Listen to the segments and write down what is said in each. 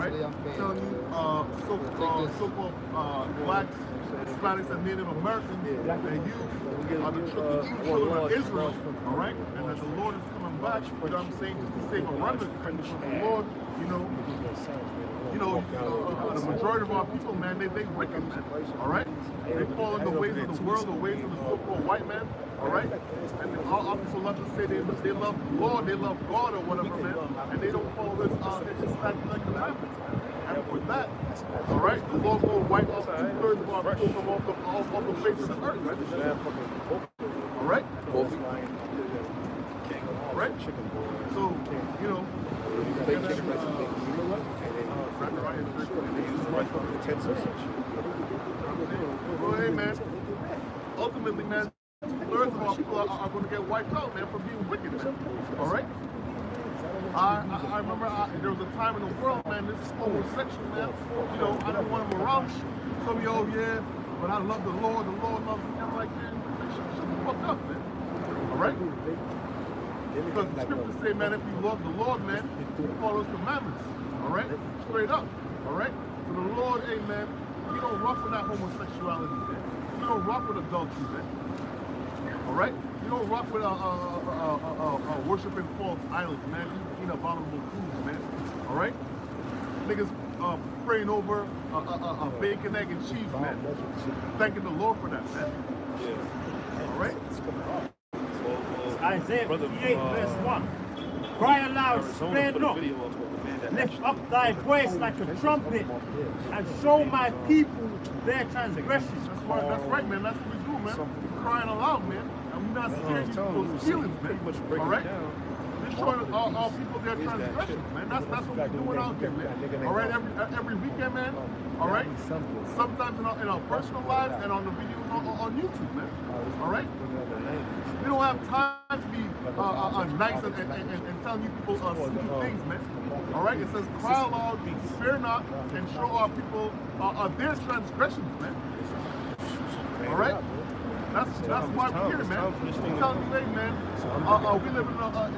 right? Telling you, so-called blacks, Hispanics, and Native Americans that you are the true children of Israel, all right? And that the Lord is coming back, you know what I'm saying, just to save a remnant. Because the Lord, the majority of our people, man, they wicked, man, all right? They fall in the ways of the world, the ways of the so-called white man, all right? And our people love to say they love the Lord, they love God or whatever, man, and they don't follow his statutes commandments. And for that, all right, the Lord will wipe off 2/3 of our people from off the face of the earth, right? All right? All right? So, well, hey, man, ultimately, man, 2/3 of our people are going to get wiped out, man, for being wicked, man. All right? I remember there was a time in the world, man, this homosexual, man, I didn't want him around. Told me, oh, yeah, but I love the Lord loves me. I'm like, man, shut the fuck up, man. All right? Because the scriptures say, man, if you love the Lord, man, you follow his commandments. All right? Straight up. All right? So the Lord, hey, man, he don't rock with that homosexuality, man. He don't rock with adultery, man. All right? You don't rock with worshiping false idols, man. Eating abominable foods, man. All right? Niggas praying over bacon, egg, and cheese, man. Thanking the Lord for that, man. All right? Isaiah 58, verse 1. Cry aloud, spare not. Lift up thy voice like a trumpet, and show my people their transgressions. That's right, man. That's what we do, man. We're crying aloud, man. And we're not scared of those feelings, man. All right? We're showing our people their transgressions, man. That's what we're doing out here, man. All right? Every weekend, man. All right? Sometimes in our personal lives and on the videos on YouTube, man. All right? We don't have time to be nice and telling you people stupid things, man. All right? It says, cry aloud, spare not, and show our people their transgressions, man. All right? That's why we're here, man. I'm telling you, hey, man, we live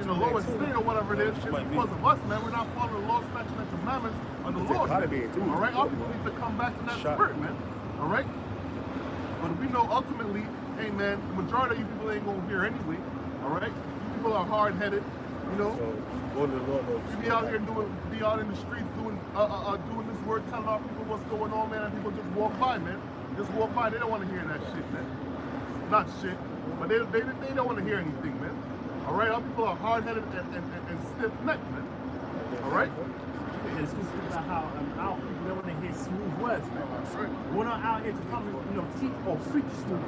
in the lowest state or whatever it is. It's because of us, man. We're not following the law, statutes, and commandments of the Lord. All right? Our people need to come back to that spirit, man. All right? But we know ultimately, hey, man, the majority of you people ain't going to hear anyway. All right? You people are hard-headed, So, we be out here be out in the streets doing this work, telling our people what's going on, man, and people just walk by, man. Just walk by. They don't want to hear that shit, man. Not shit, but they don't want to hear anything, man. All right, our people are hard-headed and stiff-necked, man. All right. It's about how our people don't want to hear smooth words, man. Right. We're not out here to come and teach or preach smooth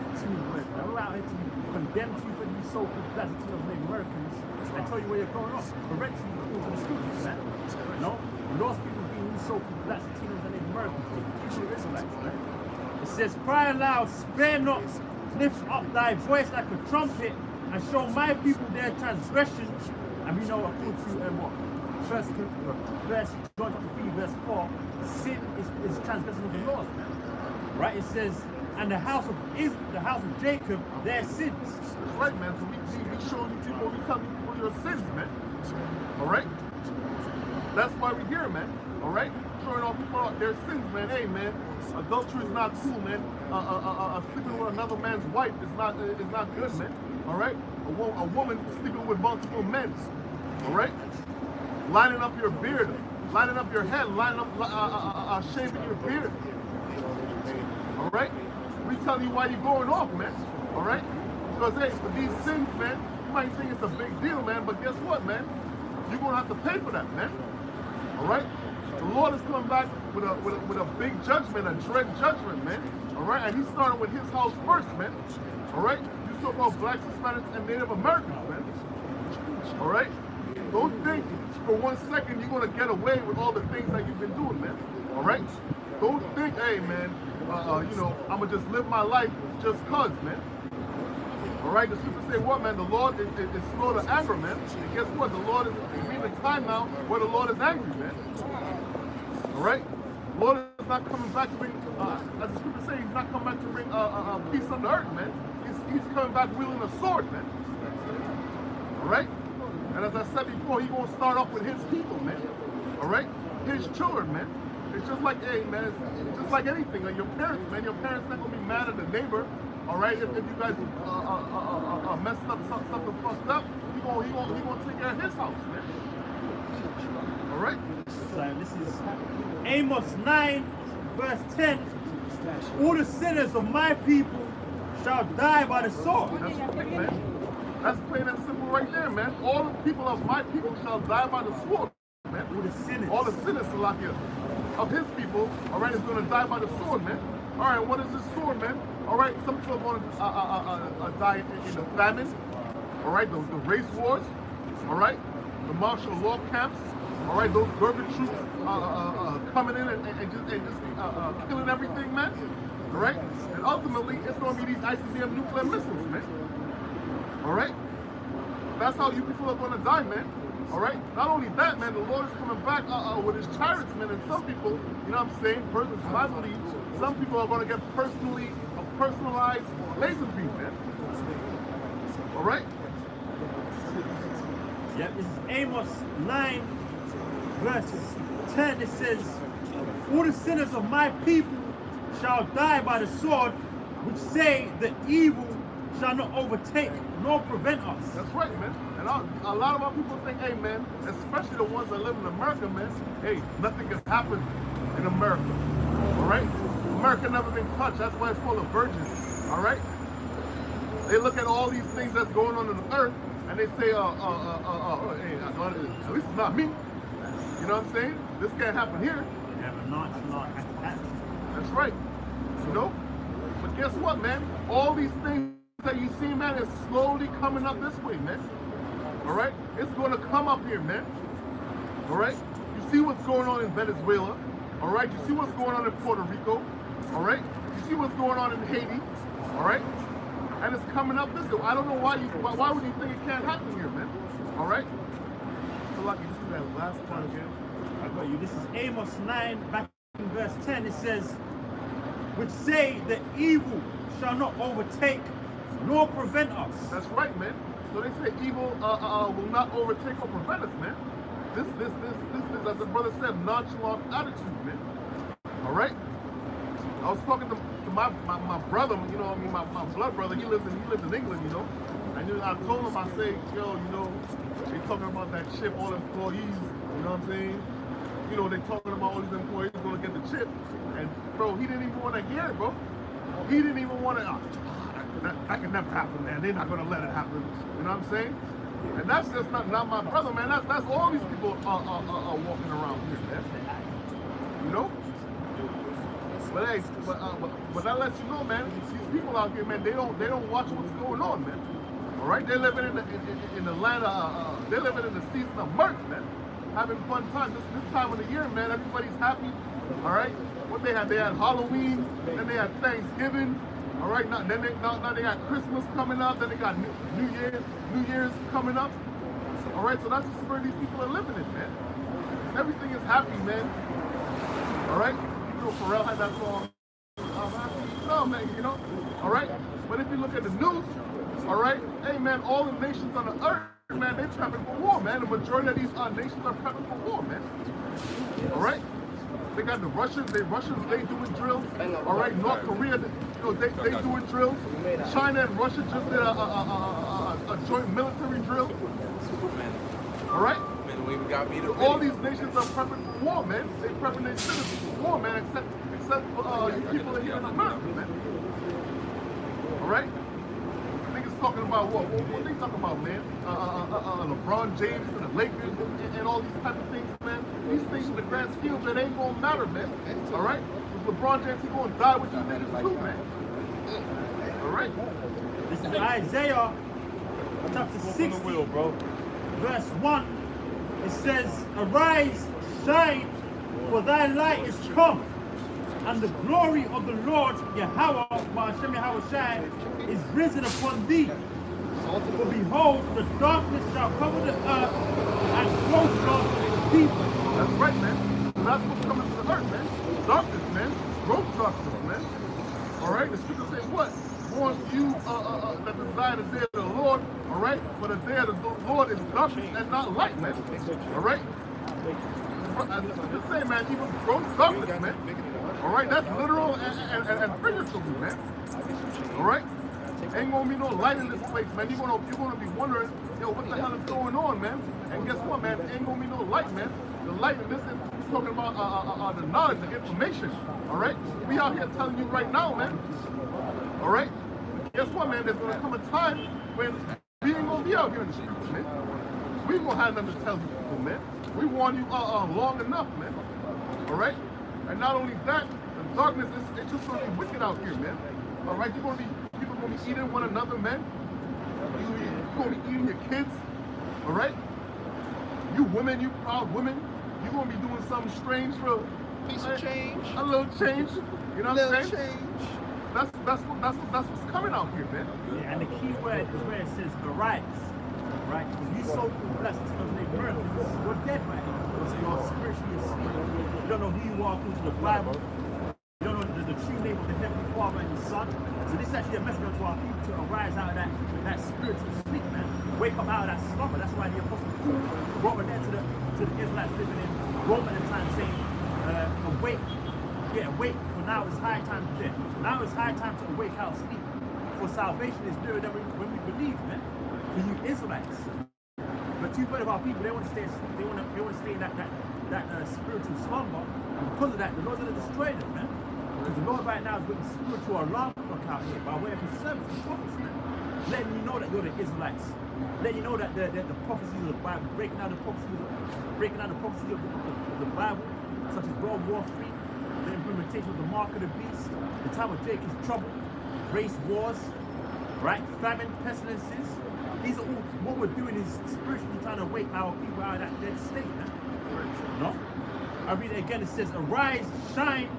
words, man. We're out here to condemn you for these so-called black Native Americans and tell you where you're going off. Correct you into the scriptures, man. Lost people being these so-called black Latinos and Native Americans, teaching Israelites, man. It says, cry aloud, spare not. Lift up thy voice like a trumpet and show my people their transgressions. And we know according to First John 3, verse 4, sin is transgression of the laws, man. Right? It says, and the house of Jacob, their sins. That's right, man. So we showing you people, we telling you people your sins, man. All right? That's why we're here, man. All right? Showing all people their sins, man. Hey, man. Adultery is not cool, man. Sleeping with another man's wife is not good, man. All right? A woman sleeping with multiple men. All right? Lining up your beard, lining up your head, lining up, shaving your beard. All right? We tell you why you're going off, man. All right? Because hey, for these sins, man, you might think it's a big deal, man. But guess what, man? You're gonna have to pay for that, man. All right? The Lord is coming back with a big judgment, a dread judgment, man. All right, and He's starting with His house first, man. All right, you so-called blacks, Hispanics, and Native Americans, man. All right, don't think for 1 second you're gonna get away with all the things that you've been doing, man. All right, don't think, hey, man, I'm gonna just live my life just cause, man. All right, the scriptures say what, man? The Lord is slow to anger, man. And guess what? The Lord is in the time now where the Lord is angry, man. All right? The Lord is not coming back to bring, as the scripture says, He's not coming back to bring peace on the earth, man. He's coming back wielding a sword, man. All right? And as I said before, He's going to start off with His people, man. All right? his children, man. It's just like, hey, man, it's just like anything. Like your parents, man. Your parents not gonna be mad at the neighbor, all right? If you guys messing up something fucked up, he gonna take care of his house, man. All right. So this is Amos 9, verse 10. All the sinners of my people shall die by the sword. That's right, man. That's plain and simple right there, man. All the people of my people shall die by the sword, man. All the sinners, Salakia, of his people, all right, is going to die by the sword, man. All right, what is this sword, man? All right, some people are going to die in the famine, all right, the race wars, all right, the martial law camps, all right, those Gerber troops coming in and just killing everything, man. All right, and ultimately it's going to be these ICBM nuclear missiles, man. All right, that's how you people are going to die, man. All right. Not only that, man, the Lord is coming back with his chariots, man, and some people, you know what I'm saying, versus I believe, some people are going to get a personalized laser beam, man. All right. Yep, this is Amos 9, verse 10. It says, all the sinners of my people shall die by the sword, which say the evil shall not overtake nor prevent us. That's right, man. And a lot of our people think, hey, man, especially the ones that live in America, man, hey, nothing has happened in America. All right? America never been touched. That's why it's called a virgin. All right? They look at all these things that's going on the earth, and they say, hey, at least it's not me. You know what I'm saying? This can't happen here. Yeah, but not. That's right. You know? But guess what, man? All these things that you see, man, is slowly coming up this way, man. All right? It's going to come up here, man. All right? You see what's going on in Venezuela. All right? You see what's going on in Puerto Rico. All right? You see what's going on in Haiti. All right? And it's coming up this way. I don't know why would you think it can't happen here, man? All right? So, like, you just do that last part again. I got you. This is Amos 9, back in verse 10. It says, which say the evil shall not overtake nor prevent us. That's right, man. So they say evil will not overtake or prevent us, man. This is, as the brother said, nonchalant attitude, man. All right. I was talking to my brother, you know, I mean, my blood brother. He lives in England, you know. And I told him, I say, yo, you know, they talking about that chip, all employees. You know what I'm saying? You know, they talking about all these employees going to get the chip, and bro, he didn't even want to hear it, bro. He didn't even want to. That can never happen, man. They're not gonna let it happen. You know what I'm saying? And that's just not my brother, man. That's all these people are walking around here, man. You know? But hey, but that lets you know, man. These people out here, man, they don't watch what's going on, man. All right? They're living in the land of they're living in the season of mirth, man. Having fun time. This time of the year, man. Everybody's happy. All right? What they had Halloween, then they had Thanksgiving. All right, now they got Christmas coming up, then they got New Year's coming up. All right, so that's just where these people are living in, man. Everything is happy, man. All right, you know, Pharrell had that song. I'm happy, no, man, you know. All right, but if you look at the news, all right, hey, man, all the nations on the earth, man, they're prepping for war, man. The majority of these nations are prepping for war, man. All right. They got the Russians, they doing drills. All right, North Korea, you know, they doing drills. China and Russia just did a joint military drill. All right? All these nations are prepping for war, man. They're prepping their citizens for war, man, except you people that here in America, man. All right? Niggas talking about what they talking about, man? LeBron James and the Lakers and all these type of things, man. These things in the grand scheme, it ain't gonna matter, man. All right? With LeBron James, he gonna die with you niggas too, man. All right? This is Isaiah chapter 60, verse 1. It says, arise, shine, for thy light is come, and the glory of the Lord Yahweh, Ma'ashem Yahweh Shai, is risen upon thee. For behold, the darkness shall cover the earth, and gross darkness the people. That's right, man. That's what's coming to the earth, man. Darkness, man. Gross darkness, man. All right? The scripture says what? Warns you that desire the day of the Lord, all right? For the day of the Lord is darkness and not light, man. All right? Just say, man, even gross darkness, man. All right, that's literal and figuratively, man. All right, ain't gonna be no light in this place, man. You're gonna be wondering, yo, what the hell is going on, man? And guess what, man? Ain't gonna be no light, man. The light in this is talking about the knowledge, the information. All right, we out here telling you right now, man. All right, guess what, man? There's gonna come a time when we ain't gonna be out here in the streets, man. We ain't gonna have nothing to tell you people, man. We warned you long enough, man. All right? And not only that, the darkness it's just gonna be wicked out here, man. All right? People gonna be eating one another, man. You're gonna be eating your kids. All right? You women, you proud women, you're gonna be doing something strange for piece of change. A little change. You know what I'm saying? Change. That's what's coming out here, man. Yeah, and the key word is where it says arise. Right? Because you so-called blessed to those named miracles, you're dead right now. So you're spiritually asleep. You don't know who you are according to the Bible. You don't know the true name of the Heavenly Father and the Son. So this is actually a message to our people to arise out of that spiritual sleep, man. Wake up out of that slumber. That's why the Apostle Paul brought it there to the Israelites living in Rome at the time, saying, awake. Yeah, awake, for now it's high time to death. Now it's high time to awake out of sleep. For salvation is nearer than when we believe, man. For you Israelites. But 2/3 of our people, they want to stay asleep. They want to stay in that spiritual slumber. And because of that, the Lord's going to destroy them, man. Because the Lord right now is with the spiritual alarm clock out here by way of his servants, the prophets, man. Letting you know that you're the Israelites. Letting you know that the prophecies of the Bible, breaking out the prophecies of the Bible, such as World War III, the implementation of the mark of the beast, the time of Jacob's trouble, race wars, right? Famine, pestilences. These are all, what we're doing is spiritually trying to wake our people out of that dead state, man. No? I read it again, it says, arise, shine,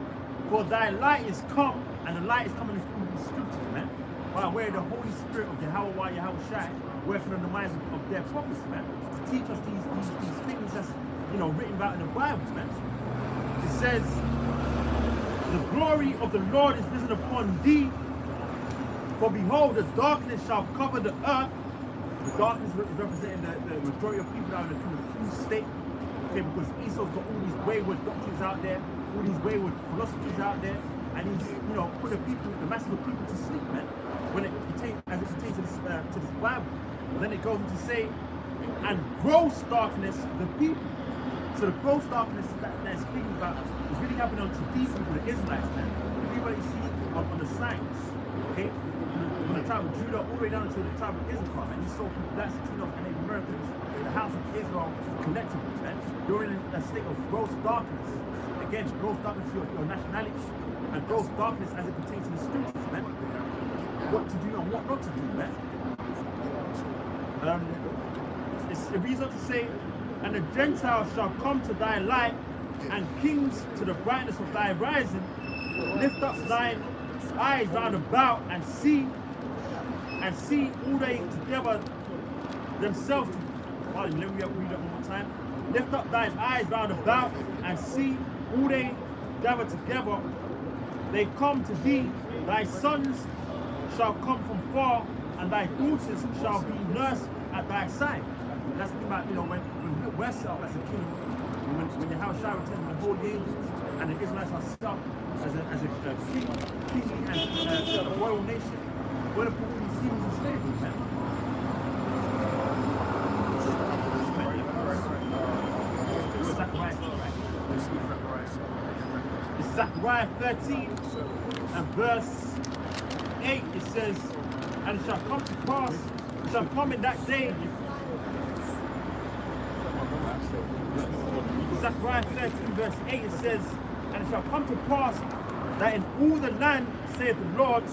for thy light is come, and the light is coming through the scriptures, man. By way of the Holy Spirit of Yahweh Shai, working on the minds of their prophets, man, to teach us these things that's, written about in the Bible, man. It says, the glory of the Lord is risen upon thee, for behold, the darkness shall cover the earth. The darkness is representing the majority of people that are in a confused state. Okay, because Esau's got all these wayward doctrines out there, all these wayward philosophies out there, and he's, put the masses of people to sleep, man. When it pertains, as it pertains to this Bible. But then it goes on to say, and gross darkness the people. So the gross darkness that it's speaking about is really happening to these people, the Israelites, man. The people that you see on the signs, okay? From the tribe of Judah all the way down to the tribe of Israel, and you saw people, blacks, Latinos, and Native Americans in the house of Israel collectively, man. You're in a state of gross darkness. Again, gross darkness to your nationality, and gross darkness as it pertains to the scriptures, man. What to do and what not to do, man. It reads on to say, and the Gentiles shall come to thy light, and kings to the brightness of thy rising. Lift up thine eyes round about and see all they together themselves. Let me read it one more time. Lift up thine eyes round about and see all they gather together. They come to thee. Thy sons shall come from far, and thy daughters shall be nursed at thy side. That's about, when we're set up as a kingdom, when the house shall return with the holy angels, and the Israelites are set up as a king and a royal nation. We're the people who see in slavery, man. It's Zechariah 13 and verse 8. It says, and it shall come to pass, it shall come in that day. Zechariah 13 verse 8, it says, and it shall come to pass that in all the land, saith the Lord,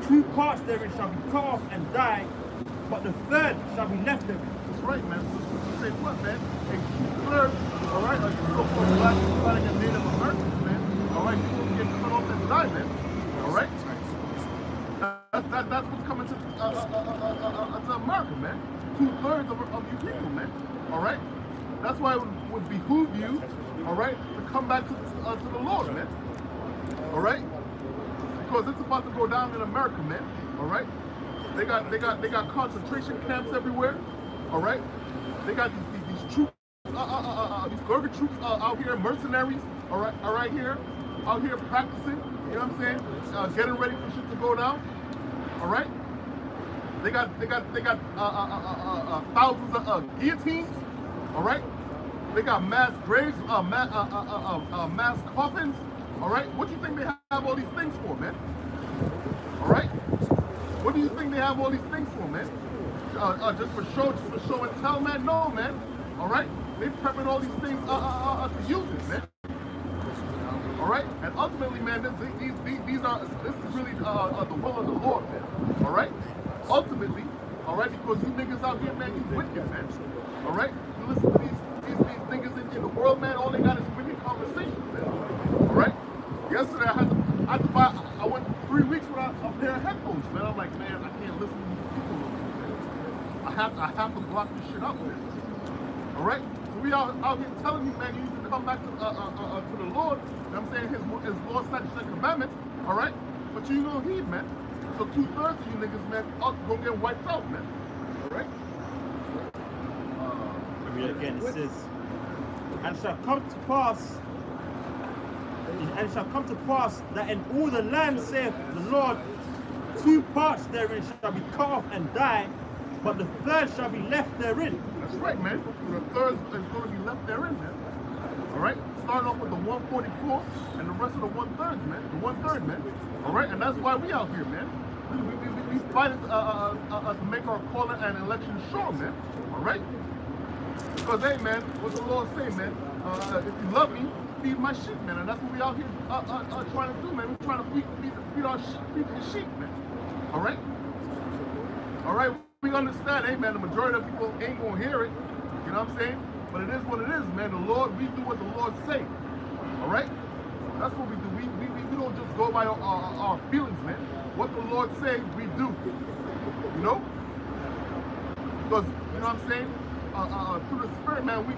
2 parts therein shall be cut off and die, but the third shall be left therein. That's right, man. So say what, man? A 2/3, all right, like the so-called black, Hispanic, and Native Americans, man. All right, you will get cut off and die, man. All right. That's what's coming to America, man. 2/3 of you people, man. All right. That's why it would behoove you, all right, to come back to the Lord, man. All right. Because it's about to go down in America, man. All right. They got concentration camps everywhere. All right. They got these troop troops out here, mercenaries, are right here, out here practicing. You know what I'm saying? Getting ready for shit to go down. All right. They got thousands of guillotines. All right. They got mass graves, mass coffins. All right. What do you think they have all these things for, man? All right. What do you think they have all these things for, man? Just for show and tell, man? No, man. All right. They prepping all these things to use it, man. All right. And ultimately, man, this is really the will of the Lord, man. All right. Ultimately, all right, because you niggas out here, man, you wicked, man. All right. You listen to these niggas in the world, man. All they got is wicked conversations, man. All right. Yesterday, I had to buy. I went 3 weeks without a pair of headphones, man. I'm like, man, I can't listen to these people, man. I have to block this shit out, man. All right. So we out here telling you, man, you need to come back to the Lord. You know what I'm saying? His law, statutes, and commandments. All right. But you don't heed, man. So 2/3 of you niggas, man, are gonna get wiped out, man. All right. Read it again. It says, and it shall come to pass that in all the land, saith the Lord, 2 parts therein shall be cut off and die, but the third shall be left therein. That's right, man. The third is going to be left therein, man. All right. Starting off with the 144 and the rest of the 1/3, man. The 1/3, man. All right. And that's why we out here, man. We fighting to make our calling and election sure, man. All right. Because hey, man, what the Lord say, man? If you love me, feed my sheep, man. And that's what we out here trying to do, man. We're trying to feed our sheep, feed the sheep, man. All right. All right. We understand, hey, man. The majority of people ain't gonna hear it. You know what I'm saying? But it is what it is, man. The Lord, we do what the Lord say. All right. That's what we do. We don't just go by our feelings, man. What the Lord says, we do. You know? Because, you know what I'm saying? Through the Spirit, man, we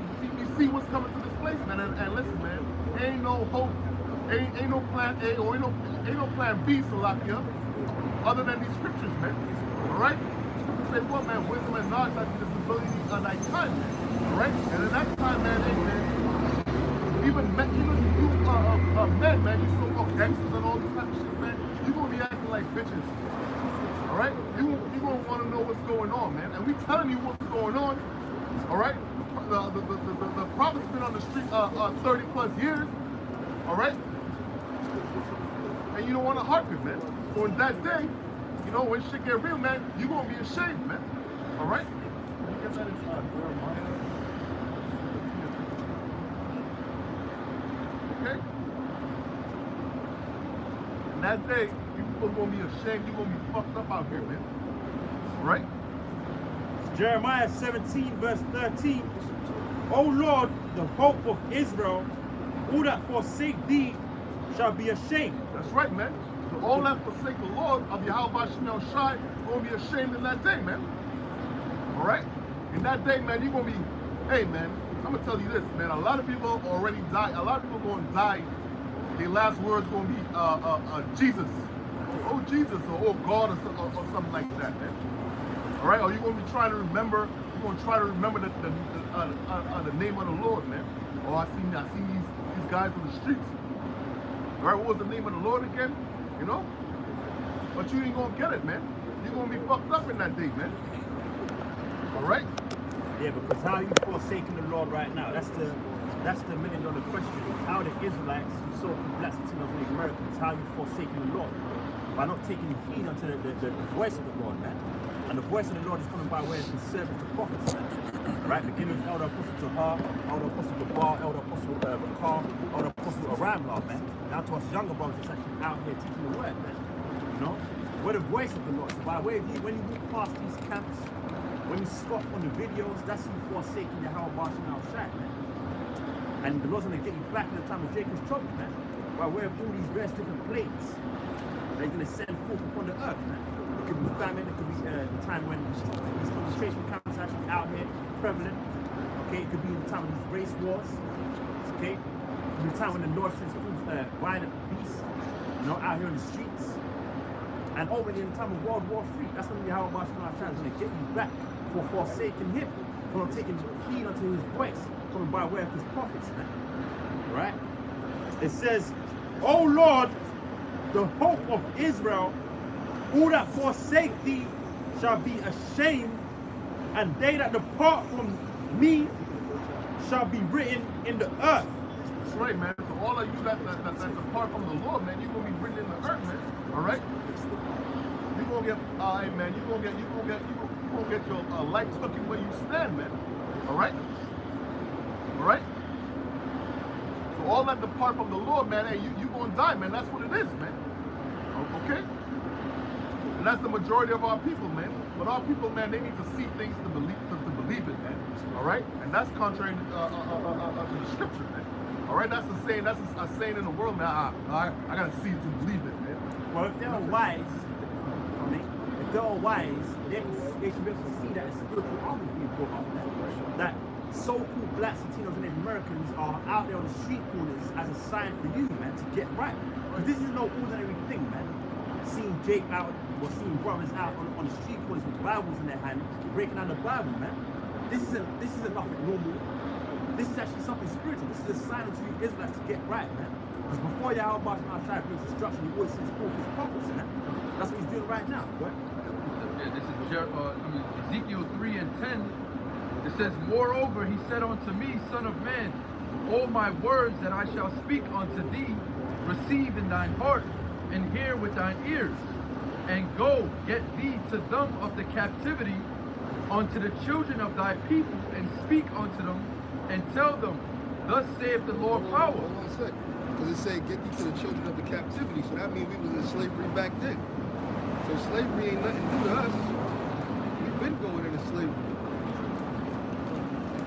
see what's coming to this place, man. And listen, man, ain't no hope, ain't no plan A or ain't no plan B, Salakia, other than these scriptures, man. All right? Scriptures say what, man? Wisdom and knowledge have disability on that time, man. All right? And in that time, man, hey, man, even you men, man, you so-called gangsters and all these type of shit, man, you gonna be acting like bitches. All right? You gonna want to know what's going on, man. And we telling you what's going on. All right? The prophet's been on the street 30 plus years. All right? And you don't want to hearken, man. So in that day, you know, when shit get real, man, you gonna be ashamed, man. All right? You get that in Jeremiah. Okay? In that day, people are gonna be ashamed. You're gonna be fucked up out here, man. All right? Jeremiah 17 verse 13. O Lord, the hope of Israel, all that forsake thee shall be ashamed. That's right, man. So all that forsake the Lord of Yahweh Shem Shai will be ashamed in that day, man. All right? In that day, man, you're going to be, hey, man, I'm going to tell you this, man. A lot of people already died. A lot of people going to die. Their last words going to be Jesus. Oh, Jesus, or oh, God, or something like that, man. All right? Or you're going to be trying to remember, the name of the Lord, man. Oh, I seen these guys on the streets. All right, what was the name of the Lord again? You know? But you ain't gonna get it, man. You're gonna be fucked up in that day, man. All right? Yeah, because how are you forsaking the Lord right now? That's the $1 million question. How the Israelites, so blessed to the Americans, how are you forsaking the Lord? By not taking heed unto the voice of the Lord, man. And the voice of the Lord is coming by way of his servants, the prophets, man. Right? Beginning with Elder Apostle Tahar, Elder Apostle Gabar, Elder Apostle Bakar, Elder Apostle Aramla, man. Now to us younger brothers that's actually out here teaching the word, man. You know? We're the voice of the Lord. So by way of you, when you walk past these camps, when you scoff on the videos, that's you forsaking the Yahweh Shem Shai, man. And the Lord's gonna get you back in the time of Jacob's trouble, man. By way of all these various different plagues that he's gonna send forth upon the earth, man. It could be famine, it could be the time when these concentration camps are actually out here prevalent. Okay, it could be the time of these race wars. Okay, it could be the time when the North sends violent beasts, you know, out here in the streets. And over in the time of World War III, that's when the Yahweh Shem Shai is going to get you back for forsaking him, for not taking heed unto his voice, coming by way of his prophets, man. Right? It says, O Lord, the hope of Israel, all that forsake thee shall be ashamed, and they that depart from me shall be written in the earth. That's right, man. So all of you that depart from the Lord, man, you're gonna be written in the earth, man. All right. You're gonna get, hey, man. You're gonna get your life taken where you stand, man. All right. All right. So all that depart from the Lord, man, hey, you gonna die, man. That's what it is, man. Okay. And that's the majority of our people, man. But our people, man, they need to see things to believe it, man. All right. And that's contrary to the scripture, man. All right, that's a saying. That's a saying in the world, man. I gotta see it to believe it, man. Well, if they're wise, if they're wise, they should be able to see that a spiritual army is being brought up. That so-called blacks, Latinos, and Native Americans are out there on the street corners as a sign for you, man, to get right. Because this is no ordinary thing, man. Seeing Jake out or seeing brothers out on the street corners with Bibles in their hand, breaking down the Bible, man. This isn't nothing normal. This is actually something spiritual. This is a sign to you Israelites to get right, man. Because before Yahweh try to bring destruction, he always sends forth his prophets, man. That's what he's doing right now, right? Yeah, this is Ezekiel 3 and 10. It says, Moreover, he said unto me, Son of man, all my words that I shall speak unto thee, receive in thine heart, and hear with thine ears, and go, get thee to them of the captivity, unto the children of thy people, and speak unto them, and tell them, thus saith the Lord power. Hold on a sec. Because it said, get thee to the children of the captivity. So that means we was in slavery back then. So slavery ain't nothing new to us. We've been going into slavery.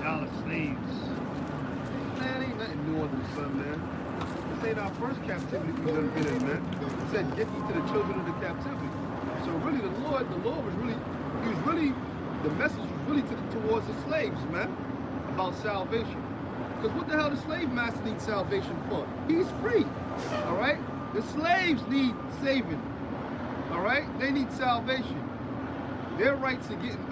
Y'all are slaves. Man, ain't nothing new under the sun, man. This ain't our first captivity we done been in, man. It said, get thee to the children of the captivity. So really the Lord was really, the message was really towards the slaves, man, about salvation. Because what the hell the slave master needs salvation for? He's free, all right? The slaves need saving, all right? They need salvation. Their rights are getting,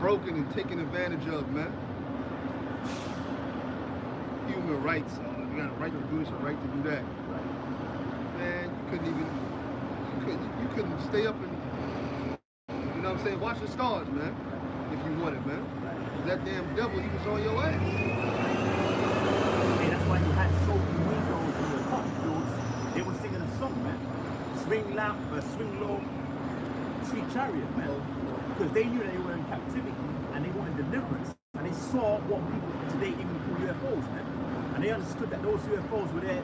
broken and taken advantage of, man. Human rights, you got a right to do this, a right to do that. Man, you couldn't stay up and, you know what I'm saying, watch the stars, man, if you wanted, man. That damn devil, he was on your ass. And that's why you had so many windows in the cotton fields. They were singing a song, man. Swing low, sweet chariot, man. Because they knew that they were in captivity and they wanted deliverance. And they saw what people today even call UFOs, man. And they understood that those UFOs were their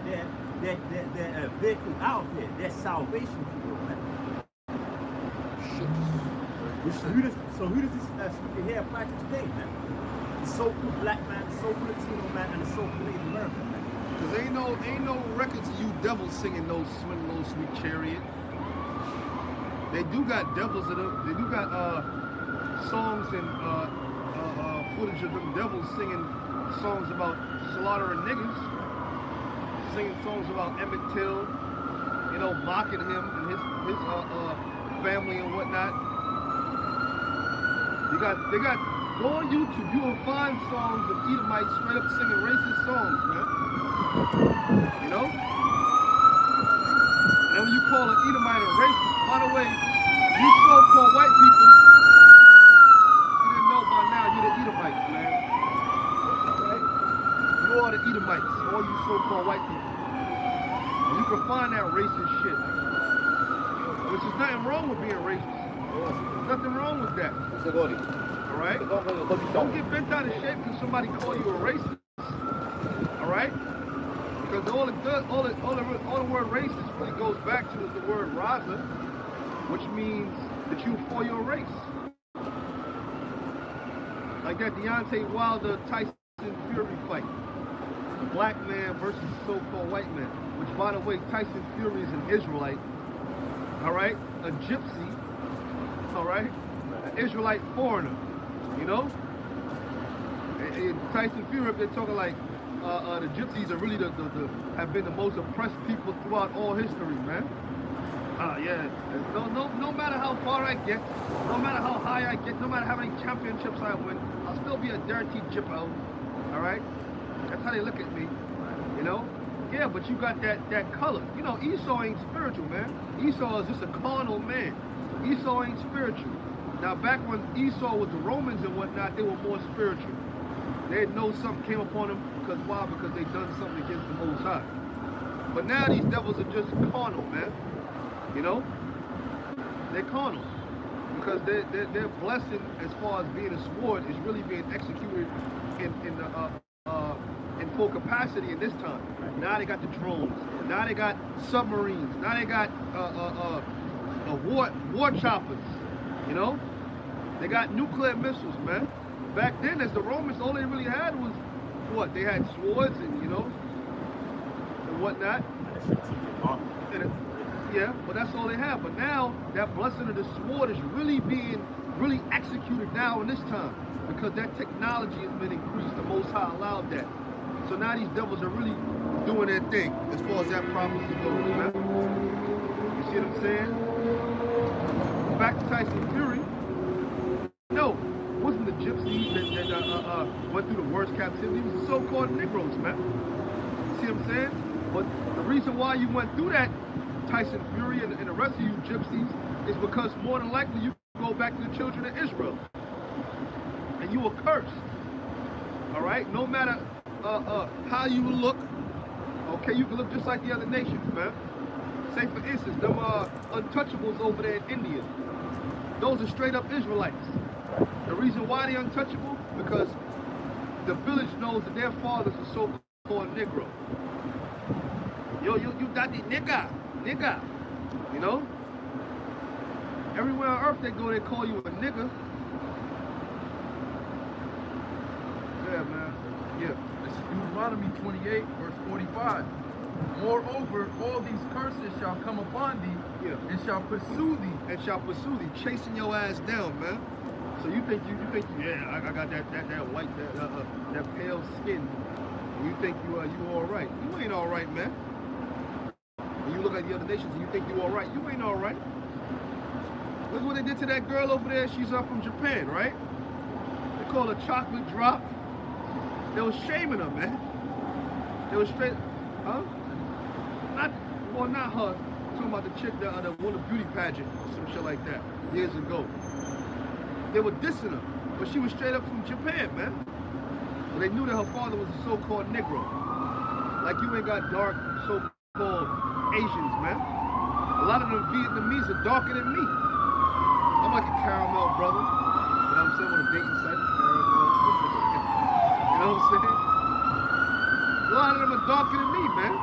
vehicle out of here, their salvation, if you will, man. So who does this speaker here apply to today, man? The so-called black man, the so-called Latino man, and the so-called Native American man. Cause ain't no records of you devils singing no swing low sweet chariot. They do got devils of them. They do got songs and footage of them devils singing songs about slaughtering niggas, singing songs about Emmett Till, you know, mocking him and his family and whatnot. They got go on YouTube, you will find songs of Edomites straight up singing racist songs, man. You know? And when you call an Edomite a racist, by the way, you so-called white people, you didn't know by now, you're the Edomites, man. Right? You are the Edomites, all you so-called white people. And you can find that racist shit. Which is nothing wrong with being racist. There's nothing wrong with that. Alright? Don't get bent out of shape because somebody call you a racist. Alright? Because all the word racist really goes back to is the word raza, which means that you for your race. Like that Deontay Wilder Tyson Fury fight. The black man versus the so-called white man. Which, by the way, Tyson Fury is an Israelite. Alright? A gypsy. Alright? An Israelite foreigner. You know? And Tyson Fury, they're talking like the gypsies are really have been the most oppressed people throughout all history, man. Yeah. No matter how far I get, no matter how high I get, no matter how many championships I win, I'll I'll still be a dirty Jippo. All right? That's how they look at me. You know? Yeah, but you got that color. You know, Esau ain't spiritual, man. Esau is just a carnal man. Esau ain't spiritual. Now, back when Esau was the Romans and whatnot, they were more spiritual. They know something came upon them. Because why? Because they done something against the Most High. But now these devils are just carnal, man. You know? They're carnal. Because their blessing as far as being a sword is really being executed in full capacity in this time. Now they got the drones. Now they got submarines. Now they got war choppers. You know? They got nuclear missiles, man. Back then, as the Romans, all they really had was what? They had swords and, you know, and whatnot. Yeah, but that's all they have. But now, that blessing of the sword is really being executed now in this time. Because that technology has been increased. The Most High allowed that. So now these devils are really doing their thing as far as that prophecy goes, man. You see what I'm saying? Back to Tyson Fury. No, it wasn't the gypsies that went through the worst captivity. It was the so-called Negroes, man. You see what I'm saying? But the reason why you went through that, Tyson Fury and the rest of you gypsies, is because more than likely you go back to the children of Israel. And you were cursed. All right? No matter how you look, okay, you can look just like the other nations, man. Say, for instance, them untouchables over there in India. Those are straight up Israelites. The reason why they're untouchable, because the village knows that their fathers are so-called Negro. Yo, you got the nigga. You know? Everywhere on earth they go, they call you a nigga. Yeah, man. Yeah. This is Deuteronomy 28, verse 45. Moreover, all these curses shall come upon thee, and shall pursue thee. Chasing your ass down, man. So you think yeah, I got that white, that pale skin. And you think you all right. You ain't all right, man. When you look at the other nations and you think you all right, you ain't all right. Look what they did to that girl over there. She's from Japan, right? They call her Chocolate Drop. They was shaming her, man. They was straight, huh? Not her. I'm talking about the chick that won the beauty pageant or some shit like that years ago. They were dissing her, but she was straight up from Japan, man. But they knew that her father was a so-called Negro. Like you ain't got dark so-called Asians, man. A lot of them Vietnamese are darker than me. I'm like a caramel brother. You know what I'm saying? On a dating site, caramel. You know what I'm saying? A lot of them are darker than me, man.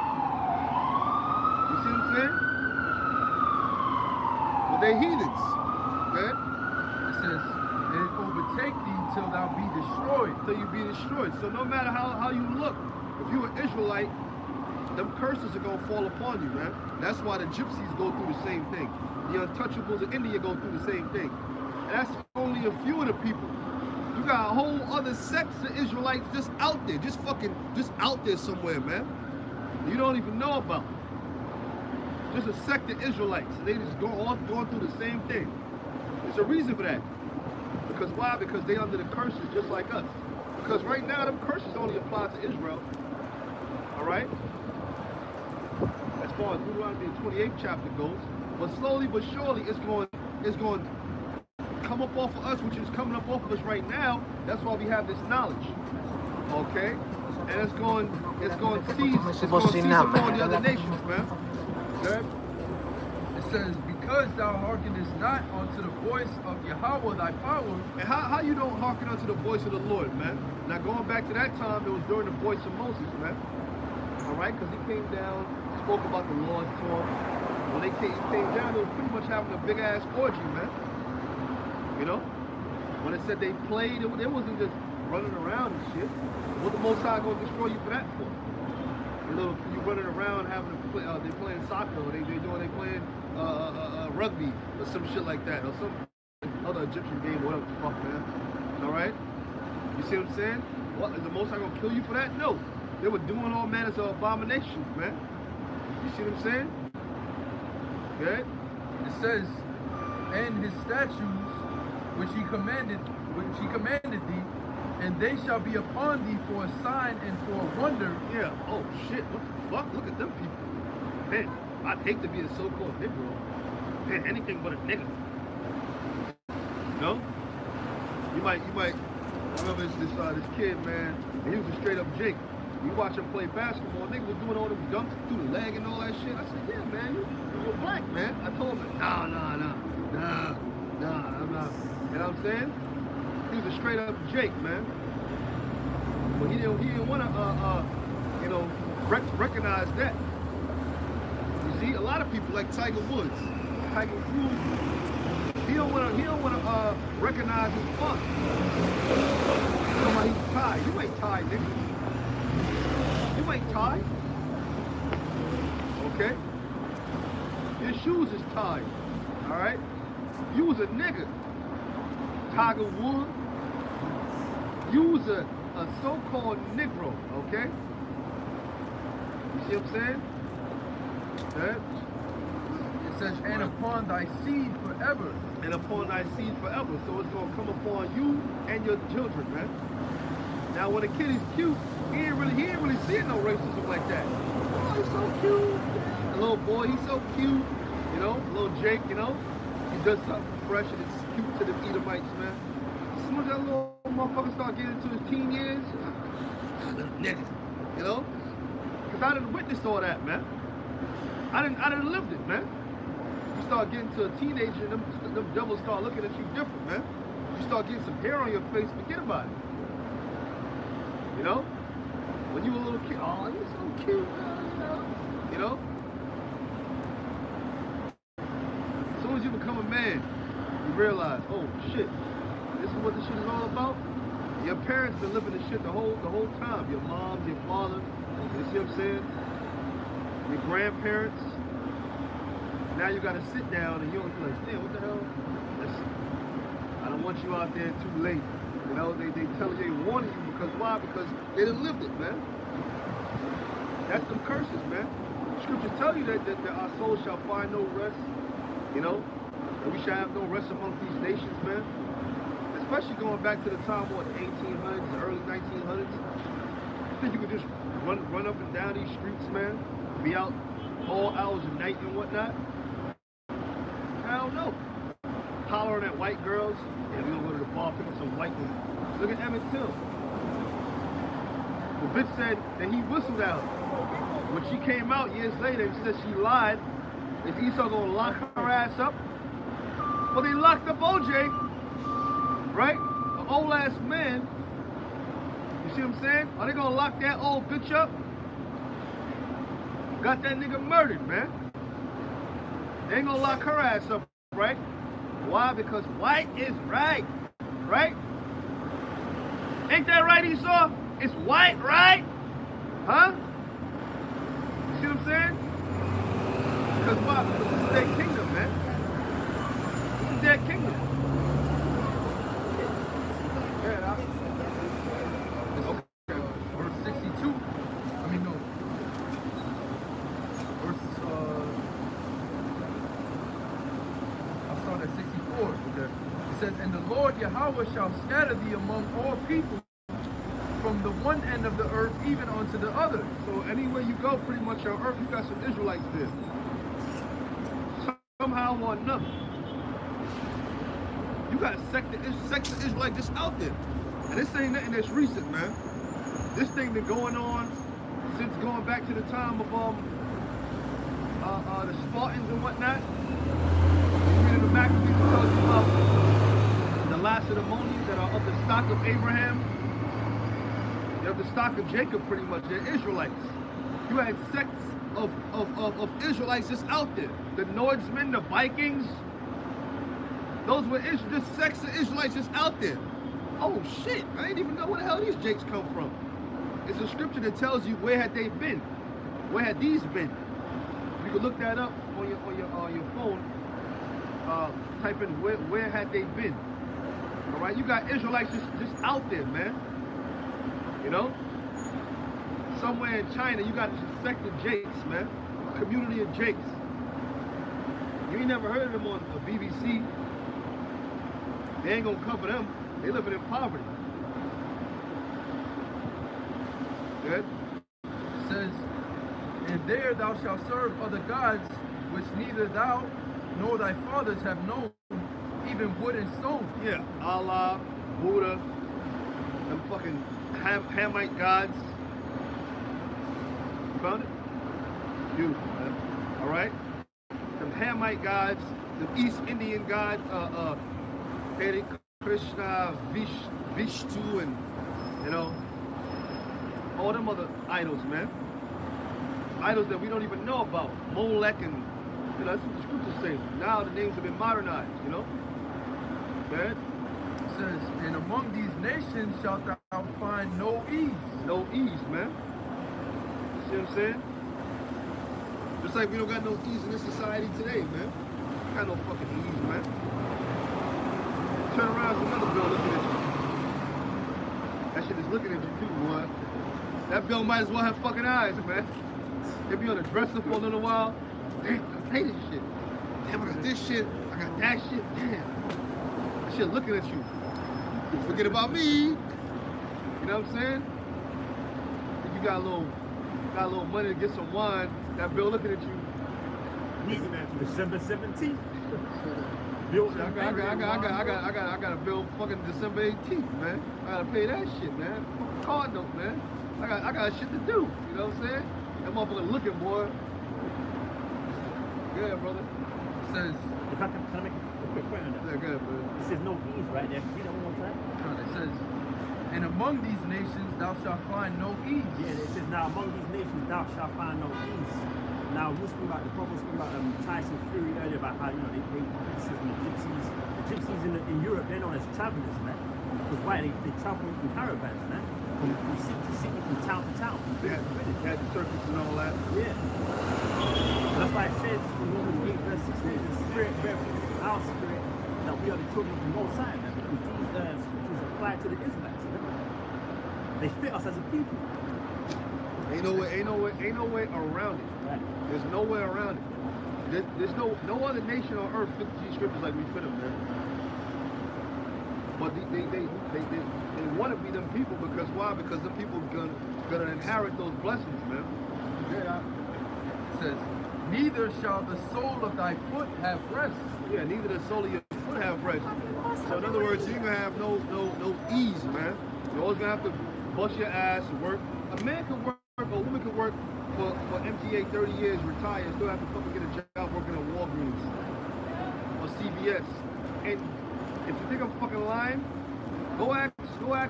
You see what I'm saying? But they heathens. Okay? It says, and overtake thee till thou be destroyed. Till you be destroyed. So no matter how you look, if you're an Israelite, them curses are going to fall upon you, man. That's why the gypsies go through the same thing. The untouchables of India go through the same thing. And that's only a few of the people. You got a whole other sects of Israelites just out there, just out there somewhere, man. You don't even know about. Just a sect of Israelites. They just going through the same thing. There's a reason for that. Because why? Because they under the curses just like us. Because right now, them curses only apply to Israel. All right? As far as Deuteronomy 28th chapter goes. But slowly but surely, it's going to come up off of us, which is coming up off of us right now. That's why we have this knowledge. Okay? And it's going to seize upon the other nations, man. Okay? It says, because thou hearkenest not unto the voice of Yahweh thy power. And how you don't hearken unto the voice of the Lord, man? Now going back to that time, it was during the voice of Moses, man. All right? Because he came down, spoke about the laws to him. When he came down, they were pretty much having a big-ass orgy, man. You know? When it said they played, it wasn't just running around and shit. What the Most High going to destroy you for that for? You running around having to play, they playing soccer, or they playing rugby, or some shit like that, or some other Egyptian game, whatever the fuck, man. All right? You see what I'm saying? What, is the Most High going to kill you for that? No. They were doing all manners of abominations, man. You see what I'm saying? Okay? It says, and his statutes which he commanded thee, and they shall be upon thee for a sign and for a wonder. Yeah. Oh shit. What the fuck? Look at them people. Man, I'd hate to be a so-called Negro. Man, anything but a nigga. You know? You might. I remember this kid, man. And he was a straight up Jake. You watch him play basketball, nigga was doing all them dunks through the leg and all that shit. I said, yeah, man, you're black, man. I told him, nah, I'm not. You know what I'm saying? He was a straight up Jake, man. But he didn't want to, recognize that. You see, a lot of people like Tiger Woods, Tiger Woods, he don't want to recognize his fun. Somebody he's tied. You ain't tied, nigga. You ain't tied. Okay? Your shoes is tied. Alright? You was a nigga. Tiger Woods. You was a so-called Negro, okay? You see what I'm saying? That? It says, and upon thy seed forever. And upon thy seed forever. So it's gonna come upon you and your children, man. Now when a kid is cute, he ain't really seeing no racism like that. Oh, he's so cute. The little boy, he's so cute. You know, little Jake, you know. He does something fresh and it's cute to the Edomites, man. As soon as that little motherfucker start getting into his teen years, little nigga, you know? Because I done witnessed all that, man. I done lived it, man. You start getting to a teenager and them devils start looking at you different, man. You start getting some hair on your face, forget about it. You know? When you were a little kid, oh, you're so cute, man, you know? As soon as you become a man, you realize, oh shit, this is what this shit is all about. Your parents been living this shit the whole time. Your mom, your father, you see what I'm saying? Your grandparents. Now you gotta sit down and you're like, damn, what the hell? Listen, I don't want you out there too late. You know, they tell you, they warning you because why? Because they done lived it, man. That's them curses, man. Scriptures tell you that our souls shall find no rest. You know, that we shall have no rest amongst these nations, man. Especially going back to the time, what, the 1800s, the early 1900s. You think you could just run up and down these streets, man? Be out all hours of night and whatnot? Hell no. Hollering at white girls. Yeah, we gonna go to the bar, pick up some white women. Look at Emmett Till. The bitch said that he whistled at her. When she came out years later and said she lied, is Esau gonna lock her ass up? Well, they locked up OJ, right? An old ass man. You see what I'm saying? Are they gonna lock that old bitch up? Got that nigga murdered, man. They ain't gonna lock her ass up, right? Why? Because white is right, right? Ain't that right, Esau? It's white, right? Huh? You see what I'm saying? Because why? Because this is their kingdom, man. This is their kingdom. Yeah, Okay. Verse 62. I mean, no. Verse, I'll start at 64. Okay. It says, and the Lord Yahweh shall scatter thee among all people from the one end of the earth even unto the other. So anywhere you go, pretty much on earth, you got some Israelites there. Somehow or another. You got a sect of Israelite just out there. And this ain't nothing that's recent, man. This thing been going on since going back to the time of the Spartans and whatnot. You read in the Maccabees, it tells you about the Lacedaemonians that are of the stock of Abraham. They're of the stock of Jacob, pretty much. They're Israelites. You had sects of Israelites just out there. The Nordsmen, the Vikings. Those were just sects of Israelites just out there. Oh shit, I didn't even know where the hell these jakes come from. It's a scripture that tells you where had they been. Where had these been? You can look that up on your phone. Type in where had they been. Alright, you got Israelites just out there, man. You know? Somewhere in China, you got a sect of jakes, man. A community of jakes. You ain't never heard of them on BBC. They ain't gonna cover them. They living in poverty. ahead. It says, and there thou shalt serve other gods, which neither thou nor thy fathers have known, even wood and stone. Yeah, Allah, Buddha, them fucking Hamite gods. You found it? Beautiful, man. All right? Them Hamite gods, the East Indian gods, Hare Krishna, Vishnu, and, you know, all them other idols, man. Idols that we don't even know about. Molech and, you know, that's what the scriptures say. Now the names have been modernized, you know? Man. It says, and among these nations shalt thou find no ease. No ease, man. See what I'm saying? Just like we don't got no ease in this society today, man. We got no fucking ease, man. Turn around, there's another bill looking at you. That shit is looking at you too, boy. That bill might as well have fucking eyes, man. They be on the dresser for a little while. Damn, I pay this shit. Damn, I got this shit. I got that shit. Damn. That shit looking at you. Forget about me. You know what I'm saying? If you got a little money to get some wine, that bill looking at you. December 17th. I got a bill fucking December 18th, man. I gotta pay that shit, man. Fucking card note, man. I got shit to do. You know what I'm saying? That motherfucker looking, boy. Yeah, brother. It says, If I can I make a quick point on that? Yeah, good, brother. It says no ease right there. Read that one more time. it says, and among these nations thou shalt find no ease. Yeah, it says now among these nations thou shalt find no ease. Now we speak about the Prophet speak about Tyson Fury earlier about how, you know, they criticism the gypsies. The gypsies in Europe, they're known as travelers, man. Because why? They travel in caravans, man. From city to city, from town to town. Yeah, had the circus and all that. Yeah. That's why it says in Romans 8 verse 16, the spirit bears witness to our spirit that we are the children of the Most High, man. Because these scriptures apply to the Israelites, man. They fit us as a people. Ain't no way around it. Right. There's no way around it. There's no other nation on earth fit these scriptures like we fit them, man. But they want to be them people because why? Because the people gonna inherit those blessings, man. Yeah. It says, neither shall the sole of thy foot have rest. Yeah, neither the sole of your foot have rest. So in other words, you're gonna have no ease, man. You're always gonna have to bust your ass and work. A man can work, a woman can work for MTA 30 years, retire, still have to fucking get a job working at Walgreens or CVS. And if you think I'm fucking lying, go ask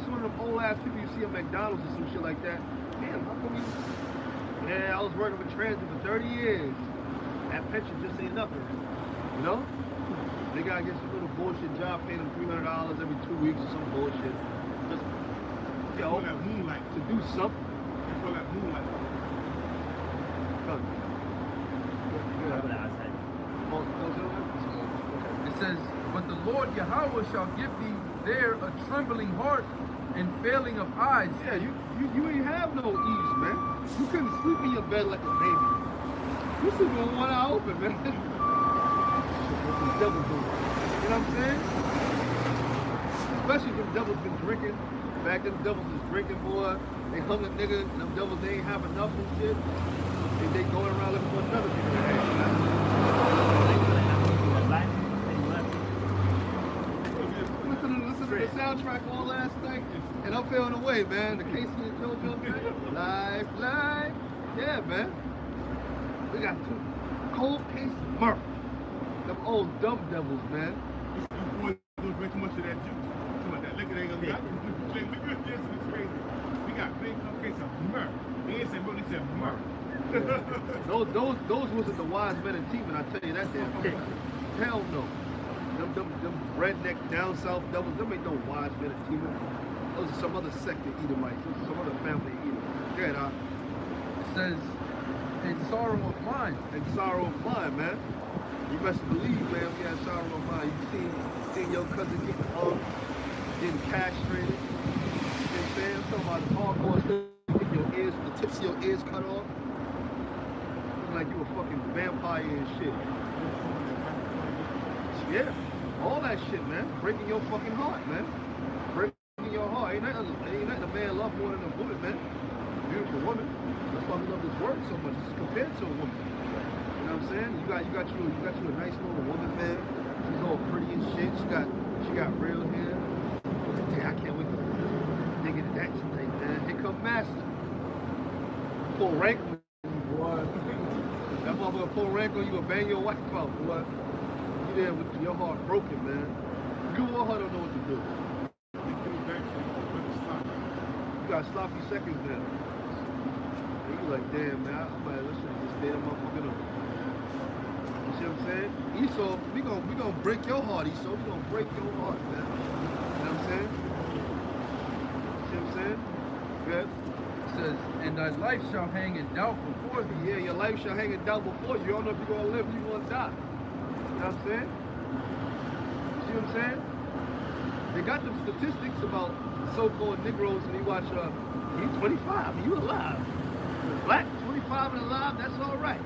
one of them old ass people you see at McDonald's or some shit like that. Damn, how come you? Yeah, I was working for transit for 30 years. That pension just ain't nothing. You know? They gotta get some little bullshit job paying them $300 every 2 weeks or some bullshit. Just, you know, to do something. They call that moonlight. It says, but the Lord Yahweh shall give thee there a trembling heart and failing of eyes. Yeah, you ain't have no ease, man. You couldn't sleep in your bed like a baby. You sleep with one eye open, man. What the devil doing? You know what I'm saying? Especially if them devils been drinking. Back them devils is drinking, boy. They hung a nigga, and them devils, they ain't have enough and shit. And they going around looking for another nigga to have, man. Listen to the soundtrack all last night, and I'm feeling away, man. The Casey and JoJo, life. Yeah, man. We got two cold case of murder. Them old dumb devils, man. You boys don't drink too much of that juice. Too much that liquor ain't gonna got. Liquor, this is crazy. We got big case of murder. They ain't said murder, they said murder. Those wasn't the wise men and team, and I tell you that damn thing. Hell no. Them redneck down south devils, them ain't no wise men and team. Those are some other sect of Edomites. Those are some other family of Edom. Go ahead, It says, in sorrow of mind. And sorrow of mind, man. You best believe, man, we had sorrow of mind. You seen your cousin getting castrated. You know what I'm saying? I'm talking about the hardcore stuff. Getting your ears, the tips of your ears cut off. Looking like you a fucking vampire and shit. Yeah, all that shit, man. Breaking your fucking heart, man. Breaking your heart. Ain't nothing a man love more than a woman, man. You beautiful woman. That's why we love this word so much. It's compared to a woman. You know what I'm saying? You got you a nice little woman, man. She's all pretty and shit. She got real hair. Damn, I can't wait to dig into that tonight, man. Here come Master. Pull rank on you, boy. That motherfucker pull rank on you and bang your wife out, boy. You there with your heart broken, man. You or her don't know what to do. You got sloppy seconds now. And you like, damn, man, I might listen to this damn motherfucker up. You see what I'm saying? Esau, we gonna break your heart, Esau. We gonna break your heart, man. You know what I'm saying? See what I'm saying? Good. It says, and thy life shall hang in doubt before thee. Yeah, your life shall hang in doubt before you. You don't know if you're gonna live or you're gonna die. You know what I'm saying? See what I'm saying? They got them statistics about so-called Negroes, and you watch, he's 25, and you alive. Black, 25 and alive, that's all right.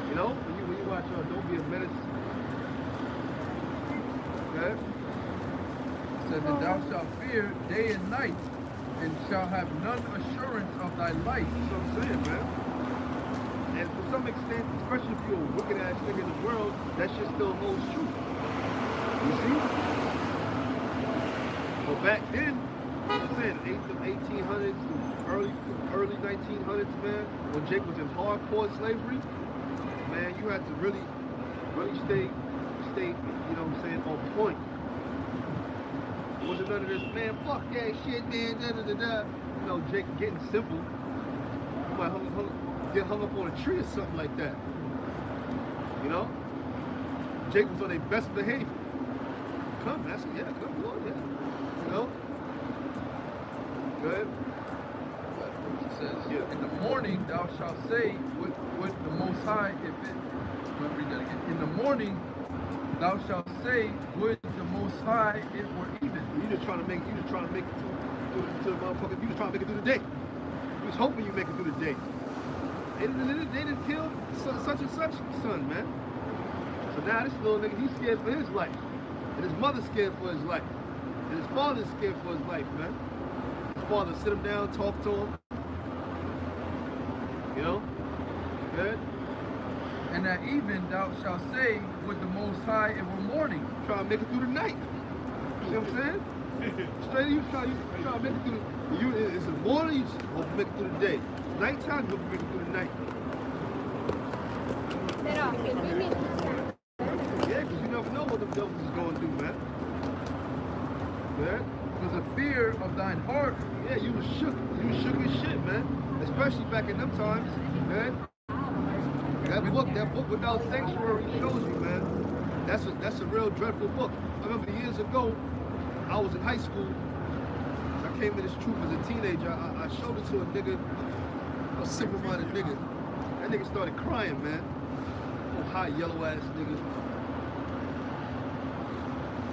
You know, when you watch, Don't Be a Menace. Okay? It says, and thou shalt fear day and night, and shall have none assurance of thy life. That's what I'm saying, man. And to some extent, especially if you're a wicked ass nigga in the world, that shit still holds true. You see? Well, back then, I'm saying, 1800s to early 1900s, man, when Jake was in hardcore slavery, man, you had to really stay, you know what I'm saying, on point. Wasn't none of this, man, fuck that shit, man, da-da-da-da. You know, Jake getting simple. You might get hung up on a tree or something like that. You know? Jake was on their best behavior. Come, Master, yeah, come, Lord, yeah. You know? Go ahead. It says, Yeah. in the morning thou shalt say with the Most High, if it, let me read that again. In the morning thou shalt say with the Most High it were even. You just trying to make it through the motherfucker. You just trying to make it through the day. You was hoping you make it through the day. They didn't kill such and such son, man. So now this little nigga, he's scared for his life. And his mother's scared for his life. And his father's scared for his life, man. His father sit him down, talk to him. You know? Good? And at even thou shalt say with the Most High it were morning. Trying to make it through the night. You see what I'm saying? Straight, you trying to make it through the, it's the morning, you just hope to make it through the day. Nighttime, you hope to make it through the night. Yeah, because you never know what the devils is going to do, man. Yeah? For the fear of thine heart. Yeah, you was shook. You was shook as shit, man. Especially back in them times, man. That book Without Sanctuary shows you, man. That's a real dreadful book. I remember years ago, I was in high school. I came to this truth as a teenager. I showed it to a nigga, a simple-minded nigga. That nigga started crying, man. Oh, high yellow ass nigga.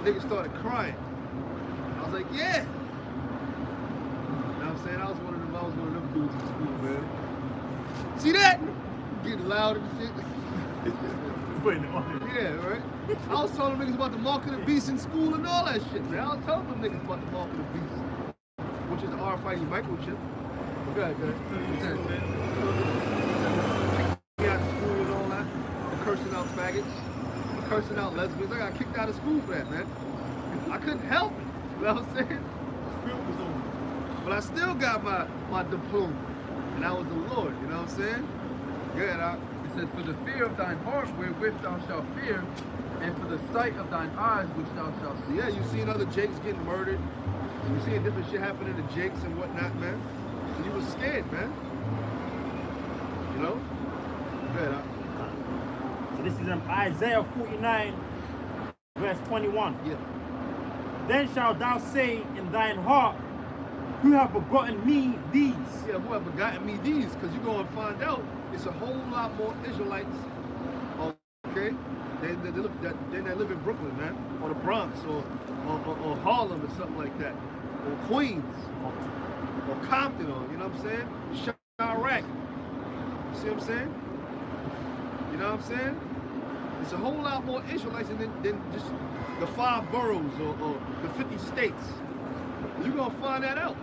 Nigga started crying. I was like, yeah. You know what I'm saying? I was one of them dudes in school, man. See that? Getting loud and shit. Yeah, right? I was telling them niggas about the mark of the beast in school and all that shit, man. I was telling them niggas about the mark of the beast, which is the RFID microchip. Okay. Yeah, school and all that. And cursing out faggots, cursing out lesbians. I got kicked out of school for that, man. I couldn't help it. You know what I'm saying? But I still got my diploma. And I was the Lord, you know what I'm saying? Yeah, It says, for the fear of thine heart wherewith thou shalt fear, and for the sight of thine eyes which thou shalt see. yeah, you seen other Jakes getting murdered. You seeing different shit happening to Jakes and whatnot, man. So you was scared, man. You know? Yeah. So this is in Isaiah 49, verse 21. Yeah. Then shalt thou say in thine heart, who have begotten me these? Yeah, who have begotten me these? Because you're going to find out it's a whole lot more Israelites, okay, that live in Brooklyn, man, or the Bronx, or Harlem, or something like that, or Queens, or Compton, or, you know what I'm saying? Chirac. You see what I'm saying? You know what I'm saying? It's a whole lot more Israelites than just the 5 boroughs or the 50 states. You're going to find that out.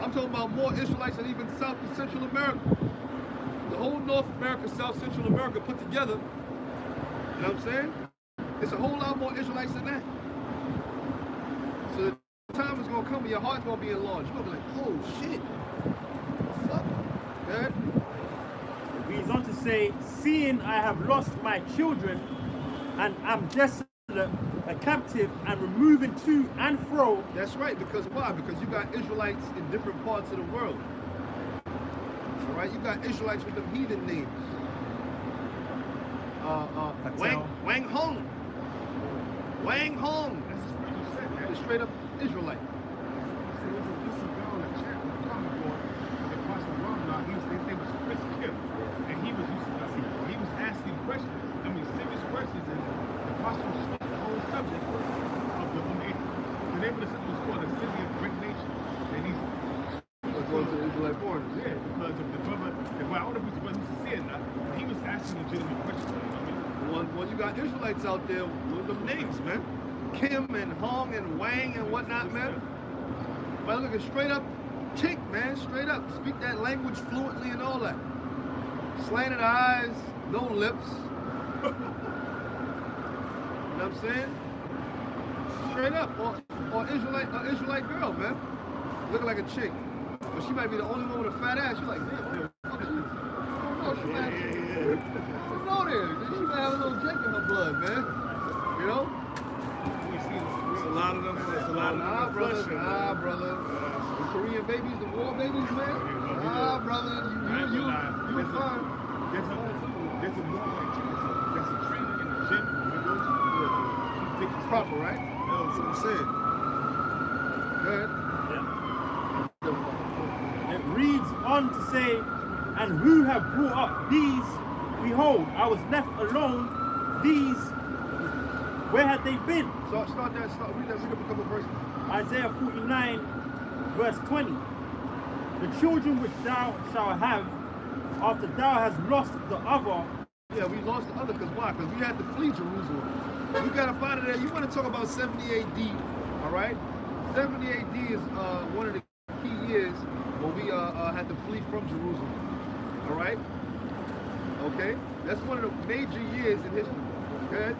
I'm talking about more Israelites than even South and Central America. The whole North America, South Central America put together, you know what I'm saying? It's a whole lot more Israelites than that. So the time is gonna come and your heart's gonna be enlarged. You're gonna be like, oh shit. Fuck. Okay? He goes on to say, seeing I have lost my children and am desolate, a captive, and removing to and fro. That's right, because why? Because you got Israelites in different parts of the world. All right, you got Israelites with them heathen names. Wang Hong. Wang Hong. That's just what you said, man. The straight up Israelite. There was a guy on the chat on the comment board, the Apostle Ramna, his name was Chris Kim, and he was asking questions, serious questions, and the Apostle switched the whole subject of the name of the subject was called the City of Great Nations, and he's Going to the Israelite foreigners. yeah, because of the brother, well, I don't know if he was sincere or not, but he was asking legitimate questions, you know what I mean? Well, you got Israelites out there with them names, man. Kim and Hong and Wang and whatnot, man. But look, a straight up chick, man, straight up. Speak that language fluently and all that. Slanted eyes, no lips. You know what I'm saying? Straight up, or Israelite girl, man. Looking like a chick. But she might be the only one with a fat ass. She's like, damn, fuck she? I don't know, she might have a little Jake in her blood, man. You know? It's a lot of them. It's a lot of them. Nah, brother. The Korean babies, the war babies, man. Nah, brother. You fine. There's a more like there's a trainer in the gym we go to. It's proper, right? That's what I'm saying. Go ahead. It reads on to say, and who have brought up these? Behold, I was left alone. These, where had they been? So read up a couple of verses. Isaiah 49, verse 20. The children which thou shalt have, after thou hast lost the other. Yeah, we lost the other because why? Because we had to flee Jerusalem. We got up out of there. You want to talk about 70 AD, all right? 70 AD is one of the key years when we had to flee from Jerusalem, all right? Okay? That's one of the major years in history, okay?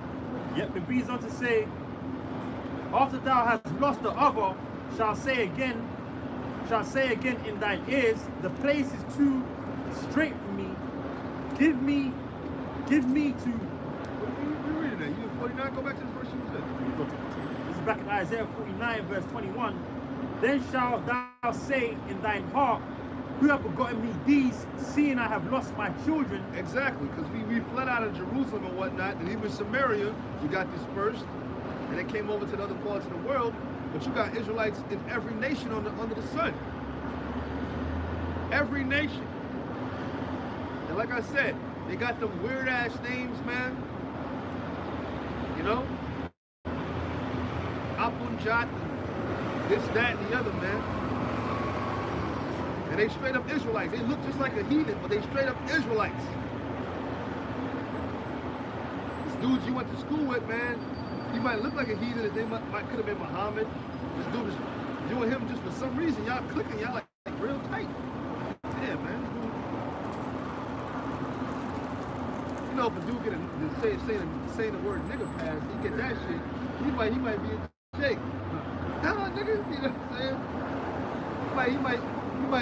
Yet it reads on to say, after thou hast lost the other, shall say again in thine ears, the place is too straight for me. Give me to. You reading that? You in 49? Go back to the verse you said. This is back in Isaiah 49, verse 21. Then shalt thou say in thine heart, who have begotten me these, seeing I have lost my children? Exactly, because we fled out of Jerusalem and whatnot, and even Samaria, we got dispersed, and they came over to the other parts of the world. But you got Israelites in every nation under the sun. Every nation. And like I said, they got them weird ass names, man. You know? Apunjat, this, that, and the other, man. And they straight up Israelites. They look just like a heathen, but they straight up Israelites. These dudes you went to school with, man, you might look like a heathen. His name could have been Muhammad. This dude is, you and him just for some reason, y'all clicking, y'all like real tight. Yeah, man. You know, if a dude saying the word nigga pass, he get that shit, he might be a Jake. Nah, nigga, you know what I'm saying?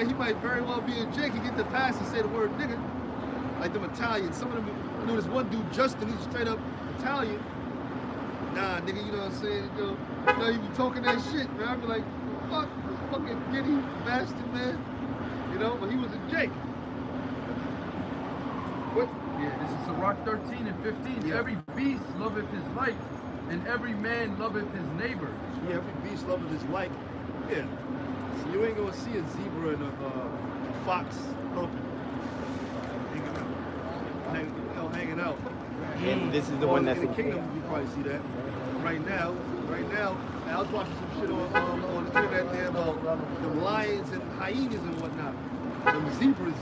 He might very well be a Jake. He get the pass and say the word nigga. Like them Italians. Some of them, you know, this one dude, Justin, he's straight up Italian. Nah, nigga, you know what I'm saying? You know, you be talking that shit, man. I be like, fuck, this fucking giddy bastard, man. You know, but he was a Jake. What? Yeah, this is Sirach 13 and 15. Yeah. Every beast loveth his like, and every man loveth his neighbor. Yeah, every beast loveth his like. Yeah. So you ain't gonna see a zebra and a fox humping. Hanging out. And this is the one that's in the kingdom. You probably see that. Right now, I was watching some shit on the internet there about them lions and hyenas and whatnot. Them zebras.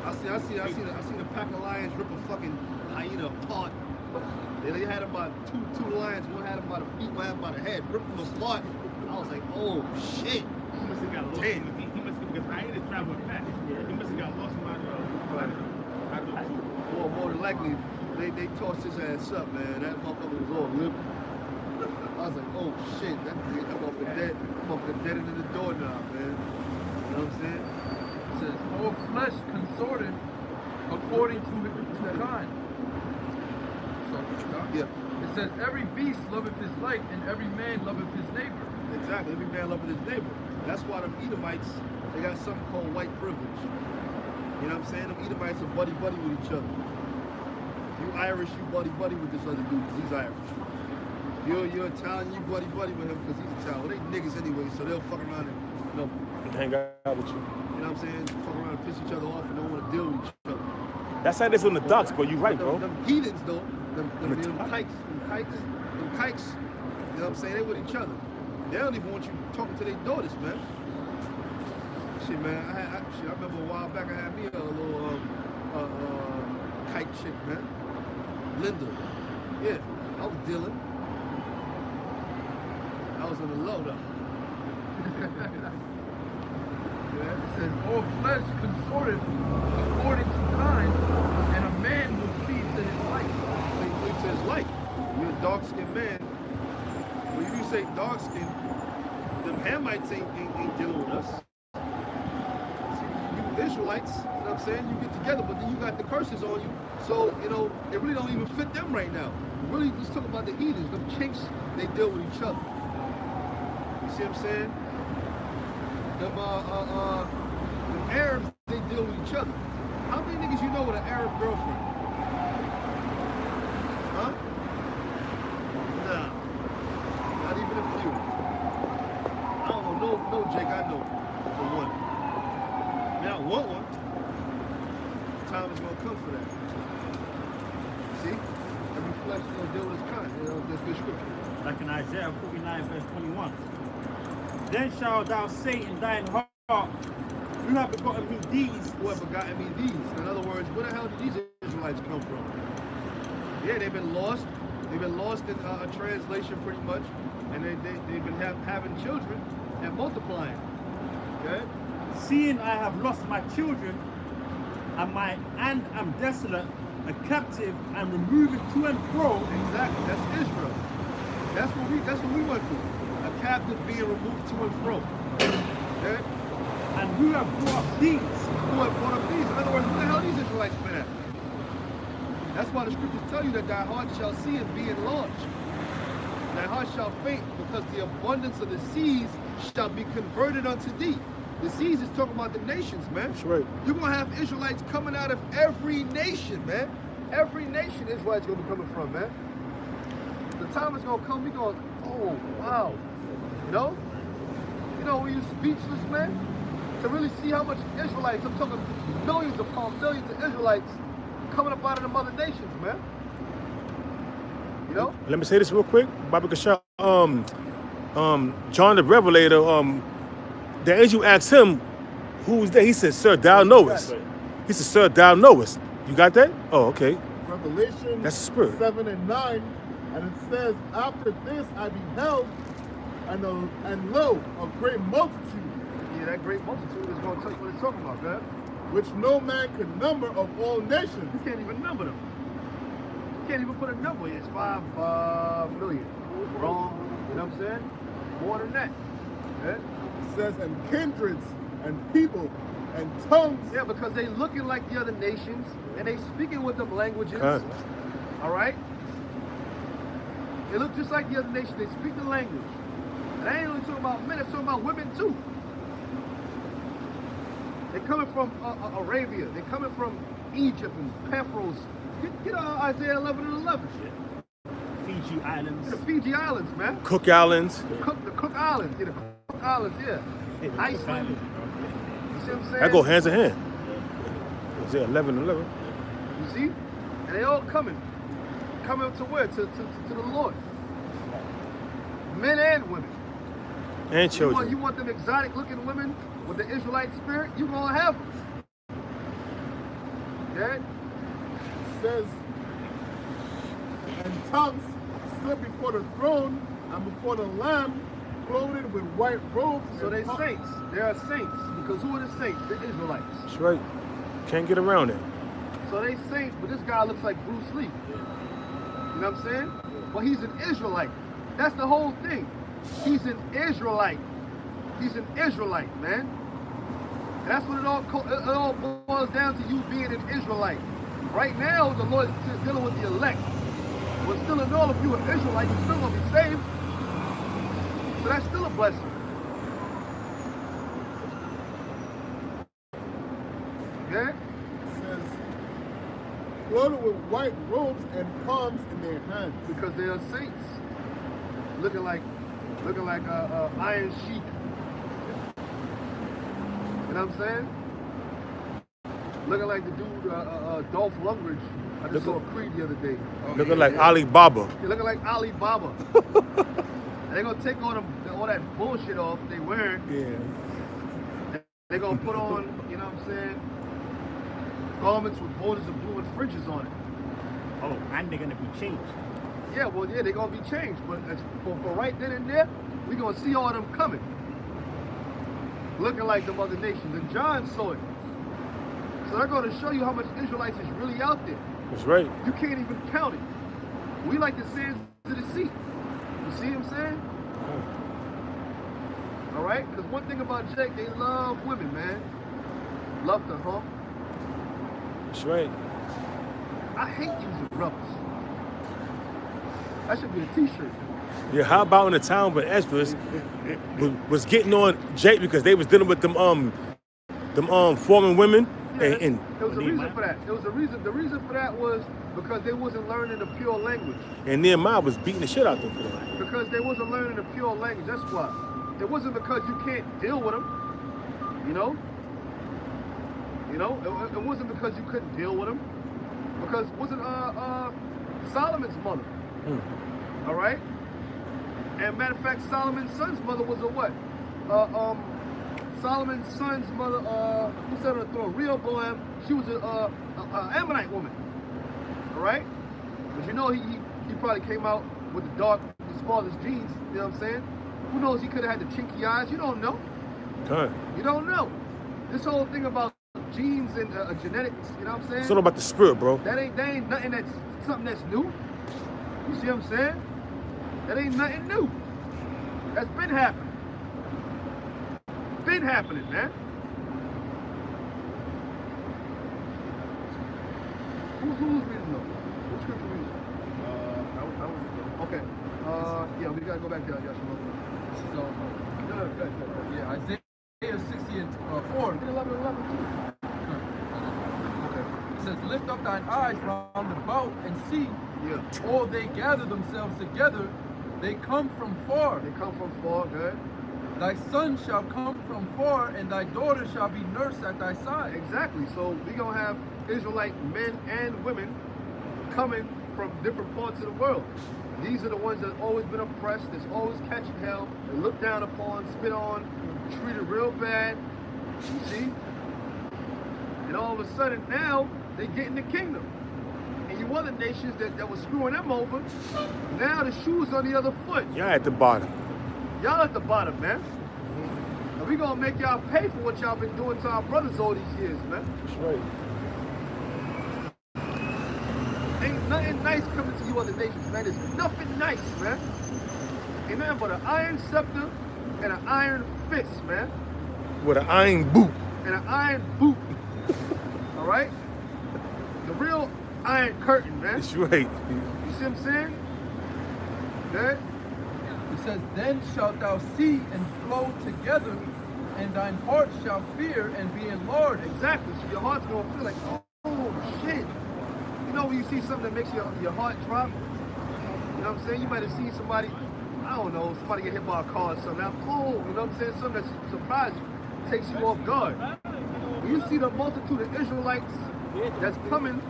I seen a pack of lions rip a fucking hyena apart. They had about two lions. One had him by the feet, one had him by the head. Ripped them apart. I was like, oh shit. must have got lost. Damn. He must have, because I ain't traveling back. He must have got lost in my Well, more than likely, they tossed his ass up, man. That motherfucker was all limp. I was like, oh shit, that nigga come off the dead, into the door now, man. You know what I'm saying? It says, all flesh consorteth according to kind. Yeah. It says, every beast loveth his like, and every man loveth his neighbor. Exactly, every man loving his neighbor. That's why them Edomites, they got something called white privilege. You know what I'm saying? Them Edomites are buddy-buddy with each other. You Irish, you buddy-buddy with this other dude, because he's Irish. You're Italian, you buddy-buddy with him because he's Italian. Well, they niggas anyway, so they'll fuck around and, you know, Hang out with you. you know what I'm saying? Fuck around and piss each other off and don't want to deal with each other. That's how it is on the docks, bro. You right, bro. Them heathens, though, them kikes, you know what I'm saying? They with each other. They don't even want you talking to their daughters, man. Shit, man, I remember a while back I had me a little kite chick, man. Linda. Yeah, I was dealing. I was on the low, though. Yeah, it says, all flesh consorteth according to kind, and a man will please to his like. He says, like, you're a dark-skinned man. When you say dark-skinned, them Hamites ain't dealing with us. See, you Israelites, you know what I'm saying? You get together, but then you got the curses on you. So, you know, it really don't even fit them right now. Really, let's talk about the heathens. Them chinks, they deal with each other. You see what I'm saying? Them Arabs, they deal with each other. How many niggas you know with an Arab girlfriend? Huh? Nah. Not even a few. I don't know. No, Jake, I know. For one. I mean, I want one. Time is gonna come for that. See? Every flesh is gonna deal with its kind. You know, that's good scripture. Like in Isaiah 49, verse 21. Then shalt thou say in thine heart, you have begotten me these. Who have begotten me these? In other words, where the hell did these Israelites come from? Yeah, they've been lost. They've been lost in a translation pretty much. And they've been having children and multiplying. Okay? Seeing I have lost my children, and am desolate, a captive, and removing to and fro. Exactly, that's Israel. That's what we went through. A captive being removed to and fro. Okay? And who have brought up these? Who have brought up these? In other words, where the hell these Israelites been at? That's why the scriptures tell you that thy heart shall see and be enlarged. Thy heart shall faint, because the abundance of the seas shall be converted unto thee. The seas is talking about the nations, man. That's right. You're going to have Israelites coming out of every nation, man. Every nation Israelites going to be coming from, man. The time is going to come, we're going, oh, wow. You know, when you're speechless, man, to really see how much Israelites, I'm talking millions upon millions of Israelites coming up out of the other nations, man. You know? Let me say this real quick. Bobby Kasha, John the Revelator, the angel asked him, who was there? He said, Sir, thou knowest. He said, Sir, thou knowest. You got that? Oh, okay. Revelation That's the spirit. 7 and 9, and it says, after this I beheld, and lo, a great multitude. Yeah, that great multitude is going to tell you what it's talking about, man. Which no man could number of all nations. You can't even number them. You can't even put a number. It's 5 million. Wrong. You know what I'm saying? More than that. Yeah? It says, and kindreds, and people, and tongues. Yeah, because they looking like the other nations, and they speaking with them languages. All right? They look just like the other nations. They speak the language. And I ain't only talking about men, I'm talking about women too. They're coming from Arabia. They're coming from Egypt and Paphos. Get Isaiah 11 and 11. Fiji Islands. The Fiji Islands, man. Cook Islands. The Cook Islands. Yeah, the Cook Islands, yeah. Iceland. You see what I'm saying? That go hands in hand. Isaiah 11 and 11. You see? And they all coming. Coming to where? To the Lord. Men and women. And children. You want them exotic looking women with the Israelite spirit? You gonna have them. Okay? It says, and tongues stood before the throne and before the Lamb, clothed with white robes. So and they saints. They are saints. Because who are the saints? The Israelites. That's right. Can't get around it. So they saints, but this guy looks like Bruce Lee. You know what I'm saying? Well, he's an Israelite. That's the whole thing. He's an Israelite. He's an Israelite, man. And that's what it all boils down to, you being an Israelite. Right now, the Lord is dealing with the elect. But still in all, if you're an Israelite, you're still going to be saved. So that's still a blessing. Yeah? It says, clothed with white robes and palms in their hands. Because they are saints. Looking like Iron Sheik. You know what I'm saying? Looking like the dude, Dolph Lundgren. I just saw Creed the other day. Looking like Alibaba. You're looking like Alibaba. They're gonna take all that bullshit off they wearing. Yeah. They're gonna put on, you know what I'm saying, garments with borders of blue and fringes on it. Oh, and they're gonna be changed. Yeah, well, yeah, they're gonna be changed, but for right then and there, we're gonna see all of them coming, looking like them other nations. And John saw it. So they're gonna show you how much Israelites is really out there. That's right. You can't even count it. We like the sands of the sea. You see what I'm saying? All right? Because one thing about Jake, they love women, man. Love to hump. That's right. I hate using rubbers. That should be a t-shirt. Yeah, how about in the town where Ezra's was getting on Jake because they was dealing with them foreign women and there was a reason for that. There was a reason. The reason for that was because they wasn't learning the pure language. and Nehemiah was beating the shit out of them for that. Because they wasn't learning the pure language. That's why. It wasn't because you can't deal with them. You know. It wasn't because you couldn't deal with them. Because it wasn't Solomon's mother. All right. And matter of fact, Solomon's son's mother was a what? Solomon's son's mother, who sat on the throne? Rehoboam. She was a Ammonite woman. All right. But you know, he probably came out with his father's genes. You know what I'm saying? Who knows? He could have had the chinky eyes. You don't know. You don't know. This whole thing about genes and genetics. You know what I'm saying? It's all about the spirit, bro. That ain't nothing something that's new. You see what I'm saying? That ain't nothing new. That's been happening. Been happening, man. Who's reading though? What scripture reading? I was Okay. Yeah, we gotta go back there, Yashima. So, Good. yeah, Isaiah 60 and 4. 11 too. Okay. It says, lift up thine eyes round about and see, Yeah. all they gather themselves together, they come from far. They come from far, good. Thy son shall come from far, and thy daughter shall be nursed at thy side. Exactly. So we gonna have Israelite men and women coming from different parts of the world. These are the ones that have always been oppressed, that's always catching hell, and looked down upon, spit on, treated real bad. You see? And all of a sudden now they get in the kingdom. And you other nations that was screwing them over, now the shoe's on the other foot. Y'all at the bottom. Y'all at the bottom, man. And we gonna make y'all pay for what y'all been doing to our brothers all these years, man. That's right. Ain't nothing nice coming to you other nations, man. There's nothing nice, man. Ain't nothing but an iron scepter and an iron fist, man. With an iron boot. And an iron boot. All right? The real iron curtain, man. That's right. You see what I'm saying? Good? It says, then shalt thou see and flow together, and thine heart shall fear and be enlarged. Exactly. So your heart's gonna feel like, oh shit. You know when you see something that makes your heart drop? You know what I'm saying? You might have seen somebody, I don't know, somebody get hit by a car or something. Now, oh, you know what I'm saying? Something that surprises you, takes you off guard. When you see the multitude of Israelites that's coming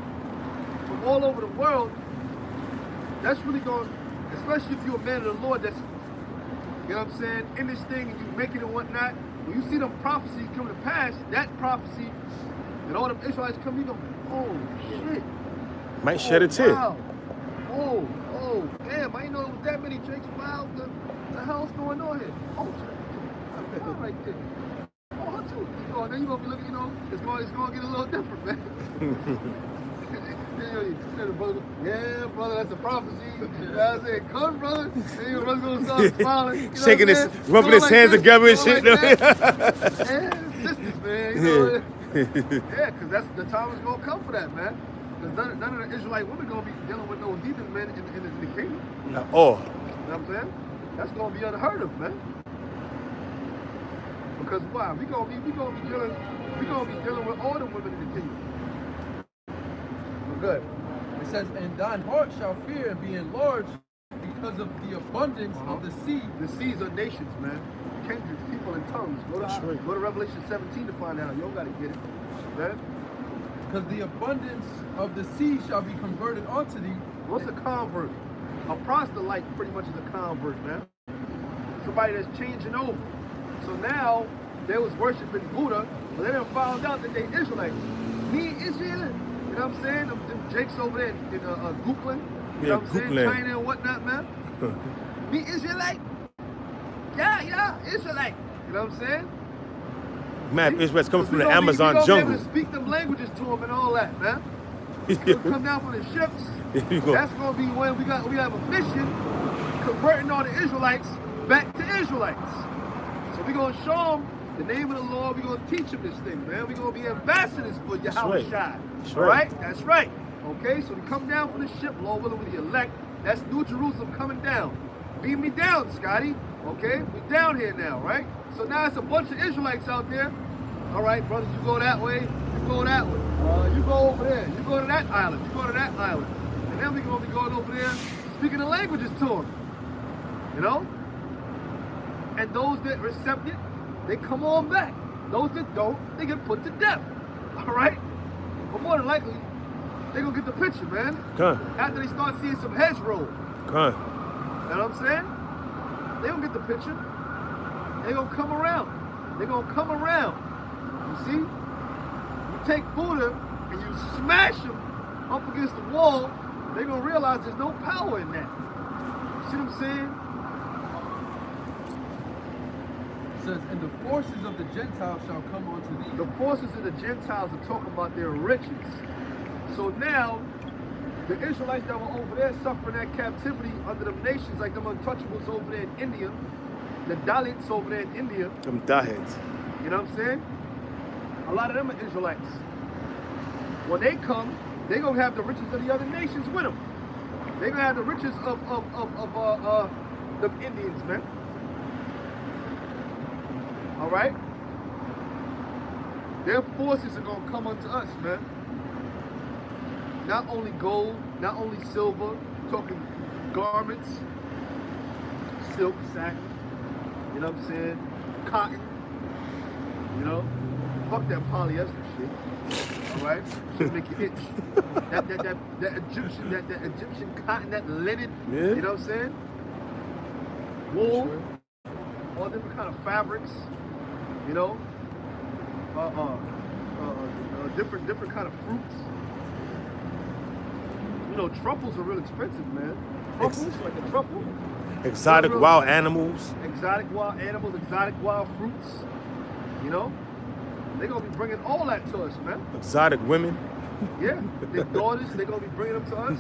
from all over the world, that's really going, especially if you're a man of the Lord that's, you know what I'm saying, in this thing and you make it and whatnot, when you see them prophecies come to pass, that prophecy, and all them Israelites come, you go, oh shit. Might shed a tear. Wow. Oh, damn, I didn't know there was that many Jakes. Wow. What the hell's going on here? Oh, shit. All right there. Oh, her too. Then you're going to be looking, it's going to get a little different, man. Yeah, brother, that's a prophecy. You know what I'm saying? Come, brother. And your brother's going to start smiling. You know Shaking his, rubbing rubbing his hands together and shit. Like yeah, sisters, man. Yeah, because that's the time is going to come for that, man. Because none of the Israelite women going to be dealing with no heathen men in the kingdom. Not all. You know what I'm saying? That's going to be unheard of, man. Because why? We gonna be dealing with all the women in the kingdom. Good. It says, and thine heart shall fear and be enlarged because of the abundance of the sea. The seas are nations, man. Kindreds, people, and tongues. Go to Revelation 17 to find out. You don't gotta get it, man. Because the abundance of the sea shall be converted unto thee. What's a convert? A proselyte pretty much is a convert, man. Somebody that's changing over. So now they was worshiping Buddha, but they done found out that they Israelites. Me Israel. You know what I'm saying? Them Jakes over there in Gookland. You know what I'm saying? China and whatnot, man. Me Israelite. Yeah, Israelite. You know what I'm saying? Man, Israel's coming from the Amazon jungle. We're going to be able to speak them languages to them and all that, man. We'll come down from the ships. That's going to be when we have a mission converting all the Israelites back to Israelites. So we're going to show them the name of the Lord. We're going to teach them this thing, man. We're going to be ambassadors for Yahweh Shai. All right? That's right. Okay, so we come down from the ship, Lord willing, with the elect. That's New Jerusalem coming down. Beat me down, Scotty. Okay, we're down here now, right? So now it's a bunch of Israelites out there. All right, brother, you go that way, you go that way. You go over there, you go to that island, you go to that island. And then we're going to be going over there speaking the languages to them. You know? And those that accept it, they come on back. Those that don't, they get put to death. All right? But more than likely, they're going to get the picture, man. After they start seeing some heads roll. You know what I'm saying? They don't get the picture. They're going to come around. They're going to come around. You see? You take Buddha and you smash him up against the wall, they're going to realize there's no power in that. You see what I'm saying? It says, and the forces of the Gentiles shall come unto thee. The forces of the Gentiles are talking about their riches. So now, the Israelites that were over there suffering that captivity under them nations, like them untouchables over there in India, the Dalits over there in India. Them Dalits. You know what I'm saying? A lot of them are Israelites. When they come, they're going to have the riches of the other nations with them. They're going to have the riches of the Indians, man. All right? Their forces are going to come unto us, man. Not only gold, not only silver, talking garments, silk, satin, you know what I'm saying? Cotton, you know? Fuck that polyester shit, all right? Should make you itch. that Egyptian cotton, that linen, you know what I'm saying? Wool, all different kind of fabrics, you know? Different kind of fruits. You know, truffles are real expensive, man. Truffles, like a truffle. Exotic wild animals. Exotic wild animals, exotic wild fruits. You know? They're going to be bringing all that to us, man. Exotic women. Yeah. Their daughters, they're going to be bringing them to us.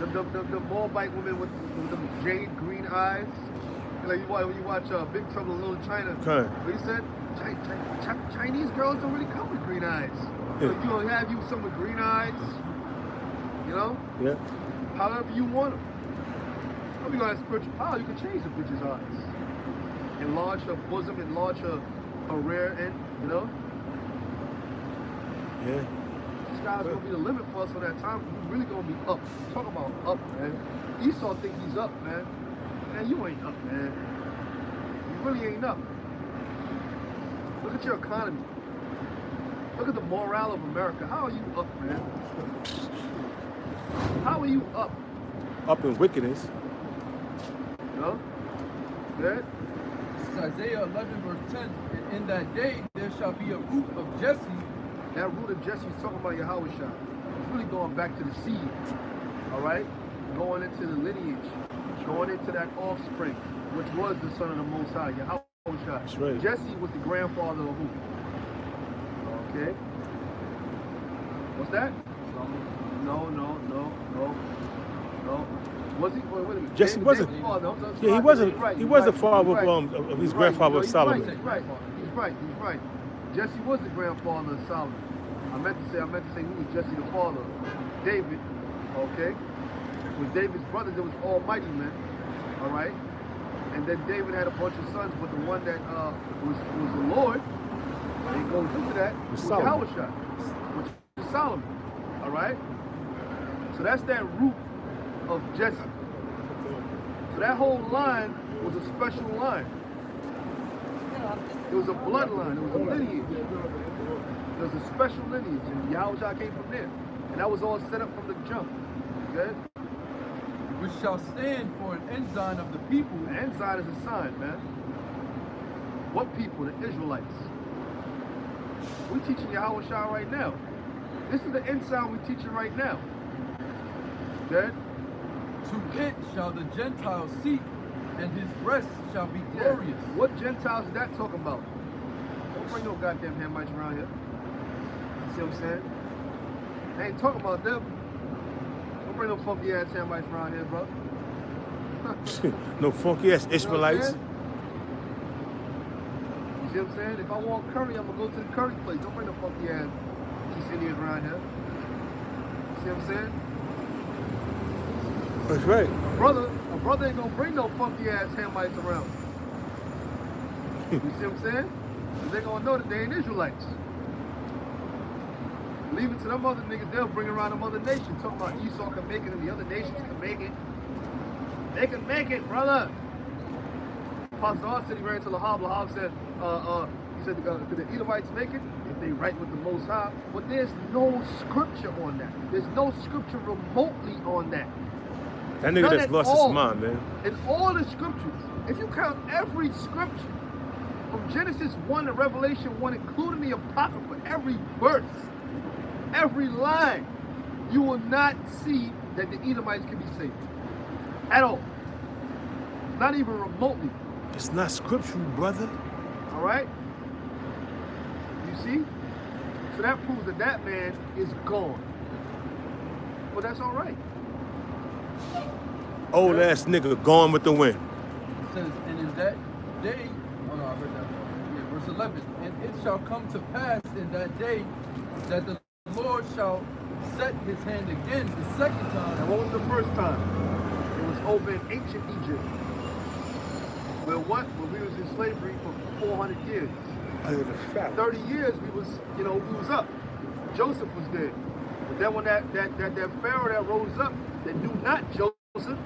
The Moabite women with them jade green eyes. Like when you watch Big Trouble in Little China. What he said? Chinese girls don't really come with green eyes. So you gonna have you some with green eyes. You know? Yeah. However you want them. If you got spiritual power, you can change the bitch's eyes. Enlarge her bosom, enlarge her rear end, you know? Yeah. The sky's gonna be the limit for us for that time. We're really gonna be up. Talk about up, man. Esau think he's up, man. Man, you ain't up, man. You really ain't up. Look at your economy. Look at the morale of America. How are you up, man? How are you up? Up in wickedness. You know? Good? This is Isaiah 11 verse 10. And in that day there shall be a root of Jesse. That root of Jesse is talking about Yahweh Shai. It's really going back to the seed. Alright? going into the lineage, going into that offspring, which was the son of the Most High, Yahweh. That's right. Jesse was the grandfather of who? Okay. What's that? No. Was he? Wait a minute. Jesse David- wasn't. David's father. I'm Yeah, he sorry, wasn't. you're right, He you're was the right, father you're of right. his He's grandfather right, of Solomon. He's right. Jesse was the grandfather of Solomon. I meant to say who was Jesse the father? David. Okay. With David's brothers, it was almighty men. All right. And then David had a bunch of sons, but the one that was the Lord, and it goes into that, was Solomon. Yahushua, which is Solomon. All right. So that's that root of Jesse. So that whole line was a special line. It was a bloodline. It was a lineage. It was a special lineage, and Yahushua came from there. And that was all set up from the jump. Okay? Which shall stand for an ensign of the people. The ensign is a sign, man. What people? The Israelites. We're teaching Yahushua right now. This is the ensign we're teaching right now. Okay? To it shall the Gentiles seek, and his rest shall be Yeah. glorious. What Gentiles is that talking about? Don't bring no goddamn Hamites around here. You see what I'm saying? I ain't talking about them. Don't bring no funky ass Hamites around here, bro. No funky ass Ishmaelites. You see what I'm saying? If I want curry, I'm gonna go to the curry place. Don't bring no funky ass East Indians around here. You see what I'm saying? That's right. A brother ain't gonna bring no funky ass Hamites around. You see what I'm saying? 'Cause they gonna know that they ain't Israelites. Leave it to them other niggas, they'll bring around them other nations. Talking about Esau can make it and the other nations can make it. They can make it, brother. Pastor R said he ran to Lahab. Lahab said, he said, could the Edomites make it? If they right with the Most High. But there's no scripture on that. There's no scripture remotely on that. That nigga None that's at lost all. his mind, man. In all the scriptures, if you count every scripture, from Genesis 1 to Revelation 1, including the Apocrypha, every verse, every line, you will not see that the Edomites can be saved. At all. Not even remotely. It's not scriptural, brother. All right? You see? So that proves that that man is gone. But that's all right. Old ass nigga gone with the wind. It says, and in that day, oh no, I read that. Yeah, verse 11. And it shall come to pass in that day that the Lord shall set his hand again the second And time. what was the first time? It was over in ancient Egypt. Where what? Where we was in slavery for 400 years. 30 years we was up. Joseph was dead. But then when that Pharaoh that rose up, that knew not Joseph,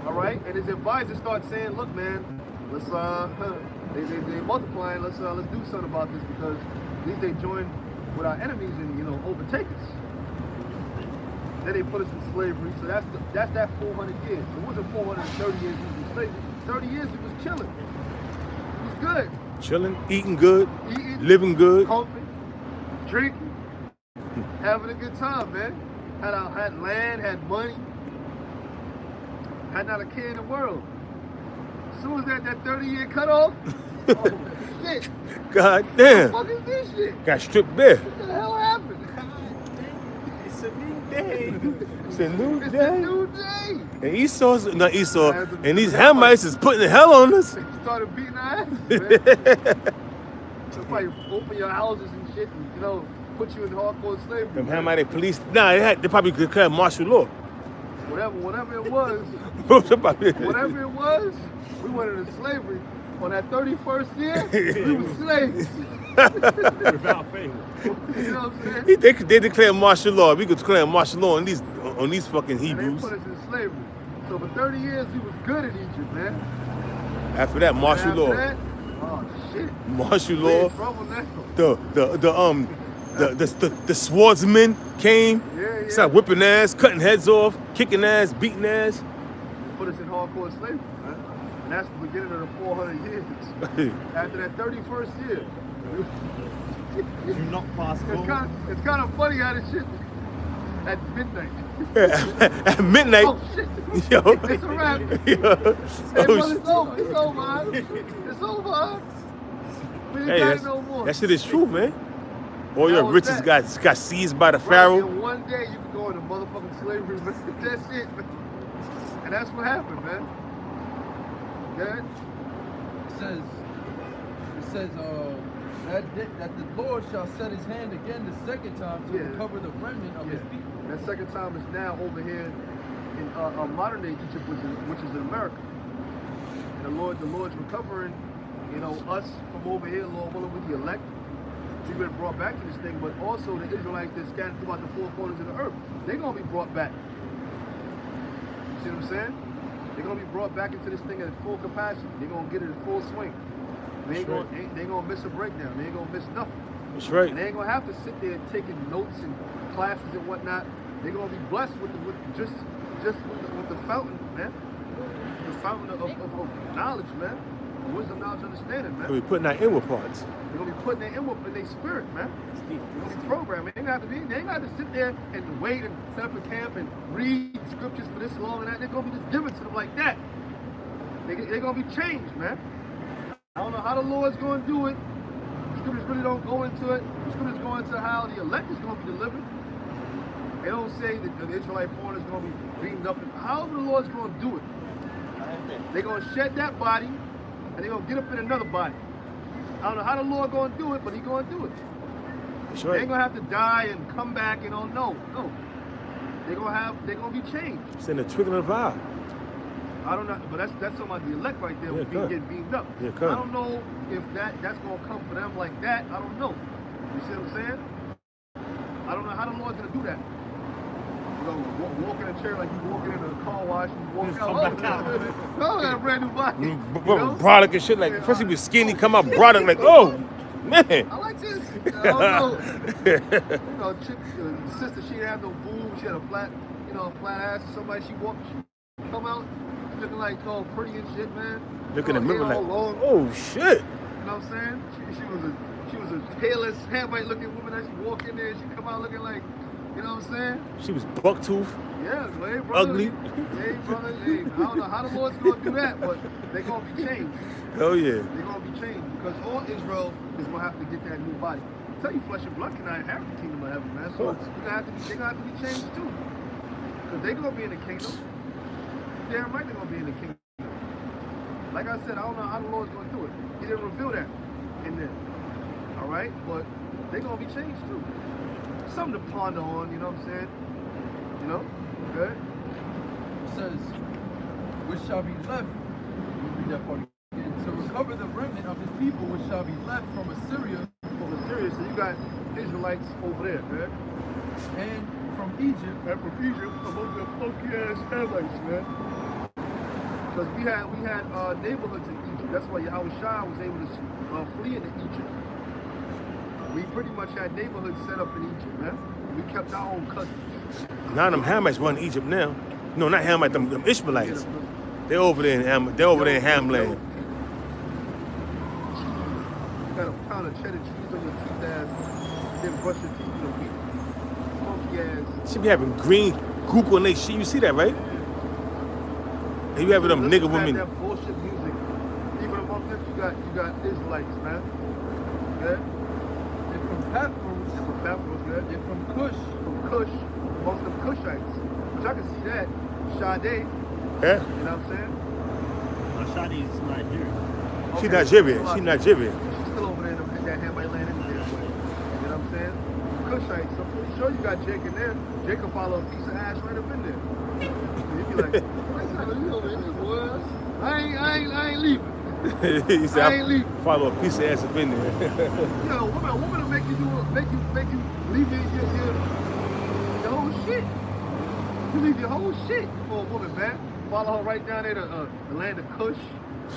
all right, and his advisors start saying, look, man, let's they multiplying, let's do something about this, because at least they join with our enemies and overtake us. Then they put us in slavery. So that's that 400 years. So it wasn't 430 years we was in slavery. 30 years it was chilling. It was good. Chilling, eating good, Eating, living good. pumping, drinking, having a good time, man. Had land, had money, had not a care in the world. As soon as that 30-year cutoff, oh shit, God what damn. the fuck is this shit? Got stripped bare. What the hell happened? It's a new day. It's a new It's a day. new day. And not Esau, and these Hamites is putting the hell on us. They started beating our asses, man. Somebody open your houses and shit and, put you in hardcore slavery. Them man. Hamite police, they probably declared martial law. Whatever it was, Somebody- whatever it was, we went into slavery. On that 31st year, we were slaves. Without fail. You know what I'm saying? they declare martial law. We could declare martial law on these fucking And they Hebrews. put us in slavery. So for 30 years, we was good in Egypt, man. After that, martial And law. after that, oh shit. Martial We in law. trouble now. The swordsmen came, Yeah. started whipping ass, cutting heads off, kicking ass, beating ass. Put us in hardcore slavery, man. And that's the beginning of the 400 years. After that 31st year, Do not pass go. it's kind of funny how this shit. at midnight. At midnight. Oh shit! Yo. It's a wrap. Yo. Hey, Oh, brother, shit. it's over. It's over. Huh? It's over. Huh? We ain't Hey, got it no more. that shit is true, man. All your was riches that. got seized by the Right, Pharaoh. in one day you can go into motherfucking slavery, but that's it, man. And that's what happened, man. Yeah. It says that the Lord shall set his hand again the second time to Yeah. recover the remnant of his people. That second time is now over here in modern day Egypt, which is in America. And the Lord's recovering, you know, us from over here, Lord willing, with the elect. We've been brought back to this thing, but also the Israelites that scattered throughout the four corners of the earth, they're gonna be brought back. You see what I'm saying? They're gonna be brought back into this thing at full capacity. They're gonna get it in full swing. They ain't gonna miss a breakdown. They ain't gonna miss nothing. That's right. And they ain't gonna have to sit there taking notes and classes and whatnot. They're gonna be blessed with the fountain, man. The fountain of knowledge, man. Wisdom, knowledge, understanding, man. We putting our inward parts. They're gonna be putting their inward in their spirit, man. They're gonna be programmed. They ain't gonna have to sit there and wait and set up a camp and read scriptures for this long and that. They're gonna be just given to them like that. They're gonna be changed, man. I don't know how the Lord's gonna do it. The scriptures really don't go into it. The scriptures go into how the elect is gonna be delivered. They don't say that the Israelite foreigner is gonna be beaten up. However the Lord's gonna do it. They're gonna shed that body and they're gonna get up in another body. I don't know how the Lord gonna do it, but He's gonna do it. That's They right. ain't gonna have to die and come back and no. They're gonna be changed. It's in the twinkling of an eye. I don't know, but that's talking about the elect right there, Yeah, getting beamed up. Yeah, I don't know if that's gonna come for them like that. I don't know. You see what I'm saying? I don't know how the Lord's gonna do that. You know, walk in a chair like you walking in a car wash and you walk Just out. come back out. Oh, got a brand new body. You know? Brolic and shit, like, Yeah, first he was skinny, come out brolic, like, oh, man. I like this. I don't know. You know, sister, she didn't have no boobs. She had a flat ass. Or somebody she come out looking like all pretty and shit, man. Looking at the mirror like, long. oh, shit. You know what I'm saying? She was a tailless, handbite looking woman that she walk in there and she come out looking like, you know what I'm saying? She was bucktooth. Yeah, hey, brother. Ugly. Hey, brother. Hey, I don't know how the Lord's going to do that, but they're going to be changed. Hell yeah. They're going to be changed because all Israel is going to have to get that new body. I tell you, flesh and blood cannot inherit the kingdom of heaven, man. So they're going to have to be changed too. Because they're going to be in the kingdom. Damn right they're going to be in the kingdom. Like I said, I don't know how the Lord's going to do it. He didn't reveal that in there. All right? But they're going to be changed too. Something to ponder on, you know what I'm saying? You know? Okay? It says, which shall be left, we'll read that part again, to recover the remnant of his people, which shall be left from Assyria. From Assyria, so you got Israelites over there, man. And from Egypt. And from Egypt, among the funky ass Hamites, man. Because we had neighborhoods in Egypt. That's why Yahweh Shah was able to flee into Egypt. We pretty much had neighborhoods set up in Egypt, man. We kept our own cousins. Now them Hamites run Egypt now. No, not Hamites, them Ishmaelites. They're over there in Hamland. Got a pound of cheddar cheese on your teeth ass, then brush your teeth with a week. Funky ass. She be having green gook on they shit. You see that, right? And you having them nigga women. That bullshit music. Even among them, you got Israelites, man. Okay? And from Pathros. And from Pathros, good. And from Cush. From Cush, most of them Cushites. Which I can see that. Sade, Yeah? you know what I'm saying? Shadi is Nigerian. She Okay. Nigerian. She Nigerian. She's still over there in that Hamite land anyway. You know what I'm saying? Cushites. I'm pretty sure you got Jake in there. Jake will follow a piece of ash right up in there. You'd be like, you over here, boy. I ain't leaving. He said, I ain't leaving. follow a piece of ass up in there. You know, a woman will make you leave your whole shit. You leave your whole shit for a woman, man. Follow her right down there to the land of Kush.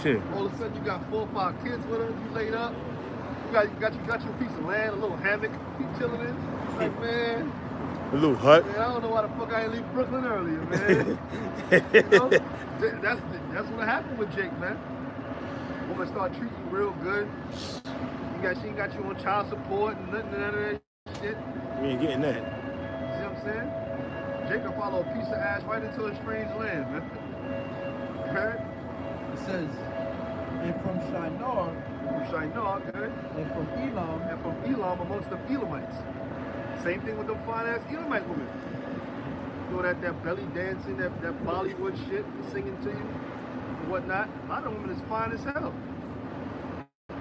Shit. All of a sudden you got 4 or 5 kids with her. You laid up. You got your piece of land, a little hammock. You chilling in. Like, man. A little hut. Man, I don't know why the fuck I ain't leave Brooklyn earlier, man. You know? That's what happened with Jake, man. Woman start treating you real good. She ain't got you on child support and none of that shit. You ain't getting that. See what I'm saying? Jacob follow a piece of ass right into a strange land, man. Okay? It says, and from Shinar, From Shinar, okay? and from Elam, And from Elam amongst the Elamites. Same thing with them fine ass Elamite women. You know that belly dancing, that Bollywood shit, singing to you and whatnot. A lot of women is fine as hell.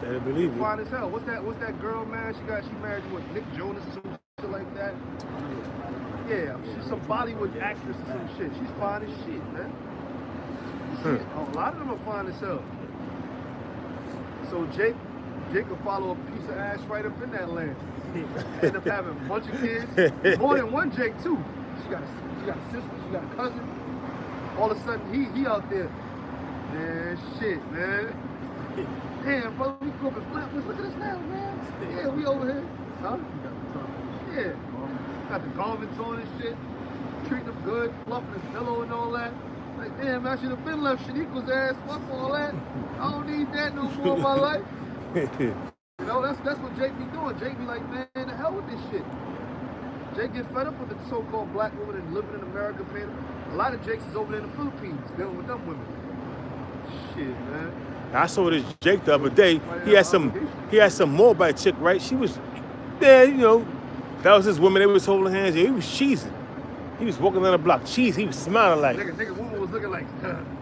Better believe it. Fine as hell. What's that girl, man? She married to what, Nick Jonas or some shit like that. Yeah, she's some Bollywood actress or some shit. She's fine as shit, man. A lot of them are fine as hell. So Jake could follow a piece of ass right up in that land. End up having a bunch of kids. More than one Jake too. She got a sister, she got a cousin. All of a sudden he out there. Man, shit, man. Damn, bro, we grew up in Flatbush. Look at us now, man. Yeah, we over here. Huh? Yeah. Got the garments on and shit. Treating him good, fluffing his pillow and all that. Like, damn, I should have been left Shaniqua's ass. Fuck all that. I don't need that no more in my life. You know, that's what Jake be doing. Jake be like, man, the hell with this shit. Jake get fed up with the so-called black women and living in America, man. A lot of Jakes is over there in the Philippines dealing with them women. Shit, man. I saw this Jake the other day. He had some Moabite chick, right? She was there, you know. That was his woman. They was holding hands. Yeah, he was cheesing. He was walking down the block, cheese. He was smiling like. Nigga woman was looking like.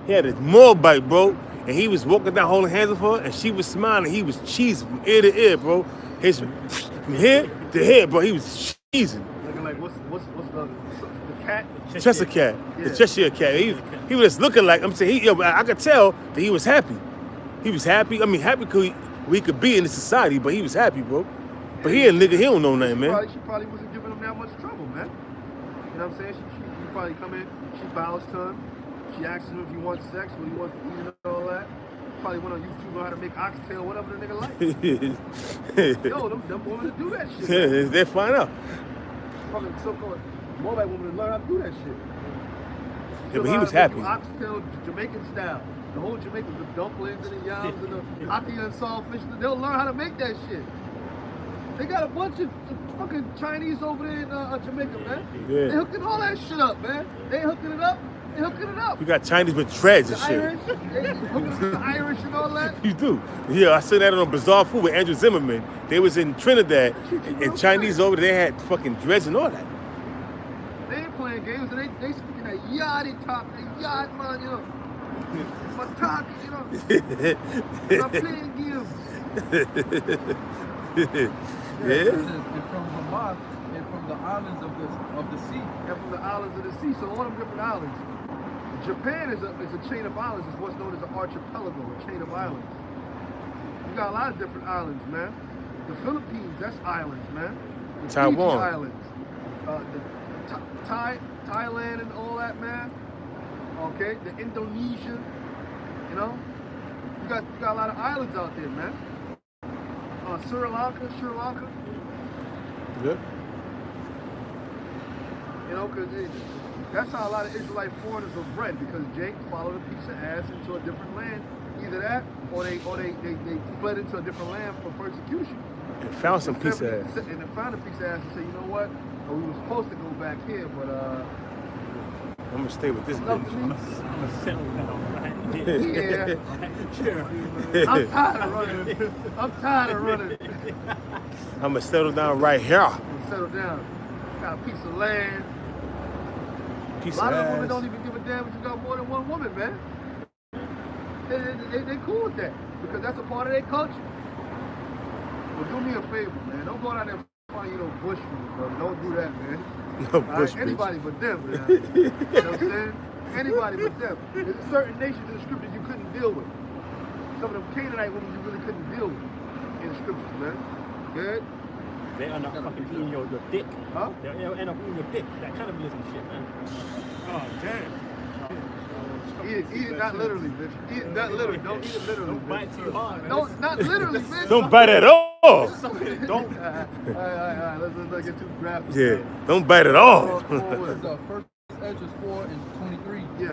He had a Moabite, bro, and he was walking down holding hands with her, and she was smiling. He was cheesing from ear to ear, bro. From here to here, bro. He was cheesing. Looking like what's the cat? Cheshire cat, Yeah. the Cheshire cat. He was looking like, I'm saying, I could tell that he was happy. He was happy. I mean, happy because we could be in the society, but he was happy, bro. But he a nigga, he don't know nothing, man. She probably wasn't giving him that much trouble, man. You know what I'm saying? She probably come in, she bows to him, she asks him if he wants sex, what he wants to eat and all that. Probably went on YouTube, know how to make oxtail, whatever the nigga like. Yo, them women to do that shit. Man. They find out. Fucking so-called Moabite women to learn how to do that shit. Yeah, but he was happy. Oxtail, Jamaican style. The whole Jamaican, the dumplings and the yams and the ackee and saltfish, they'll learn how to make that shit. They got a bunch of fucking Chinese over there in Jamaica, man. Yeah. They hooking all that shit up, man. They hooking it up. They hooking it up. You got Chinese with dreads and The shit. Irish, they hooking the Irish and all that. You do. Yeah, I saw that on Bizarre Food with Andrew Zimmerman. They was in Trinidad, and Chinese over there had fucking dreads and all that. They ain't playing games, and they speaking that yachty talk, that yacht man, you know. My talk, you know. I'm playing games. Yeah. It says, and from Hamath, and from the islands of the sea. And from the islands of the sea, so all them different islands. Japan is a chain of islands. It's what's known as an archipelago, a chain of islands. You got a lot of different islands, man. The Philippines, that's islands, man. The Taiwan. Fiji Islands. Thailand and all that, man. Okay, the Indonesia, you know. You got a lot of islands out there, man. Sri Lanka. Yeah. You know, because that's how a lot of Israelite foreigners are bred, because Jake followed a piece of ass into a different land. Either that, or they fled into a different land for persecution. And found some piece of ass. And they found a piece of ass and said, you know what? We were supposed to go back here, but I'm gonna stay with this no, bitch. I'm gonna settle down right here. yeah. I'm tired of running. I'm gonna settle down right here. Settle down. Got a piece of land. Piece A lot of of the women ass. don't even give a damn if you got more than one woman, man. They cool with that, because that's a part of their culture. Well, do me a favor, man. Don't go down there and find you no bush food, brother. Don't do that, man. No bush bitch. Anybody but them, man. You know what I'm saying? Anybody but them. There's certain nations in the scriptures you couldn't deal with. Some of them Canaanite women you really couldn't deal with in the scriptures, man. Good? They end up fucking eating your dick. Huh? They'll end up eating your dick. That cannibalism shit, man. Oh, damn. Eat it not literally, bitch. Eat it not literally. Don't eat it literally. Don't bite too hard, man. Don't, not literally, bitch. Don't bite at all. Don't. All right. Let's not get too graphic. Yeah, don't bite at all. It's, First Ezra 4 and 23. Yeah.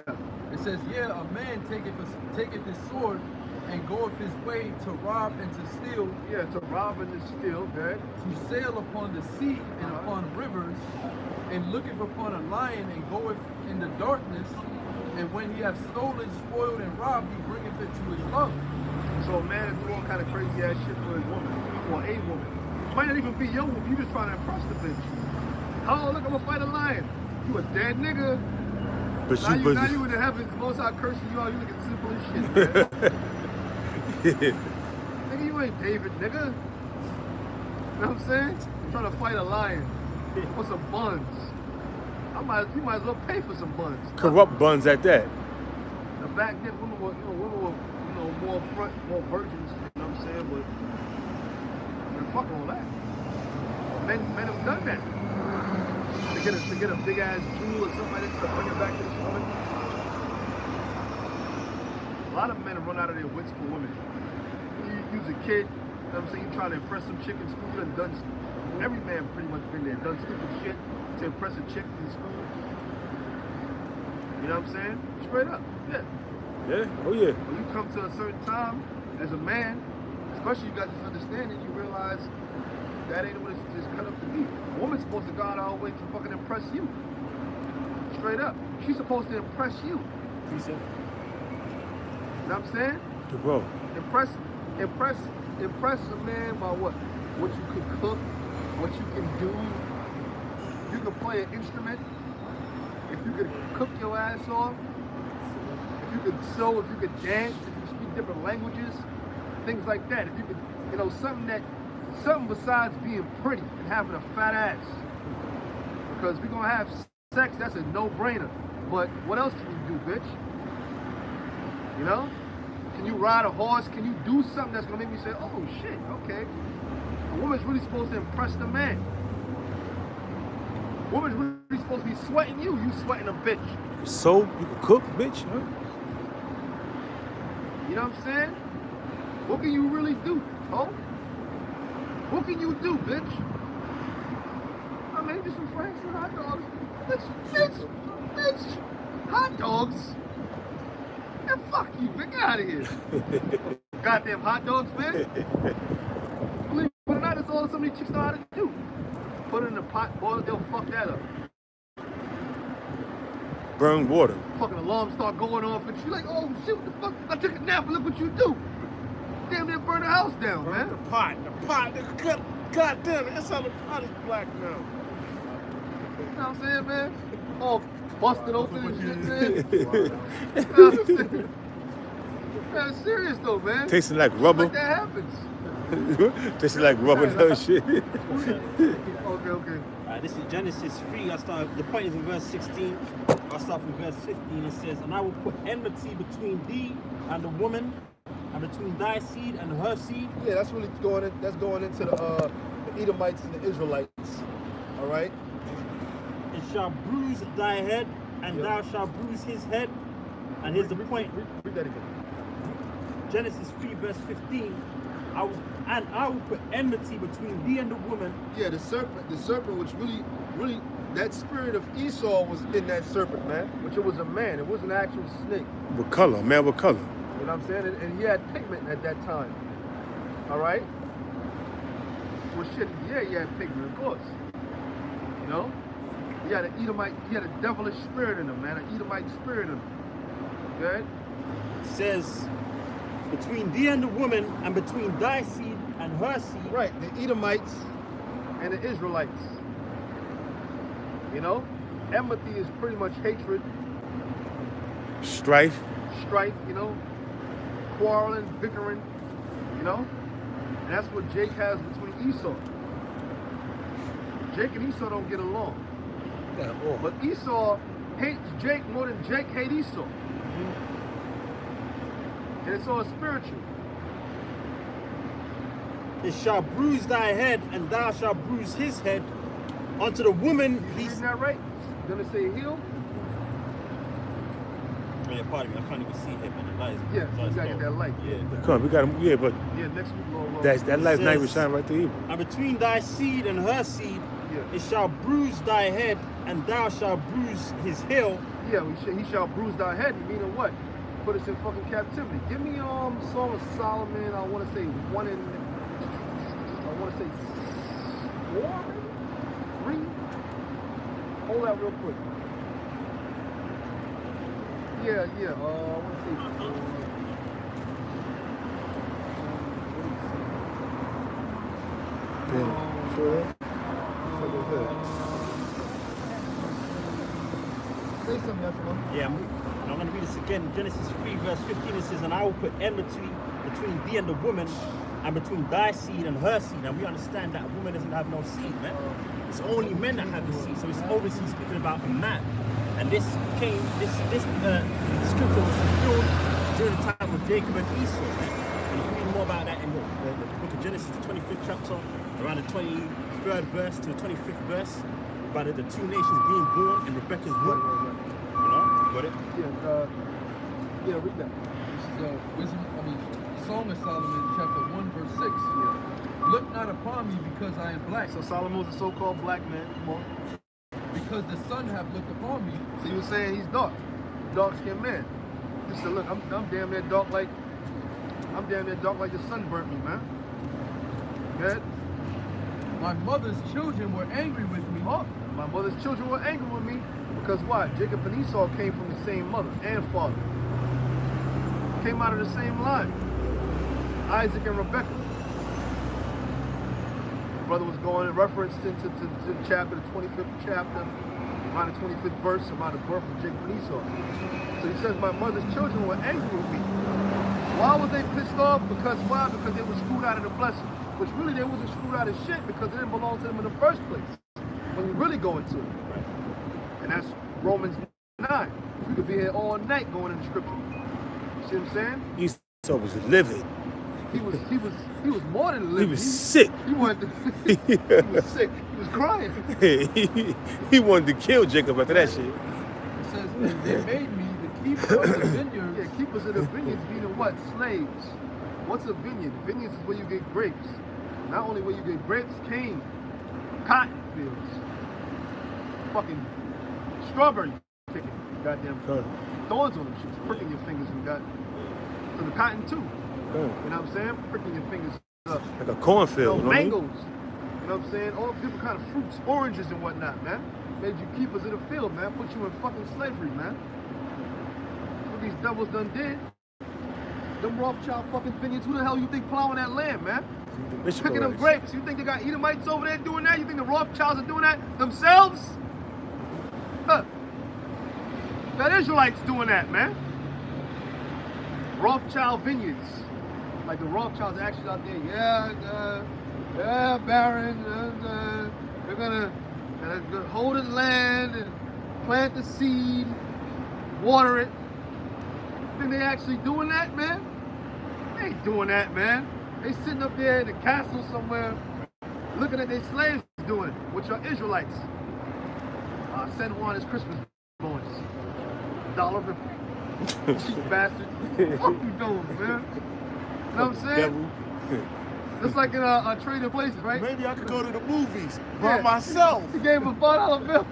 It says, yeah, a man taketh his sword and goeth his way to rob and to steal, Yeah, to rob and to steal, okay? to sail upon the sea and upon rivers, and looketh upon a lion and goeth in the darkness, and when he hath stolen, spoiled, and robbed, he bringeth it to his love. So a man is doing all kind of crazy ass shit for his woman, for a woman. Might not even be your woman, you just trying to impress the bitch. Oh, look, I'm gonna fight a lion. You a dead nigga. But Now you, you in the heavens, most out cursing you out, you looking simple as shit, man. Nigga, you ain't David, nigga. You know what I'm saying? You're trying to fight a lion for some buns. You might as well pay for some buns. corrupt buns at that. The back then, women were more front, more virgins. You know what I'm saying? But man, fuck all that. Men have done that. To get a big ass jewel or something like that to bring it back to this woman. A lot of men run out of their wits for women. You was a kid, you know what I'm saying? You trying to impress some chick in school and done. Every man pretty much been there, done stupid shit to impress a chick in school. You know what I'm saying? Straight up, yeah. Yeah, oh yeah. When you come to a certain time, as a man, especially you got this understanding, you realize that ain't what it's cut up to be. A woman's supposed to go out her way to fucking impress you. Straight up. She's supposed to impress you. He said, You know what I'm saying? Bro, Impress a man by what? What you can cook, what you can do. If you can play an instrument, if you could cook your ass off, if you could sew, if you could dance, if you speak different languages, things like that. If you could, something besides being pretty and having a fat ass. Because if we're gonna have sex, that's a no-brainer. But what else can you do, bitch? You know? Can you ride a horse? Can you do something that's gonna make me say, oh shit, okay. A woman's really supposed to impress the man. A woman's really supposed to be sweating you. You sweating a bitch. so you can cook, bitch? Huh? You know what I'm saying? What can you really do, oh? What can you do, bitch? I made you some franks and hot dogs. Bitch. Hot dogs? Man, fuck you, man. Get out of here. Goddamn hot dogs, man. Believe it or not, that's all some of these chicks know how to do. Put it in a pot, boil it, they'll fuck that up. Burn water. Fucking alarm start going off and she's like, oh shit, what the fuck? I took a nap and look what you do. Damn near burn the house down, man. The pot, God damn it, that's how the pot is black now. You know what I'm saying, man? All busted open and shit, man. You know what I'm saying? Man, it's serious though, man. Tasting like Shit rubber. like that happens. Tasting like rubber and other shit. Okay. this is Genesis 3. The point is in verse 16. I'll start from verse 15. It says, and I will put enmity between thee and the woman, and between thy seed and her seed. Yeah, that's really going into the Edomites and the Israelites. All right. It shall bruise thy head, and thou shalt bruise his head. And here's the point. Read that again. Genesis 3 verse 15. I will put enmity between thee and the woman. Yeah, the serpent, which really, that spirit of Esau was in that serpent, man. Which it was a man. It was an actual snake. What color? Man, what color? You know what I'm saying? And he had pigment at that time. All right? Well, shit, yeah, he had pigment, of course. You know? He had an Edomite, he had a devilish spirit in him, man. An Edomite spirit in him. Okay? It says, between thee and the woman, and between thy seed and her seed. Right, the Edomites and the Israelites. You know? Enmity is pretty much hatred, Strife. strife, you know? Quarreling, bickering, you know? And that's what Jake has between Esau. Jake and Esau don't get along. Yeah, But Esau hates Jake more than Jake hates Esau. And it's all spiritual. It shall bruise thy head, and thou shalt bruise his head. Unto the woman, You reading that right? Gonna say heel? Oh, yeah, pardon me, I can't even see him in the light. Yeah, you gotta get that light. Yeah. Come on, we got him. Yeah, but Yeah, next week we'll that light's not even says- shining right there either. And between thy seed and her seed, Yeah. it shall bruise thy head, and thou shalt bruise his heel. Yeah, he shall bruise thy head, meaning what? Put us in fucking captivity. Give me Song of Solomon, I wanna say 4, maybe? 3? Hold that real quick. Yeah. I want to see. Say something, Yeshua. Yeah, I'm going to read this again. Genesis 3 verse 15, it says, and I will put enmity between thee and the woman, and between thy seed and her seed. And we understand that a woman doesn't have no seed, man. It's only men that have the seed. So it's obviously speaking about a man. And this scripture was fulfilled during the time of Jacob and Esau, man. And you can read more about that in the book of Genesis, the 25th chapter, around the 23rd verse to the 25th verse, about the two nations being born in Rebecca's womb. You know, got it? Yeah, read that. This is Song of Solomon, chapter 1, verse 6. Yeah. Look not upon me because I am black, So Solomon was a so-called black man. Come on. because the sun hath looked upon me. So he was saying he's dark-skinned man. He said, look, I'm damn near dark like the sun burnt me, man. Good. My mother's children were angry with me. Oh, my mother's children were angry with me because why? Jacob and Esau came from the same mother and father. Came out of the same line. Isaac and Rebecca. The brother was going and referenced into the chapter, the 25th chapter, around the 25th verse, about the birth of Jacob and Esau. So he says, my mother's children were angry with me. Why was they pissed off? Because why? Because they were screwed out of the blessing. Which really they wasn't screwed out of shit because it didn't belong to them in the first place. When you really go into it. And that's Romans 9. We could be here all night going into scripture. You see what I'm saying? Esau was livid. He was more than living. He was sick. He wanted to, he was sick. He was crying. He wanted to kill Jacob after that shit. It says, and they made me the keeper of the vineyards. Yeah, keepers of the vineyards meaning what? Slaves. What's a vineyard? Vineyards is where you get grapes. Not only where you get grapes, cane, cotton fields, fucking strawberry picking, goddamn thorns on them shits, pricking your fingers and got to the cotton too. You know what I'm saying? Pricking your fingers up. Like a cornfield. You know Mangoes. You know what I'm saying? All different kind of fruits, oranges and whatnot, man. Made you keepers of the field, man. Put you in fucking slavery, man. What these devils done did. Them Rothschild fucking vineyards. Who the hell you think plowing that land, man? Picking them grapes. You think they got Edomites over there doing that? You think the Rothschilds are doing that themselves? Huh. Got Israelites doing that, man. Rothschild vineyards. Like the Rothschilds are actually out there. Yeah, Baron. They're gonna hold the land and plant the seed, water it. Think they actually doing that, man? They ain't doing that, man. They sitting up there in the castle somewhere, looking at their slaves doing it, which are Israelites. Send Juan his Christmas bonus. $1.50. Cheap bastard. Fuck you doing, man? You know what I'm saying? Just like in trading places, right? Maybe I could go to the movies by myself. He gave him a $5 bill.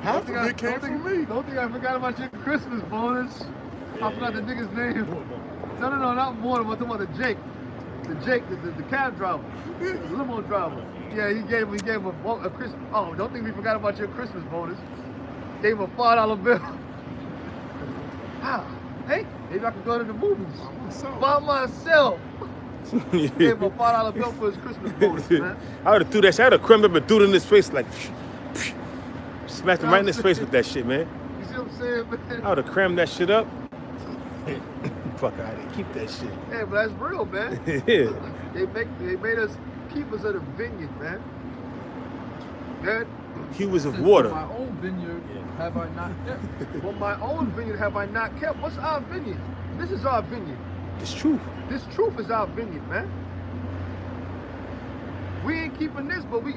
Half of it came from me. Don't think I forgot about your Christmas bonus. I forgot the nigga's name. No, not Mortimer. I'm talking about the Jake, the cab driver, the limo driver. Yeah, he gave him a Christmas. Oh, don't think we forgot about your Christmas bonus. Gave him a $5 bill. Hey, maybe I could go to the movies by myself. Gave him a $5 bill for his Christmas bonus, man. I would have threw that shit. I would have crammed up and threw it in his face like, smacked him right in his face with that shit, man. You see what I'm saying, man? I would have crammed that shit up. Fuck out of here. Keep that shit. Yeah, but that's real, man. Yeah. They made us keepers of the vineyard, man. Good. Hewers of Says, water. my own vineyard have I not kept. Well, my own vineyard have I not kept. What's our vineyard? This is our vineyard. It's truth. This truth is our vineyard, man. We ain't keeping this, but we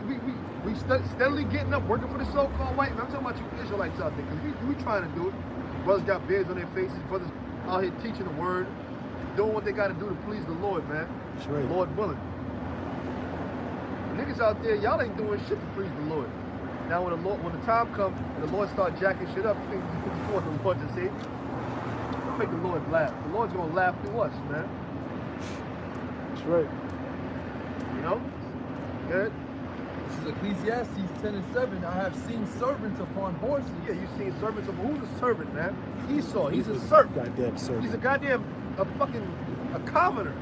steadily getting up, working for the so-called white man. I'm talking about you Israelites out there, because we trying to do it. Brothers got beards on their faces. Brothers out here teaching the word, doing what they got to do to please the Lord, man. That's right. Lord willing. The niggas out there, y'all ain't doing shit to please the Lord. Now when the time comes and the Lord start jacking shit up, you think you want the Lord to say, don't make the Lord laugh. The Lord's gonna laugh through us, man. That's right. You know? Good. This is is Ecclesiastes 10 and 7. I have seen servants upon horses. Yeah, you've seen servants of who's a servant, man? Esau. He's a servant. Goddamn servant. He's a goddamn a commoner.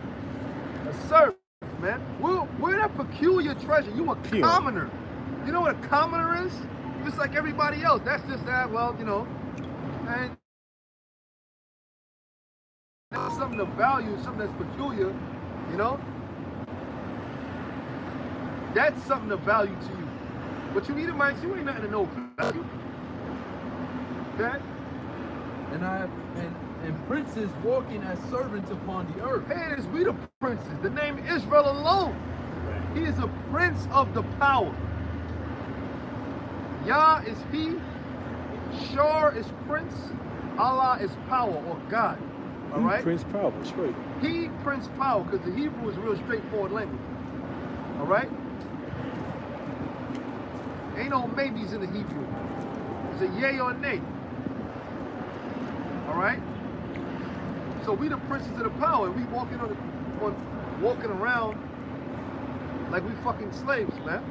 A servant, man. We're that peculiar treasure. You a Pure. commoner. You know what a commoner is? Just like everybody else. That's just that, well, you know. And that's something of value, something that's peculiar, you know? That's something of value to you. But you Edomites, you ain't nothing to no value. Okay? And I have and princes walking as servants upon the earth. Hey, it is we the princes. The name Israel alone. He is a prince of the power. Yah is he. Shar is prince. Allah is power or God. All right? Prince Power, straight. He Prince Power, because the Hebrew is a real straightforward language. All right? Ain't no maybes in the Hebrew. It's a yay or nay. All right? So we the princes of the power, and we walking walking around like we fucking slaves, man.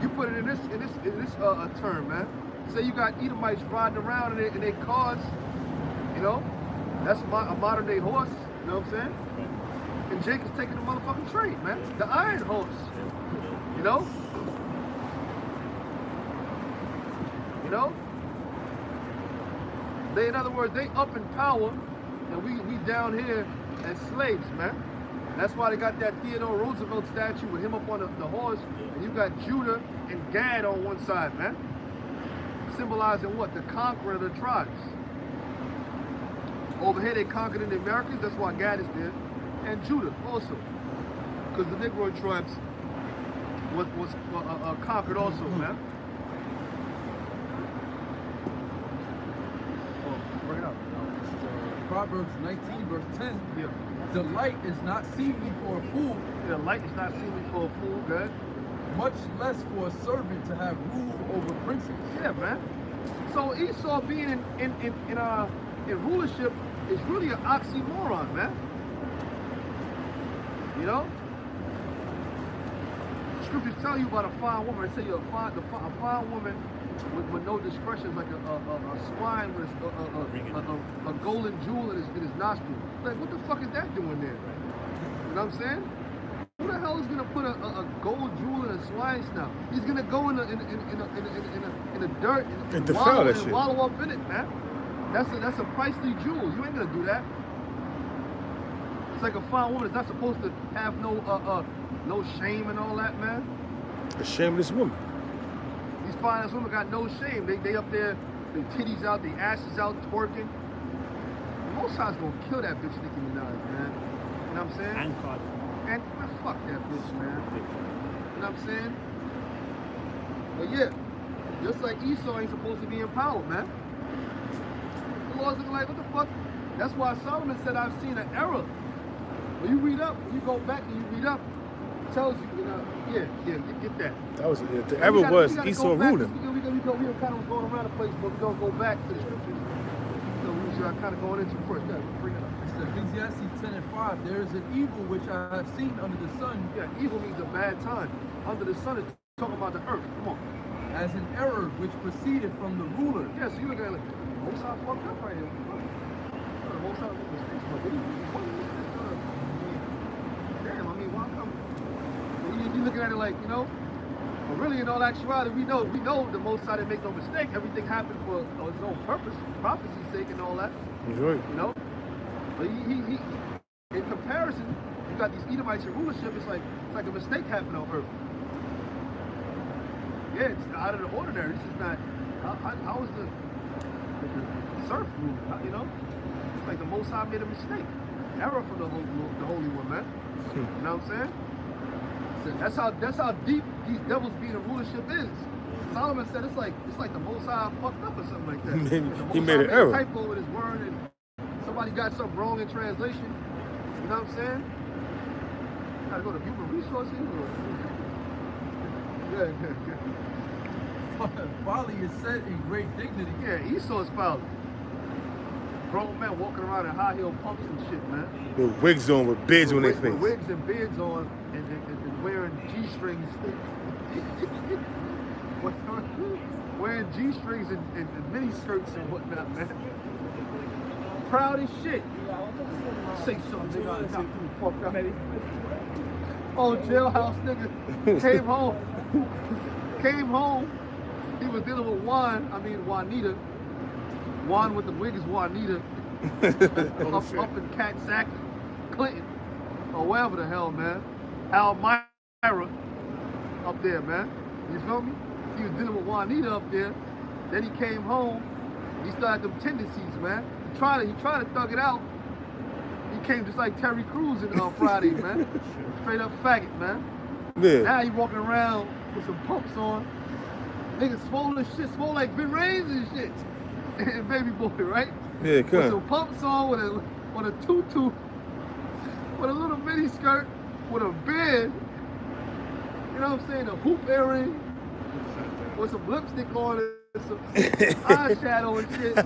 You put it in this term, man. Say you got Edomites riding around in their cars, you know? That's a modern day horse, you know what I'm saying? And Jake is taking the motherfucking trade, man. The iron horse, you know? You know? They, in other words, they up in power, and we down here as slaves, man. That's why they got that Theodore Roosevelt statue with him up on the horse, and you got Judah and Gad on one side, man. Symbolizing what? The conqueror of the tribes. Over here they conquered in the Americas, that's why Gad is there. And Judah also. Because the Negroid tribes was conquered also, man. Oh, bring it up. Proverbs 19 verse 10. Yeah. Delight is not seemly for a fool. The light is not seemly for a fool, good. Much less for a servant to have rule over princes. Yeah, man. So Esau being in rulership is really an oxymoron, man. You know? Scriptures tell you about a fine woman. They say a fine woman with no discretion is like a swine with a golden jewel in his nostril. Like, what the fuck is that doing there? You know what I'm saying? Who the hell is gonna put a gold jewel in a swine's snout? He's gonna go in the dirt and wallow up in it, man. That's a pricey jewel. You ain't gonna do that. It's like a fine woman is not supposed to have no shame and all that, man. A shameless woman. These fine ass women got no shame. They up there, their titties out, their asses out, twerking. Most times gonna kill that bitch Nicki Minaj, man. You know what I'm saying? And Cardi. And man, fuck that bitch, man. You know what I'm saying? But yeah, just like Esau ain't supposed to be in power, man. The Lord's looking like, what the fuck? That's why Solomon said, I've seen an error. When you read up, when you go back and you read up, it tells you, get that. That was the error was Esau ruling. We were kind of going around the place, but we're going to go back to the scriptures. So we were kind of going into first. Yeah, bring it up. It's Ecclesiastes 10 and 5. There is an evil which I have seen under the sun. Yeah, evil means a bad time. Under the sun is talking about the earth. Come on. As an error which proceeded from the ruler. Yeah, so you look at it like, most I fucked up right here. Most I mistakes, but damn, I mean, why come? You looking at it like, you know, but really in all actuality, we know the Most High didn't make no mistake. Everything happened for his own purpose, prophecy's sake and all that. Right. You know? But he in comparison, you got these Edomites in rulership, it's like a mistake happened on earth. Yeah, it's out of the ordinary. This is not, how is the surf rule, you know? It's like the Most High made a mistake. Error from the Holy One, man. You know what I'm saying? That's how deep these devils being in rulership is. Solomon said it's like the Most High fucked up or something like that. He made an error. Typo with his word, and somebody got something wrong in translation. You know what I'm saying? You gotta go to human resources. Folly is set in great dignity. Yeah, Esau's folly. Grown men walking around in high heel pumps and shit, man. With wigs on, with beards on their face. With wigs and beards on, and wearing G-strings, wearing G-strings and mini skirts and whatnot, man. Proud as shit. Say something, nigga. I'll knock you the fuck out. Oh, jailhouse nigga came home. He was dealing with Juanita. Juan with the wig is Juanita. up in Cat Sack, Clinton, or wherever the hell, man. Almira up there, man. You feel me? He was dealing with Juanita up there. Then he came home. He started them tendencies, man. He tried to thug it out. He came just like Terry Crews on Friday, man. Straight up faggot, man. Yeah. Now he walking around with some pumps on. Niggas swole as shit, swole like Vin Rames and shit. And Baby Boy, right? Yeah, With some pumps on, with a tutu, with a little mini skirt, with a beard. You know what I'm saying? A hoop earring, with some lipstick on it, some eyeshadow and shit.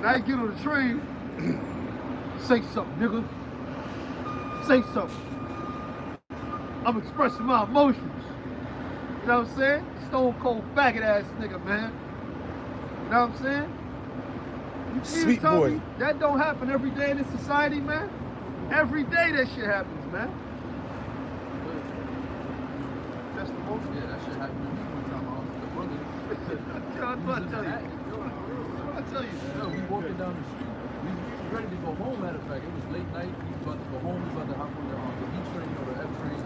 Now you get on the train. Say something, nigga. Say something. I'm expressing my emotions. You know what I'm saying? Stone cold faggot ass nigga, man. You know what I'm saying? You Sweet tell boy. me that don't happen every day in this society, man. Every day that shit happens, man. That's the most. Yeah, that shit happened to me one time. I was with the brothers. That's what I tell you. I tell you, we walking down the street. We was ready to go home. Matter of fact, it was late night. We was about to go home. We was about to hop on the B train or the F train.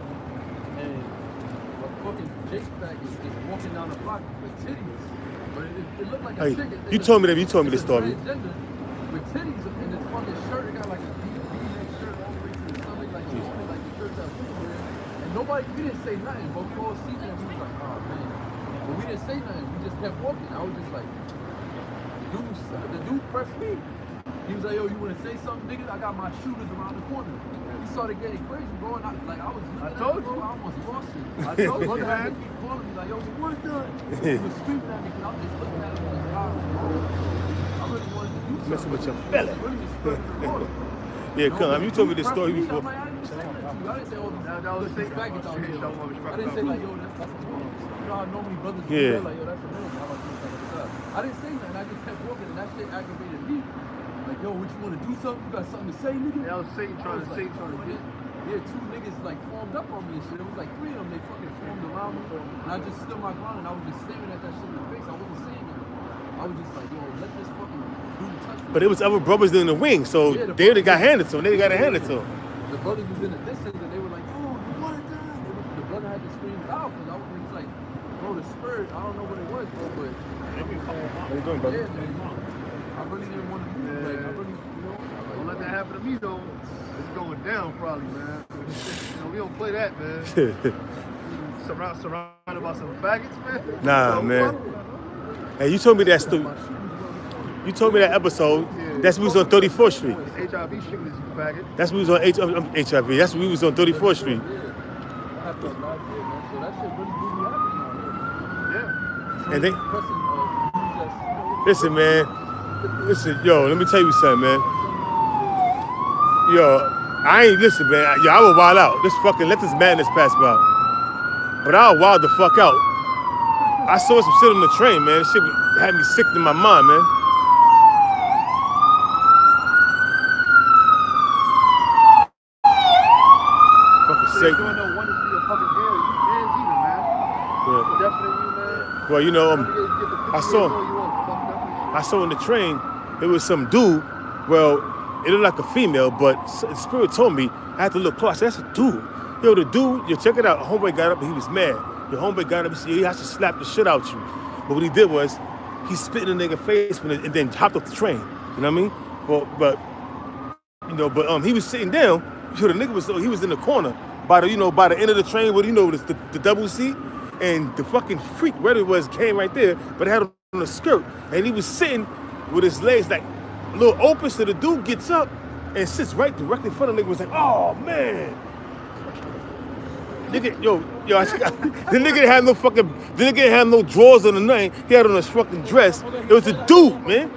And a fucking Jake faggot is walking down the block with titties. But it looked like a Hey, chick. you told me that. You told me this story. Transgender with titties and this fucking shirt. It got like a deep V-neck shirt all the way to the stomach, like the woman, like the shirt that we wear. And nobody, we didn't say nothing, but we all seen it and we was like, oh man. But we didn't say nothing. We just kept walking. I was just like, the dude pressed me. He was like, yo, you want to say something, nigga? I got my shooters around the corner. He started getting crazy, bro. And I was looking told at him, bro. you. I almost lost it. I told you, Brother had man. to keep calling me like, yo, what done? He was screaming at me because I was just looking at him like, wow, bro. I really wanted to do something. Messing with your belly. Really just spreading the water. Yeah, come on. You told me this story before. I didn't say that to you. I didn't say, oh, That was these faggots out here. I didn't say like, yo, that's a man. You know how normally brothers do Yeah. that, like, yo, that's a man. How about this, I didn't say nothing. I just kept walking, and that shit aggravated me. Like, yo, what you want to do something? You got something to say, nigga? Yeah, I was Satan trying to like, get. yeah, two niggas like formed up on me and shit. It was like three of them. They fucking formed around me, and I just stood my ground, and I was just staring at that shit in the face. I wasn't saying anything. I was just like, yo, let this fucking dude touch me. But it was other brothers in the wing, so Yeah, they got handed to him. They got to hand it to him. The brothers was in the distance and they were like, oh, you want it done? The brother had to scream it out because I was like, bro, the spirit, I don't know what it was, bro, but How you doing, brother? yeah, man, I really didn't want to move. Like, I really, you know, Don't let that happen to me though. It's going down probably, man. You know, we don't play that, man. Surrounded by some faggots, man. Nah, man. Hey, you told me that story. You told me that episode. That's when we was on 34th Street. HIV shooting is you faggot. That's when we was on HIV. That's when we was on 34th Street. I had that last year, man. So that shit really blew me out now. Yeah. And they, Pressing, listen, man. Listen, yo, let me tell you something, man. Yo, I ain't listen, man. Yo, I will wild out. Just fucking let this madness pass by. But I'll wild the fuck out. I saw some shit on the train, man. This shit had me sick in my mind, man. Fucking So sick. doing no wonder for your fucking hair. You dance either, man. Yeah. Definitely you, man. Well, you know, You get the 50 I saw- years old, you all fucked up and shit. I saw on the train, it was some dude. Well, it looked like a female, but the spirit told me I had to look close. I said, that's a dude. Yo, the dude, yo, check it out. Homeboy got up and he was mad. The homeboy got up and said, he has to slap the shit out you. But what he did was, he spit in the nigga face and then hopped off the train. You know what I mean? But he was sitting down. So the nigga he was in the corner by the end of the train where the double seat, and the fucking freak, whatever it was, came right there, but it had on a skirt, and he was sitting with his legs like a little open. So the dude gets up and sits right directly in front of the nigga. Was like, oh man. Nigga, the nigga didn't have no fucking, the nigga didn't have no drawers on the night. He had on a fucking dress. It was a dude, man.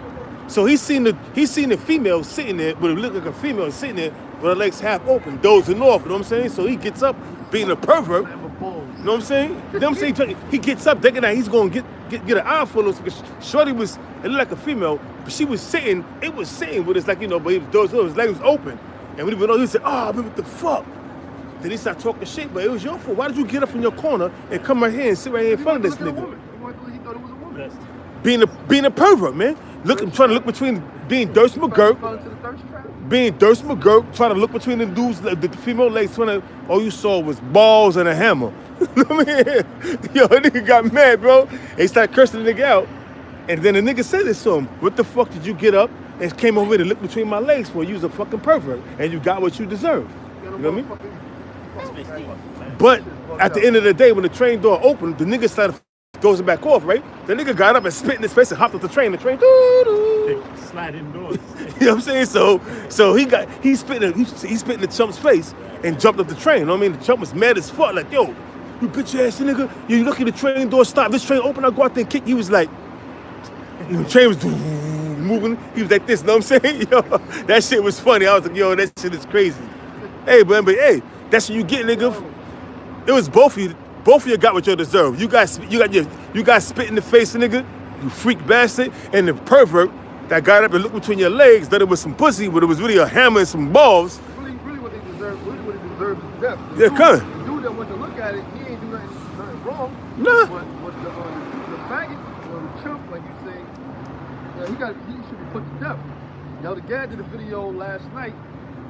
So he seen the female sitting there, but it looked like a female sitting there with her legs half open, dozing off. You know what I'm saying? So he gets up being a pervert. You know what I'm saying? You know what I'm saying? He gets up, thinking that he's going to get an eye full of, because Shorty it looked like a female, but she was sitting, but it's like, but his leg was open. And when he went on, he said, oh, man, what the fuck? Then he started talking shit, but it was your fault. Why did you get up from your corner and come right here and sit right here in front of this nigga? He thought it was a woman. Being a pervert, man. Trying to look between being Durst McGurk, trying to look between the dudes, the female legs, all you saw was balls and a hammer. You know what I mean? Yo, that nigga got mad, bro. And he started cursing the nigga out. And then the nigga said this to him. What the fuck did you get up and came over here to look between my legs for? You was a fucking pervert. And you got what you deserve. You know what I mean? But at the end of the day, when the train door opened, the nigga started dozing back off, right? The nigga got up and spit in his face and hopped off the train. The train, doo-doo. Slide indoors. You know what I'm saying? So he spit in the chump's face and jumped up the train. You know what I mean? The chump was mad as fuck, like, yo, you bitch ass nigga, you lucky the train door stopped. This train open, I go out there and kick. He was like, the train was moving. He was like this, you know what I'm saying? Yo, that shit was funny. I was like, yo, that shit is crazy. Hey, but hey, that's what you get, nigga. It was both of you. Both of you got what you deserve. You guys spit in the face, nigga. You freak bastard, and the pervert that got up and looked between your legs, that it was some pussy, but it was really a hammer and some balls. Really what they deserve is death. They're coming. The dude that went to look at it, he ain't do nothing wrong. Nah. But the faggot, or the chump, like you say, he should be put to death. Now the guy did a video last night.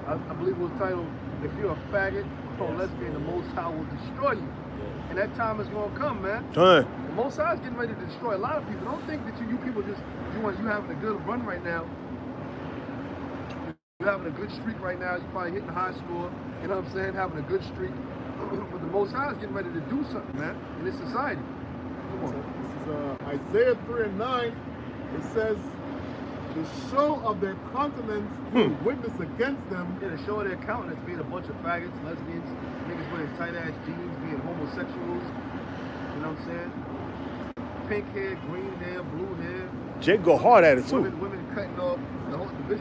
I believe it was titled, "If You're a Faggot or Lesbian, the Most High Will Destroy You." And that time is gonna come, man. Right. The Most High is getting ready to destroy a lot of people. Don't think that you people just you having a good run right now. You're having a good streak right now. You're probably hitting high score. You know what I'm saying? Having a good streak. But the Most High is getting ready to do something, man, in this society. Come on. This is Isaiah 3:9. It says, "To show of their countenance to witness against them." Yeah, to show their countenance being a bunch of faggots, lesbians, niggas wearing tight ass jeans, being homosexuals. You know what I'm saying? Pink hair, green hair, blue hair. Jake go hard at it too. Women cutting off. The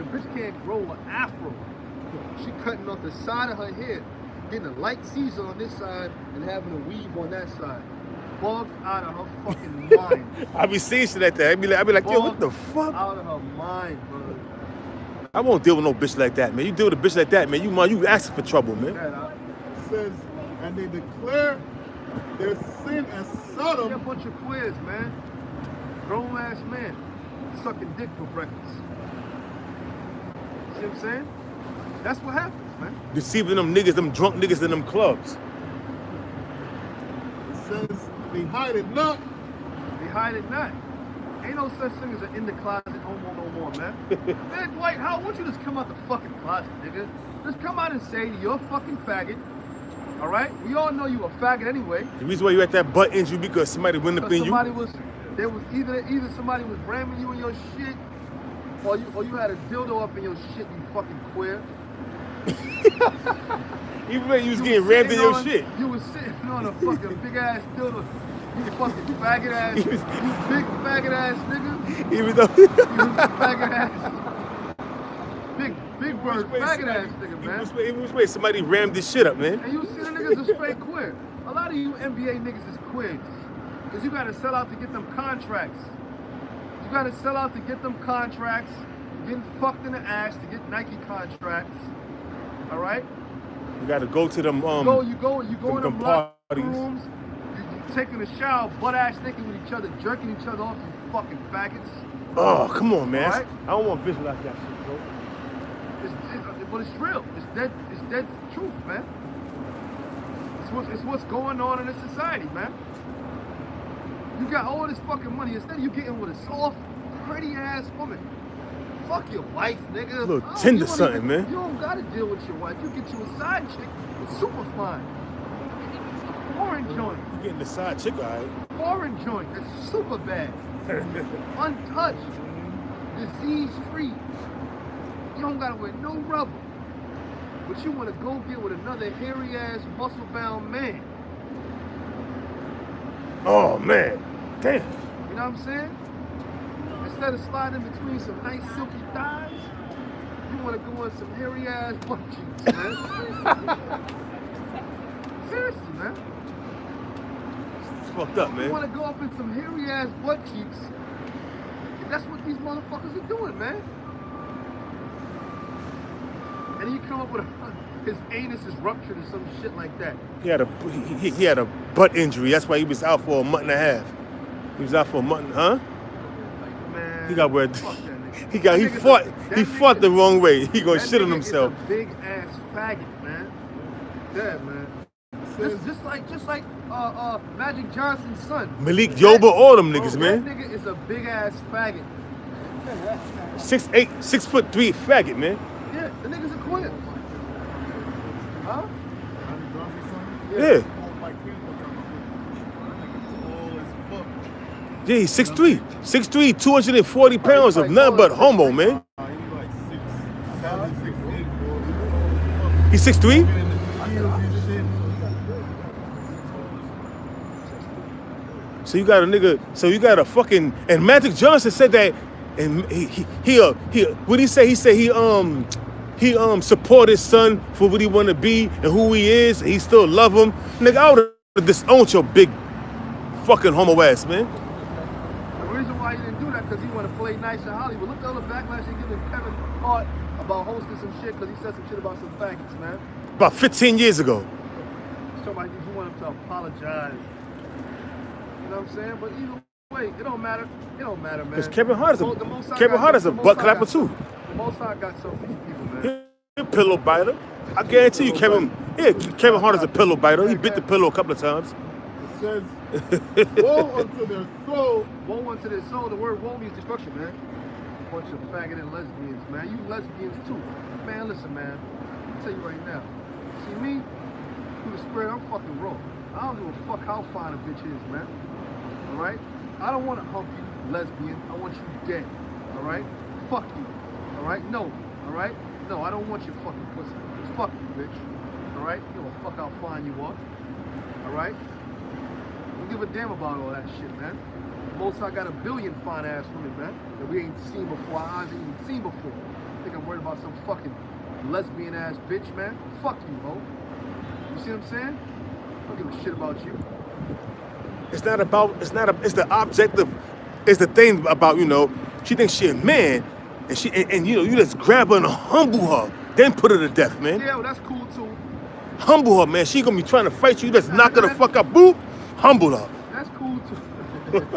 bitch can't grow an afro. She cutting off the side of her hair, getting a light Caesar on this side and having a weave on that side. Bugged out of her fucking mind. I be seeing shit like that. I be like, yo, what the fuck? Out of her mind, bro. I won't deal with no bitch like that, man. You deal with a bitch like that, man. You asking for trouble, man. It says, "And they declare their sin as Sodom." They're a bunch of queers, man. Grown ass man sucking dick for breakfast. See what I'm saying? That's what happens, man. Deceiving them niggas, them drunk niggas in them clubs. It says, "They hide it not." They hide it not. Ain't no such thing as an in the closet homo no more, man. Man, Dwight, how won't you just come out the fucking closet, nigga? Just come out and say you're a fucking faggot. All right? We all know you a faggot anyway. The reason why you at that butt injury because somebody went up in you. There was either somebody was ramming you in your shit, or you had a dildo up in your shit, you fucking queer. Even when you was getting rammed in your shit. You was sitting on a fucking big ass dildo. You fucking faggot ass, you big faggot ass nigga. Even though you faggot ass. Big bird faggot ass nigga, man. Even which way somebody rammed this shit up, man. And you see the niggas are straight queer. A lot of you NBA niggas is queers. Because you gotta sell out to get them contracts. You gotta sell out to get them contracts. Getting fucked in the ass to get Nike contracts. Alright? You gotta go to them you go in them locker rooms. You taking a shower, butt ass naked with each other, jerking each other off, you fucking faggots. Oh, come on, man. Right? I don't want to visualize that shit, bro. But it's real. It's dead truth, man. It's what's going on in this society, man. You got all this fucking money. Instead of you getting with a soft, pretty ass woman, fuck your wife, nigga. A little tender something, man. You don't gotta deal with your wife. You get you a side chick. It's super fine. A foreign joint. You getting the side chick, all right? Foreign joint. It's super bad. Untouched. Disease free. You don't gotta wear no rubber. But you wanna go get with another hairy ass, muscle bound man. Oh man. Damn. You know what I'm saying? Instead of sliding between some nice silky thighs, you want to go on some hairy ass butt cheeks, man. Seriously, man. It's fucked up, You man. want to go up in some hairy ass butt cheeks. And that's what these motherfuckers are doing, man. And then you come up with his anus is ruptured or some shit like that. He had a butt injury. That's why he was out for a month and a half. He was out for a month, huh? Man, He got word. fuck that nigga. He That fought the wrong way. He gonna that shit on nigga himself. Is a big ass faggot, man. Yeah, man. Just like Magic Johnson's son. Malik Yoba, all them niggas, That man. nigga is a big ass faggot. 6'8", 6'3" faggot, man. Yeah, the nigga's a queer. Huh? Yeah. Yeah, he's 6'3", 6'3", 240 pounds of nothing but homo, man. He's 6'3"? So you got a nigga, so you got a fucking, and Magic Johnson said that, and he what he say? He said he support his son for what he want to be and who he is, and he still love him. Nigga, I would have disowned your big fucking homo ass, man. The reason why he didn't do that because he want to play nice in Hollywood. Look at all the backlash they giving Kevin Hart about hosting some shit because he said some shit about some faggots, man. About 15 years ago. Somebody you want him to apologize. You know what I'm saying? But either way, it don't matter. It don't matter, man. Because Kevin Hart is The Most High a got- butt clapper too. The Most High got something for these people, man. He a pillow biter. I guarantee you, Kevin Hart is a pillow biter. He bit the pillow a couple of times. It says, woe unto their soul. Woe unto their soul. The word woe means destruction, man. Bunch of faggot and lesbians, man. You lesbians too. Man, listen, man. I'll tell you right now. See me, through the spirit, I'm fucking raw. I don't give a fuck how fine a bitch is, man. Alright? I don't want to hump you, lesbian. I want you dead. Alright? Fuck you. Alright? No. Alright? No, I don't want your fucking pussy. Fuck you, bitch. Alright? You know what fuck how fine you are. Alright? Don't give a damn about all that shit, man. Most I got a billion fine ass women, man, that we ain't seen before, our eyes ain't even seen before. I think I'm worried about some fucking lesbian ass bitch, man. Fuck you, ho. You see what I'm saying? I don't give a shit about you. It's the objective, it's the thing about, you know, she thinks she a man, and you know, you just grab her and humble her, then put her to death, man. Yeah, well, that's cool too. Humble her, man. She gonna be trying to fight you, just knock her the fuck up, boop, humble her. That's cool too.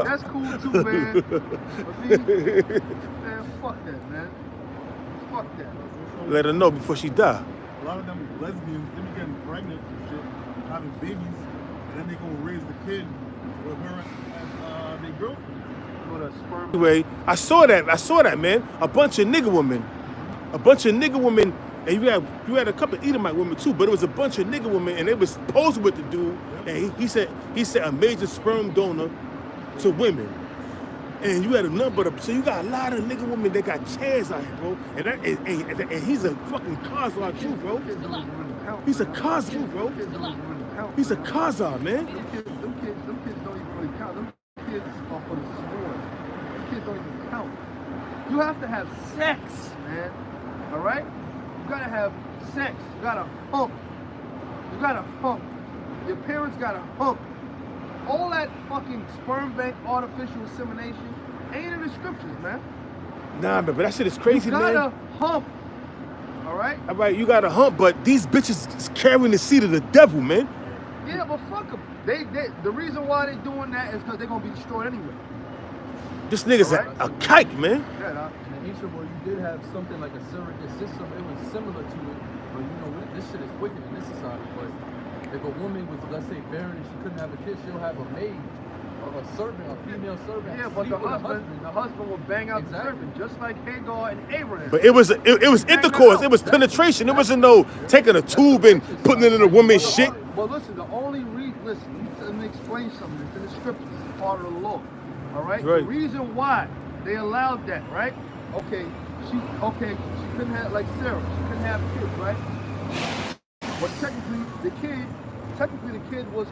That's cool too, man. But me, man, fuck that, man. Fuck that. Let her know before she die. A lot of them lesbians, they be getting pregnant and shit, having babies, and then they gonna raise the kid with her and their girlfriend. You know, the sperm. Anyway, I saw that, man. A bunch of nigga women, and you had a couple of Edomite women too, but it was a bunch of nigga women, and they was posing with the dude, and he said a major sperm donor to women. And you had a number of, so you got a lot of nigga women that got chairs out here, bro. And he's a fucking Khazar too, bro. He's a Khazar, bro. He's a Khazar, man. Them kids don't even really count. Them kids are for the sworn. Them kids don't even count. You have to have sex, man. All right? You gotta have sex. You gotta hump. You gotta hump. Your parents gotta hump. All that fucking sperm bank artificial insemination ain't in the scriptures, man. Nah, but that shit is crazy, You gotta man. hump. All right? All right, you gotta hump, but these bitches is carrying the seed of the devil, man. Yeah, but fuck them. The reason why they doing that is because they're gonna be destroyed anyway. This nigga's All a kike, man. Yeah, nah. In the ancient world, you did have something like a surrogate system. It was similar to it, but you know, this shit is wicked in this society. But if a woman was, let's say, barren and she couldn't have a kid, she'll have a maid, or a servant, a female servant. Yeah, but sleep the with husband will bang out Exactly. the servant, just like Hagar and Abraham. But it was intercourse, it was penetration. It wasn't no taking a tube and putting it in a woman's shit. Well, listen, the only listen, let me explain something. It's in the scriptures. It's part of the law. All right? Right. The reason why they allowed that, right? Okay, she couldn't have, like Sarah, she couldn't have kids, right? But technically the kid was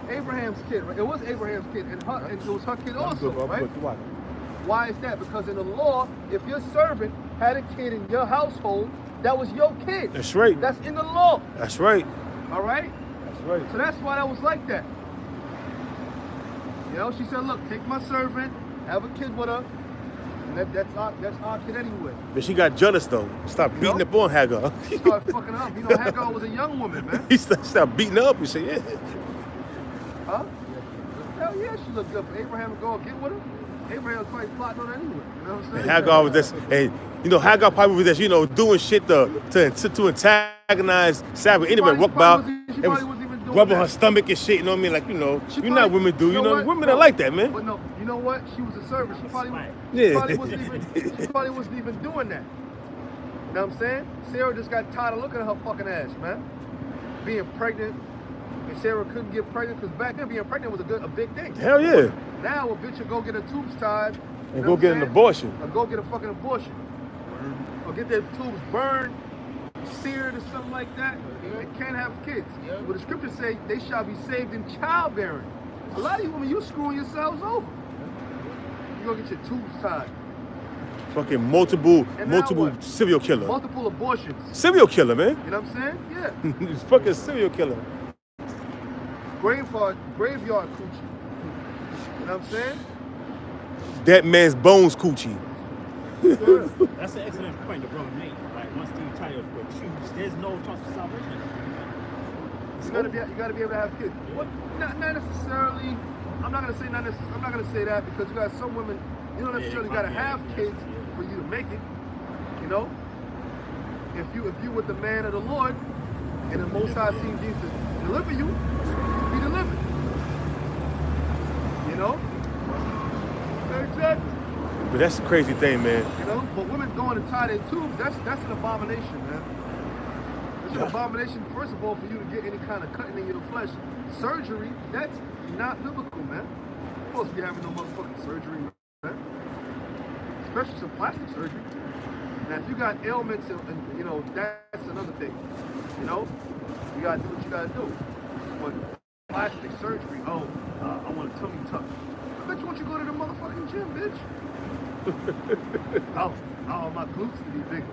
Abraham's kid, right? It was Abraham's kid, and it was her kid also, right? Why is that? Because in the law, if your servant had a kid in your household, that was your kid. That's right. That's in the law. That's right. All right? right. So that's why that was like that. You know, she said, look, take my servant, have a kid with her, and that's our kid anyway. But she got jealous though. Stop You beating know? up on Hagar. She started fucking her up. You know, Hagar was a young woman, man. He started beating her up and shit. Yeah. Huh? Hell yeah, she looked good for Abraham to go and get with her. Abraham was probably plotting on her anyway. You know what I'm saying? And Hagar was just, and you know, Hagar probably was just, you know, doing shit to antagonize Sarah. Anyway, probably walk about, wasn't- she it was probably wasn't even doing rubbing that. her stomach and shit. You know what I mean? Like, you know, She you know how probably- women do. You know, what? women No. are like that, man. But no, you know what? She was a servant. She probably Yeah. wasn't even doing that. You know what I'm saying? Sarah just got tired of looking at her fucking ass, man. Being pregnant, and Sarah couldn't get pregnant because back then being pregnant was a big thing. Hell yeah. Now a bitch will go get her tubes tied you And know go what get I'm an saying? abortion. Or go get a fucking abortion. Or get their tubes burned, seared, or something like that. They can't have kids. But the scriptures say they shall be saved in childbearing. A lot of you women, you screwing yourselves over. You gonna get your tubes tied. Fucking multiple And now what? serial killer. Multiple abortions. Serial killer, man. You know what I'm saying? Yeah. He's fucking serial killer. Graveyard coochie. You know what I'm saying? That man's bones coochie. That's an excellent point the brother made. Like once you tie your tubes, there's no chance for salvation. You gotta be able to have kids. What? Not necessarily. I'm not gonna say that because you got some women. You don't necessarily gotta have kids for you to make it. You know. If you with the man of the Lord, and the Most High seems to deliver you, you'll be delivered. You know. Exactly. But that's the crazy thing, man. You know. But women going to tie their tubes. That's an abomination, man. It's an abomination, first of all, for you to get any kind of cutting in your flesh. Surgery, that's not biblical, man. You're supposed to be having no motherfucking surgery, man. Especially some plastic surgery. Now, if you got ailments, and you know, that's another thing. You know, you gotta do what you gotta do. But plastic surgery, I want a tummy tuck. I bet you want you go to the motherfucking gym, bitch. oh, my glutes to be bigger.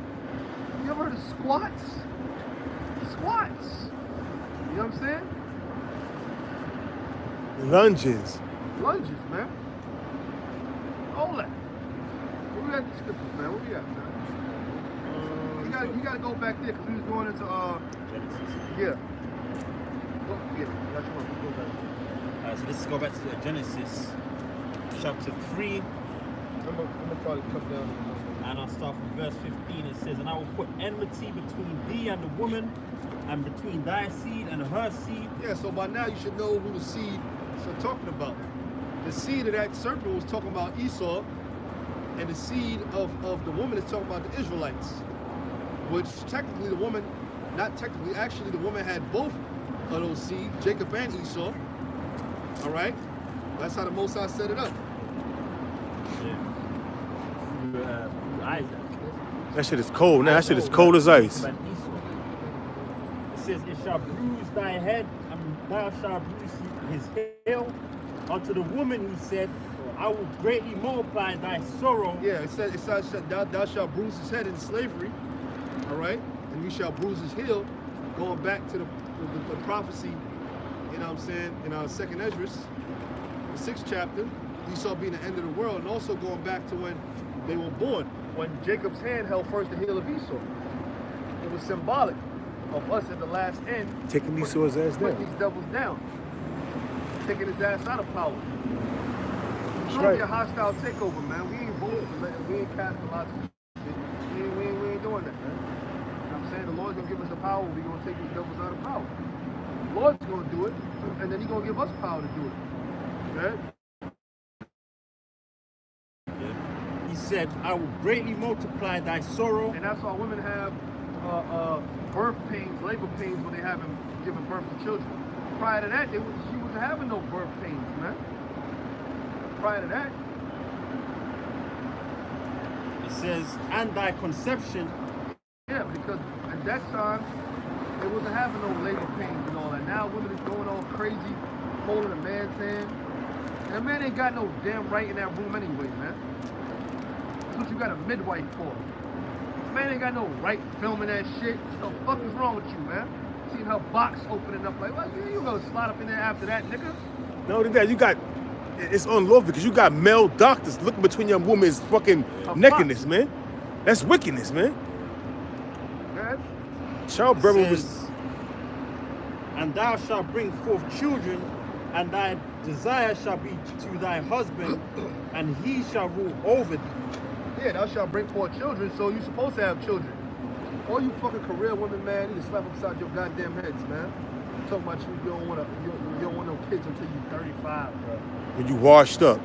You ever heard of squats? Squats. You know what I'm saying? Lunges. Lunges, man. All that. Where we at the scriptures, man? Where we at, man? You gotta go back there because we was going into yeah. Go get it. That's what go back. So let's go back to Genesis chapter 3. I'm gonna probably come down. And I'll start from verse 15. It says, and I will put enmity between thee and the woman, and between thy seed and her seed. Yeah, so by now you should know who the seed is talking about. The seed of that serpent was talking about Esau, and the seed of the woman is talking about the Israelites. Which technically the woman, not technically, actually the woman had both of those seeds, Jacob and Esau. All right? That's how the Most High set it up. Through Isaac. That shit is cold. Now that shit is cold as ice. But Esau. It says, it shall bruise thy head, and thou shalt bruise his heel. Unto the woman he said, I will greatly multiply thy sorrow. Yeah, it says thou shalt bruise his head in slavery. All right? And we shall bruise his heel. Going back to the prophecy, you know what I'm saying, in our second Esdras, the 6th chapter, Esau being the end of the world, and also going back to when they were born, when Jacob's hand held first the heel of Esau. It was symbolic of us at the last end. Taking Esau's ass Putting down. these devils down. Taking his ass out of power. It's right. gonna be a hostile takeover, man. We ain't voting for that. We ain't casting lots of shit. We ain't doing that, man. You know what I'm saying? The Lord's gonna give us the power. We're gonna take these devils out of power. The Lord's gonna do it, and then he's gonna give us power to do it. Right? He said, I will greatly multiply thy sorrow. And that's why women have birth pains, labor pains when they haven't given birth to children. Prior to that, she wasn't having no birth pains, man. Prior to that. It says, and thy conception. Yeah, because at that time, they wasn't having no labor pains and all that. Now women is going all crazy, holding a man's hand. And a man ain't got no damn right in that room anyway, man. That's what you got a midwife for. Man ain't got no right filming that shit. What the fuck is wrong with you, man? seen her box opening up. Like, well, you gonna slide up in there after that, nigga? No, that you got, it's unlawful because you got male doctors looking between your woman's fucking nakedness, man. That's wickedness, man. Man. Childbearing was. And thou shalt bring forth children, and thy desire shall be to thy husband, and he shall rule over thee. Yeah, thou shalt bring forth children, so you're supposed to have children. All you fucking career women, man, you need to slap upside your goddamn heads, man. I'm talking about you don't want no kids until you're 35, bro. When you washed up.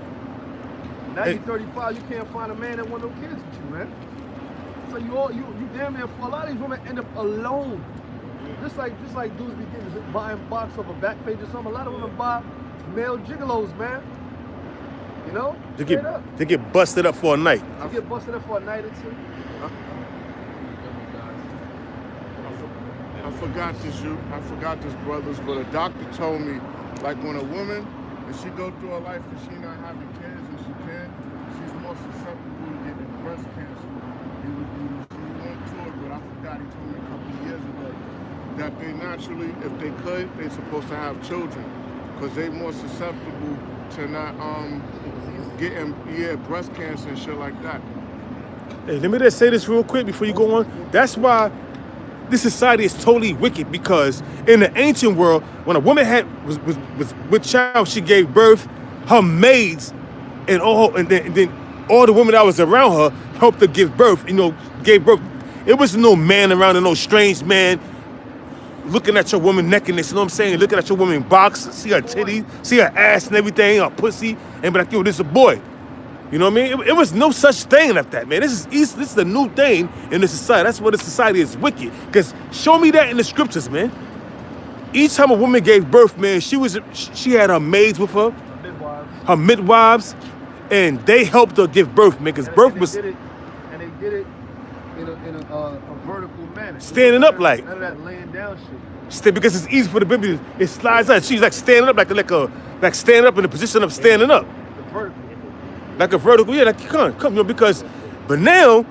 Now you're 35, you can't find a man that want no kids with you, man. So you damn near, for a lot of these women end up alone. Just like dudes be getting buying box off a back page or something. A lot of women buy male gigolos, man. You know? They get busted up for a night. They get busted up for a night or two. I forgot this, brothers, but a doctor told me, like when a woman, if she go through her life and she not having kids and she can, she's more susceptible to getting breast cancer. He went to it, but I forgot, he told me a couple of years ago that they naturally, if they could, they're supposed to have children because they're more susceptible to not getting breast cancer and shit like that. Hey, let me just say this real quick before you go on. That's why this society is totally wicked, because in the ancient world, when a woman was with child, she gave birth, her maids and then all the women that was around her helped her give birth, gave birth. It was no man around and no strange man looking at your woman nakedness, you know what I'm saying? Looking at your woman box, see her titties, see her ass and everything, her pussy, and be like, yo, this is a boy. You know what I mean? It was no such thing like that, man. This is the new thing in the society. That's why the society is wicked. Because show me that in the scriptures, man. Each time a woman gave birth, man, she had her maids with her, her midwives, and they helped her give birth, man. Because birth was. They did it in a vertical manner. Standing up like. None of that laying down shit. Because it's easy for the baby. It slides out. She's like standing up, like standing up in the position of standing up. The vertical. Like a vertical, yeah, like come, because, but now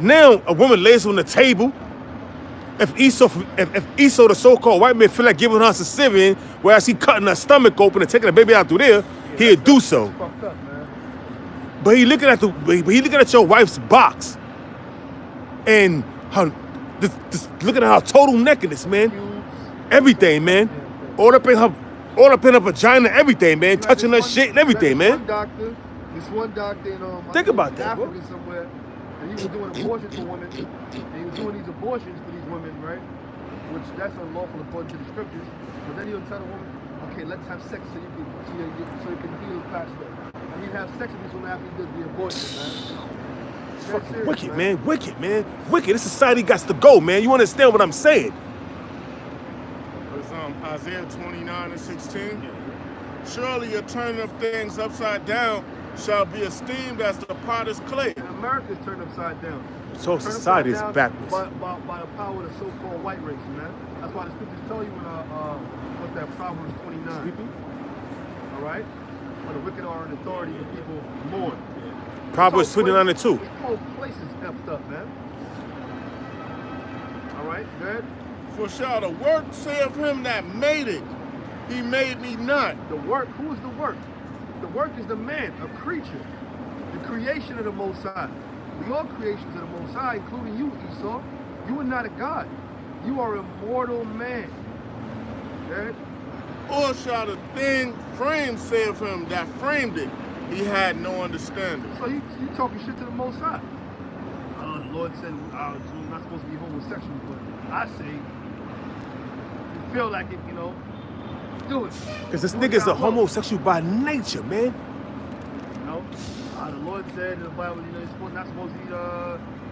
a woman lays on the table. If Esau, the so-called white man, feel like giving her a cesarean, whereas he cutting her stomach open and taking the baby out through there, he'd do so. Fucked up, man. But he looking at your wife's box, and her, just looking at her total nakedness, man, everything, man, all up in her vagina, everything, man, touching her shit and everything, man. This one doctor in think about that, Africa bro. somewhere, and he was doing abortions for women, and he was doing these abortions for these women, right? Which that's unlawful according to the scriptures. But then he'll tell the woman, okay, let's have sex so you can heal faster. And he'd have sex with this woman after he does the abortion, man. Fucking wicked, man. Wicked. This society got to go, man. You understand what I'm saying? It's Isaiah 29:16. Surely your turning of things upside down shall be esteemed as the potter's clay. And America's turned upside down. So society is backwards. By the power of the so-called white race, man. That's why the scriptures tell you what's that, Proverbs 29. All right? When the wicked are in authority and people mourn. Proverbs 29:2. This whole place is effed up, man. All right, good? For shall the work say of him that made it, he made me not. The work, who is the work? The work is the man, a creature. The creation of the Most High. We are creations of the Most High, including you, Esau. You are not a god. You are a mortal man. Okay? Or shall the thing framed say of him that framed it, he had no understanding. So you talking shit to the Most High. The Lord said, you're not supposed to be homosexual, but I say, you feel like it, do it. Because this nigga's a homosexual by nature, man. The Lord said in the Bible, you're not supposed to eat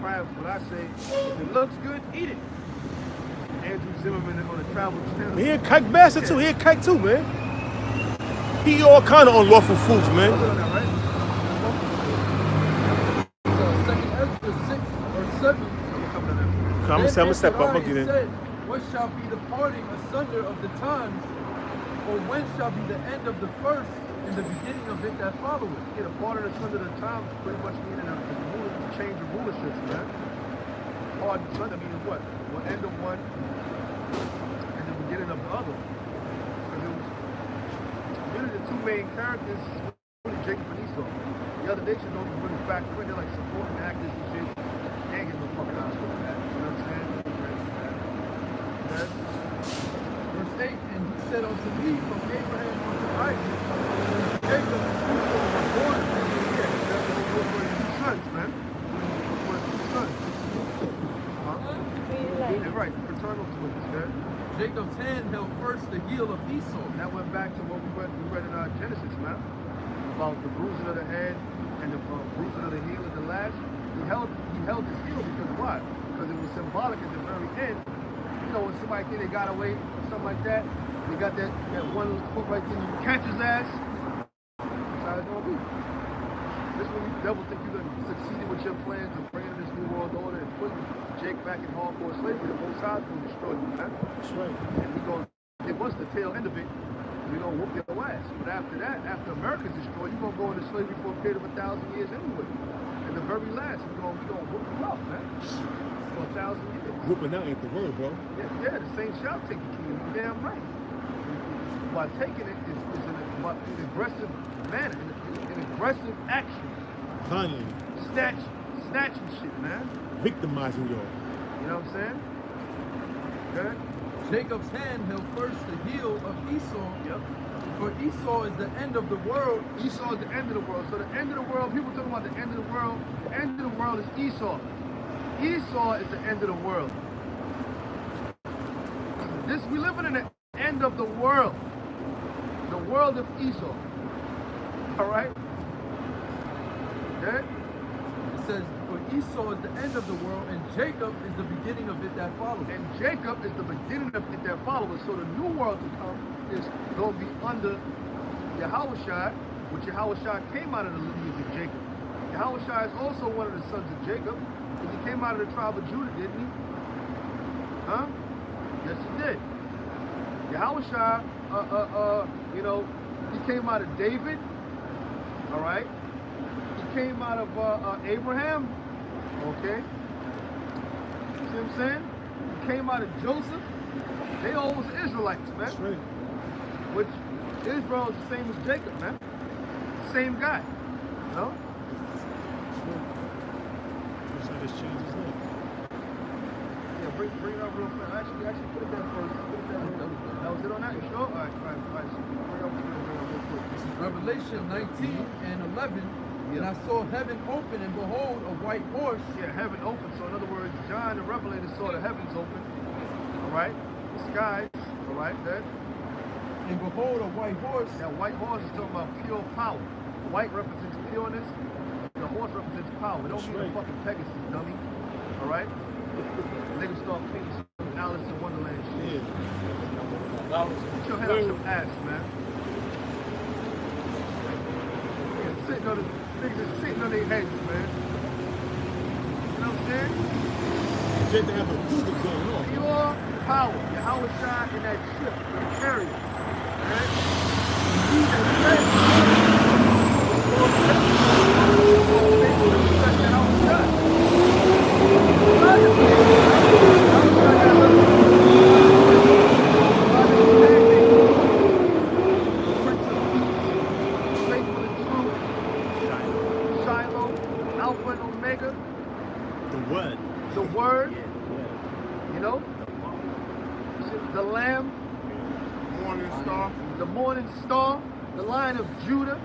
crabs, but I say, if it looks good, eat it. Andrew Zimmerman on the Travel Channel. He a kike bastard too. He a kike too, man. He all kind of unlawful foods, man. Second Ezra 6 or 7. I'm gonna step up. I'm gonna get in. Said, what shall be the parting asunder of the times, or when shall be the end of the first, and the beginning of it that followeth? Yeah, the parting asunder of the times pretty much meaning a change of rulerships, man. Parting asunder meaning what? Well, end of one, of the other. Because it was really the two main characters, really Jacob and Esau. The other nations don't really factor in. They're like supporting actors and shit. They ain't getting no fucking Oscar for that. You know what I'm saying? Verse 8, and he said unto me, from Abraham unto Isaac, Jacob and Esau were born to me. Yeah, those were his two sons, man. Those were his two sons. You're right, fraternal twins, man. Jacob's hand held first the heel of Esau. And that went back to what we read in Genesis, man. About the bruising of the head and the bruising of the heel at the lash. He held his heel because why? Because it was symbolic at the very end. You know, when somebody think they got away, something like that, they got that one foot right there, you catch his ass. That's how it's gonna be. This when you devils think you're gonna succeed with your plans of bringing this new world order and putting Jake back in hardcore slavery, the both sides will destroy you, man. That's right. And we're gonna give us the tail end of it. We're gonna whoop your ass. But after that, after America's destroyed, you're gonna go into slavery for a period of 1,000 years anyway. And the very last, we're gonna whoop you up, man. For 1,000 years. Whooping out ain't the word, bro. Yeah, the saints shall take the kingdom. You're damn right. By taking it is in an aggressive manner, in aggressive action. Finally, Snatching shit, man. victimizing y'all. You know what I'm saying? Okay? Jacob's hand held first the heel of Esau. Yep. For Esau is the end of the world. Esau is the end of the world. So the end of the world, people talking about the end of the world. The end of the world is Esau. Esau is the end of the world. We living in the end of the world. The world of Esau. All right? Okay? It says, for Esau is the end of the world, and Jacob is the beginning of it that follows. And Jacob is the beginning of it that follows. So the new world to come is going to be under Yahushua, which Yahushua came out of the lineage of Jacob. Yahushua is also one of the sons of Jacob, because he came out of the tribe of Judah, didn't he? Huh? Yes, he did. Yahushua, you know, he came out of David, all right? He came out of Abraham, okay? See what I'm saying? He came out of Joseph. They all was Israelites, man. That's right. Which Israel is the same as Jacob, man. Same guy, you know? That's how this changed his name. Yeah, bring it up real fast. Actually, put it down first. Put it down. That was it on that? You sure? All right. So bring it up real quick. This is Revelation 19 and 11. And I saw heaven open, and behold, a white horse. Yeah, heaven open. So in other words, John the Revelator saw the heavens open. All right? The skies. All right? That. And behold, a white horse. That white horse is talking about pure power. White represents pureness. The horse represents power. It don't That's mean right. a fucking Pegasus, dummy. All right? Niggas start painting some Alice in Wonderland shit. Yeah. Get your head out your ass, man. Niggas are sitting on their heads, man. You know what I'm saying? Just to have a movement going on. Pure power. Yahushua in that ship, in the chariot. Right? He that said, Alpha and Omega, the Word, you know, the Lamb, Morning star. the Morning Star, the Lion of Judah,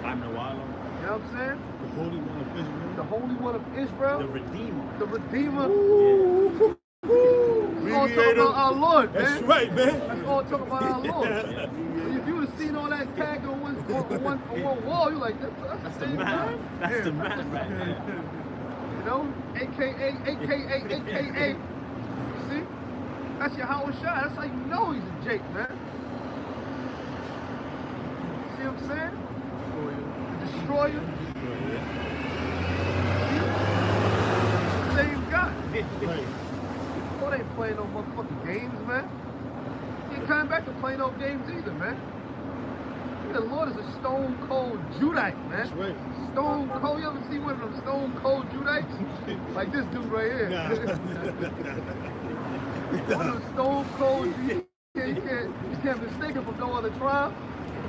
I'm the wild. you know what I'm saying? The Holy One of Israel. The Holy One of Israel, The Redeemer. the Redeemer. Yeah. It's all talking about our Lord, man. That's right, man. That's all talking about our Lord. So if you would have seen all that tag on one wall, you're like, that's the same guy. That's the man right there. You know, AKA. See? That's your Howard shot. That's how you know he's a Jake, man. See what I'm saying? The destroyer. See? Same guy. Right. Oh, they ain't playing no motherfucking games, man. He ain't coming back to play no games either, man. The Lord is a stone cold Judite, man. That's right. Stone cold. You ever see one of them stone cold Judites? Like this dude right here. Nah. One of them stone cold Judites. You can't mistake it from no other tribe.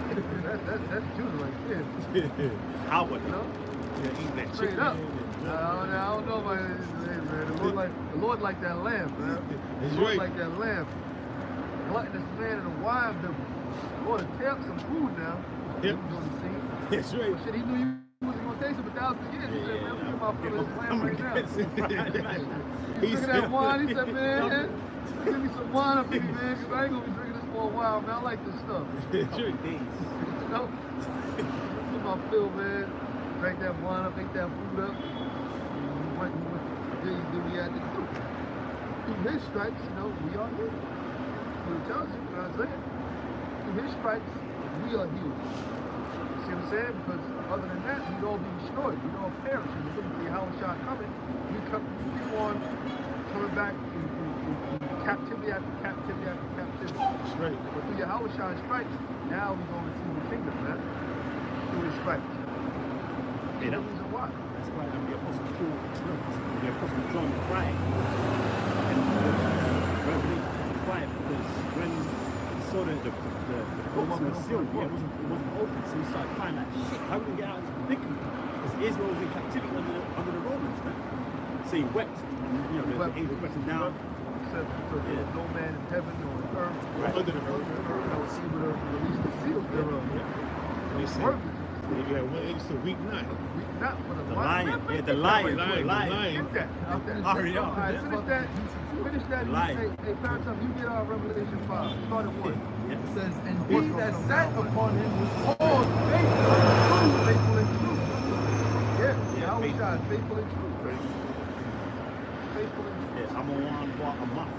That's Judah right there. Howard. You know? Yeah, eating that Straight chicken. up. I don't know about this, man. The Lord like that lamb, man. That's The Lord right. like that lamb. Gluttonous man in a wine bill. Lord, tear up some food now. Yep. He was on the scene. That's right. Well, shit, he knew you wasn't gonna taste it for thousands of years. He said, man, look at my foot of this lamb right now. He's drinking that wine. He said, man, give me some wine up here, man, because I ain't gonna be drinking this for a while, man. I like this stuff. That's right. You know? Look at my fill, man. Drank that wine up, ate that food up. He went did what he had to do. Through his stripes, you know, we are healed. That's what it tells you, you know what I'm saying? Through his stripes, we are healed. See what I'm saying? Because other than that, we'd all be destroyed. We'd all perish. And you're looking for your house shot coming. You keep on coming back in captivity after captivity after captivity. That's right. But through your house shot stripes, now we're going to receive the kingdom, man. Through his stripes. Yeah, The reason why. That's why the Apostle Paul, the Apostle John cried in Revelation 5, because when he saw the books were sealed, it wasn't open, so he started crying like, shit, how are we going to get out of this predicament? Because Israel was in captivity under the Romans, man. So he wept, and the angel wept him down. Said, there's no man in heaven or on earth, Under the earth. that was able to release the seals thereof. They said, Worthy. you had one angel said, weep not. We not for the lion, yeah, the lion, The lion. Get that. Hurry up. All right, finish that. Finish that. Lion. Hey, Paratum, you get our Revelation 5. Start at 1. It says, and he that sat upon him was called faithful. Faithful and true. Yeah, Yeah, I was faithful and true. Faithful and true. Yeah, I'm on one bar a month.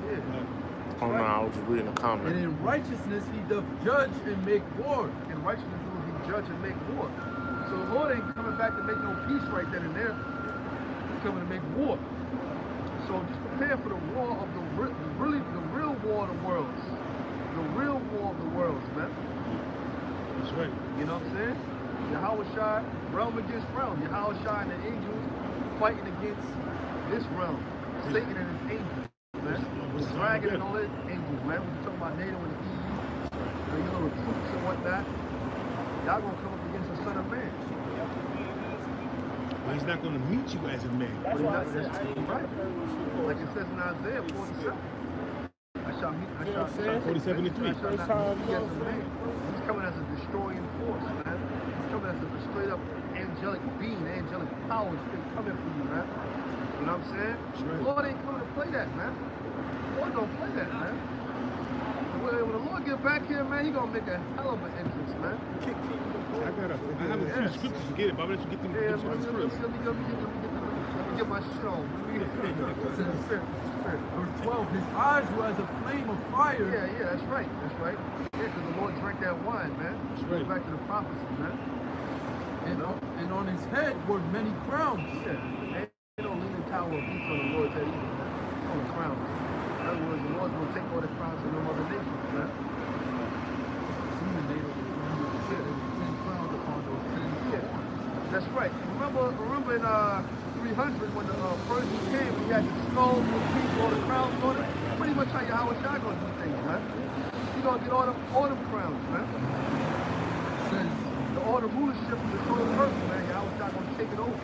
Yeah. Oh no, I was just reading a And comment. in righteousness he doth judge and make war. In righteousness will he judge and make war. So the Lord ain't coming back to make no peace right then and there. He's coming to make war. So just prepare for the war of the real war of the worlds. The real war of the worlds, man. That's right. You know what I'm saying? Yahushua, realm against realm. Yahushua and the angels fighting against this realm. Satan and his angels, man. The dragon and all his angels, man. When you talking about NATO and the EU, your little troops and whatnot, y'all gonna come up against the Son of Man. But he's not going to meet you as a man. But he's not, right. Like it says in Isaiah 47. I shall meet, I shall 47 and 3. I shall not meet as a man. He's coming as a destroying force, man. He's coming as a straight up angelic being, angelic power straight coming for you, man. You know what I'm saying? right. The Lord ain't coming to play that, man. The Lord don't play that, man. When the Lord get back here, man, he gonna make a hell of an entrance, man. I have a few scriptures to get it, but I'm going to let you get them Yeah, scriptures first. let me get my shit on. Verse 12, his eyes were as a flame of fire. Yeah, that's right. That's right. Yeah, because the Lord drank that wine, man. That's Goes right. back to the prophecy, man. And on his head were many crowns. Yeah. Ain't no leaning tower of peace on the Lord's head either, man. It's on the crowns. In other words, the Lord's going to take all the crowns from them other nations, man. That's right. Remember in 300 when the Persians came, we had the skulls with people, all the crowns on it. Pretty much how Yahushua gonna do things, man. He gonna get all them crowns, man. Says, All the rulership of the whole earth, man. Yahushua gonna take it over.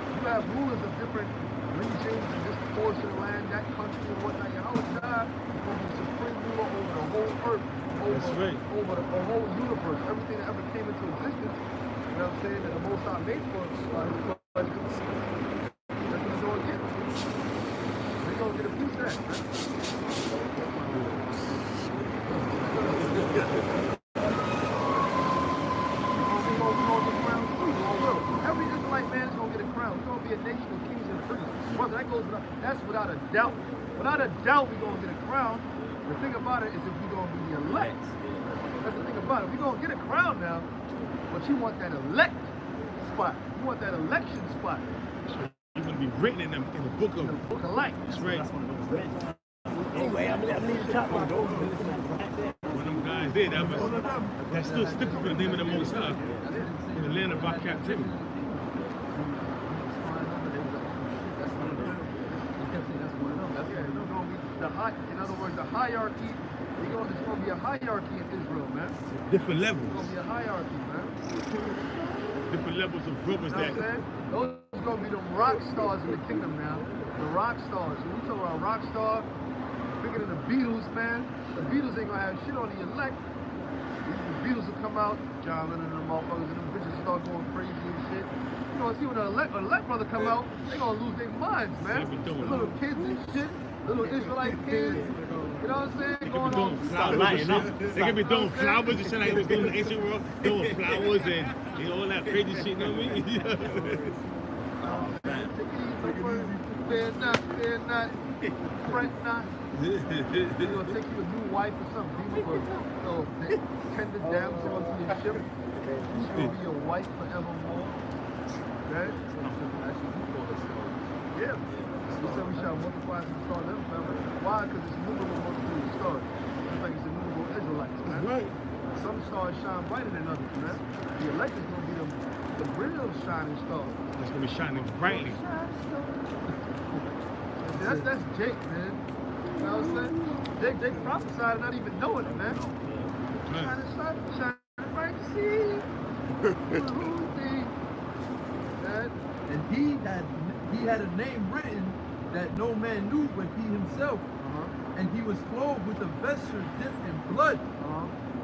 You have rulers of different regions and this portion of land, that country and whatnot. Yahushua is gonna be supreme ruler over the whole earth. That's right. Over the whole universe, everything that ever came into existence, you know what I'm saying, that the Most High made for his pleasure. That's what he's going to get. They're going to get a piece of that, man. We're going to get crowns too. Every Israelite man is going to get a crown. We're going to be a nation of kings and priests. Brother, that's without a doubt. Without a doubt, we're going to get a crown. The thing about it is if we're going to be the elect. That's the thing about it. We're going to get a crown now, but you want that elect spot. You want that election spot. You're going to be written in the book In the of... book of life. That's right. That's one of those men. Anyway, I'm leaving the top one. One of them guys there, that still sticking for the name of the Most High in the land of our captivity. The In other words, the hierarchy, it's going to be a hierarchy in Israel, man. Different It's levels. going to be a hierarchy, man. Different levels of brothers You know what I'm saying? Those are going to be the rock stars in the kingdom now. The rock stars. When we talk about rock star, bigger than the Beatles, man. The Beatles ain't going to have shit on the elect. The Beatles will come out, John Lennon and the motherfuckers, and them bitches start going crazy and shit. You know, see when the elect brother come out, they gonna lose their minds, man. The little kids and shit, little Israelite kids. You know what I'm saying? Going on. They can be doing flowers and shit like they was doing in the ancient world, doing flowers and you know all that crazy shit. You know what I mean? Fear not, fret not. You're gonna take you a new wife or something. Be with a tender damsel onto your ship. She will be your wife forevermore. Okay? Yeah. We said we shall multiply and start them family. Why? Because it's innumerable multitude of stars. Just like it's innumerable Israelites, man. Right. Some stars shine brighter than others, man. The elect is gonna be the real shining stars. It's gonna be shining brightly. That's Jake, man. You know what I'm saying? Jake prophesied not even knowing it, man. Shine bright to see. And he had a name written that no man knew but he himself. And he was clothed with a vesture dipped in blood.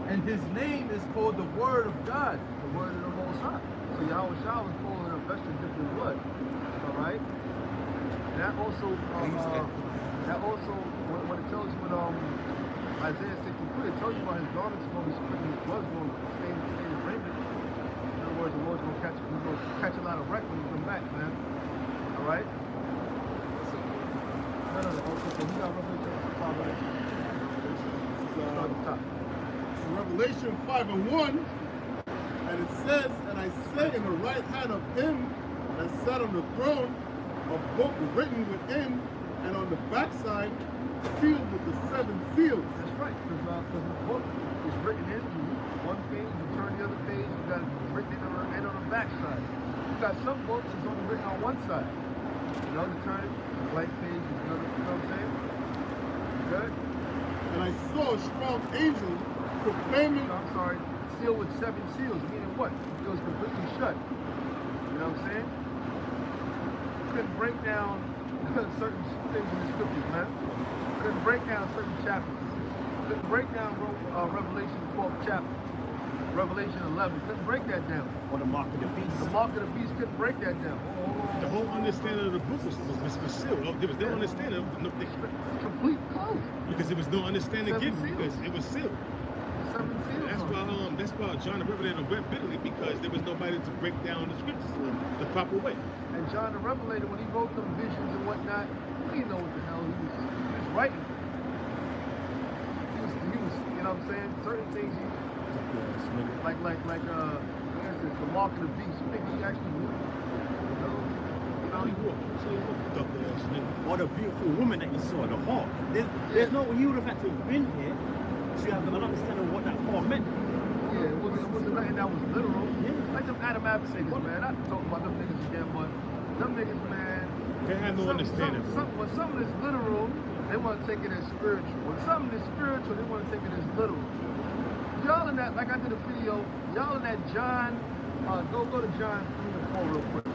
And his name is called the Word of God. The Word of the Most High. So Yahweh Shah was called a vesture dipped in blood. All right. That also, when it tells you in Isaiah 63, it tells you about his garments going to be split and his blood's going to stain his raiment. In other words, the Lord's going to catch a lot of wreck when he comes back, man. All right. No. Okay, you got Revelation 5, right? Start at the top. Revelation 5:1, and it says, and I say in the right hand of him that sat on the throne, a book written within, and on the backside, sealed with the 7 seals. That's right, because the book is written in one page, you turn the other page, you got it written in on the backside. You got some books that's only written on one side. You know, you turn it, it's a blank page, it's another, you know what I'm saying? Good? And I saw a strong angel proclaiming. I'm sorry, sealed with 7 seals, meaning what? It was completely shut. You know what I'm saying? Couldn't break down certain things in the scriptures, man. Couldn't break down certain chapters. Couldn't break down Revelation 12th chapter. Revelation 11. Couldn't break that down. Or the mark of the beast. The mark of the beast couldn't break that down. The whole understanding of the book was sealed. There was no understanding of the Complete closed. because there was no understanding 7 given seals. because it was sealed. 7 seals. That's why John the Revelator wept bitterly because there was nobody to break down the scriptures the proper way. And John the Revelator, when he wrote them visions and whatnot, he didn't know what the hell he was writing. He was, you know what I'm saying? Certain things he, like for instance, the mark of the beast. You think he actually knew? Or the beautiful woman that you saw, the whore. There's no, he would have had to have been here to have an understanding of what that whore meant. Yeah, it wasn't nothing that was literal. Yeah. Like them Adam Abbott niggas, man. Not to talk about them niggas again, but them niggas, man. They have no understanding. When something is literal, they want to take it as spiritual. When something is spiritual, they want to take it as literal. Y'all in that, like I did a video, y'all in that John, go to John 3 and 4 real quick.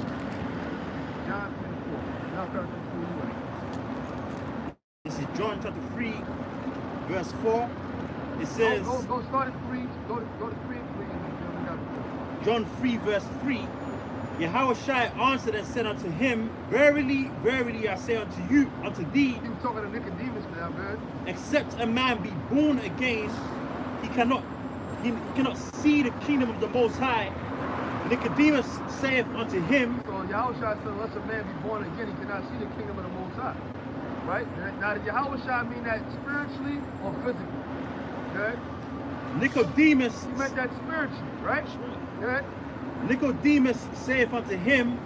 John 3 and 4. Y'all start to see anyway. This is John chapter 3, verse 4. It says, Go start at 3, go to 3 and 3, and then we got 4. John 3, verse 3. Yahushua answered and said unto him, Verily, verily, I say unto you, unto thee, He was talking to Nicodemus now, man. except a man be born again, he cannot see the kingdom of the Most High. Nicodemus saith unto him, So Yahushua said, unless a man be born again, he cannot see the kingdom of the Most High. Right? Now, did Yahushua mean that spiritually or physically? Okay? Nicodemus, He meant that spiritually, right? Okay? Nicodemus saith unto him,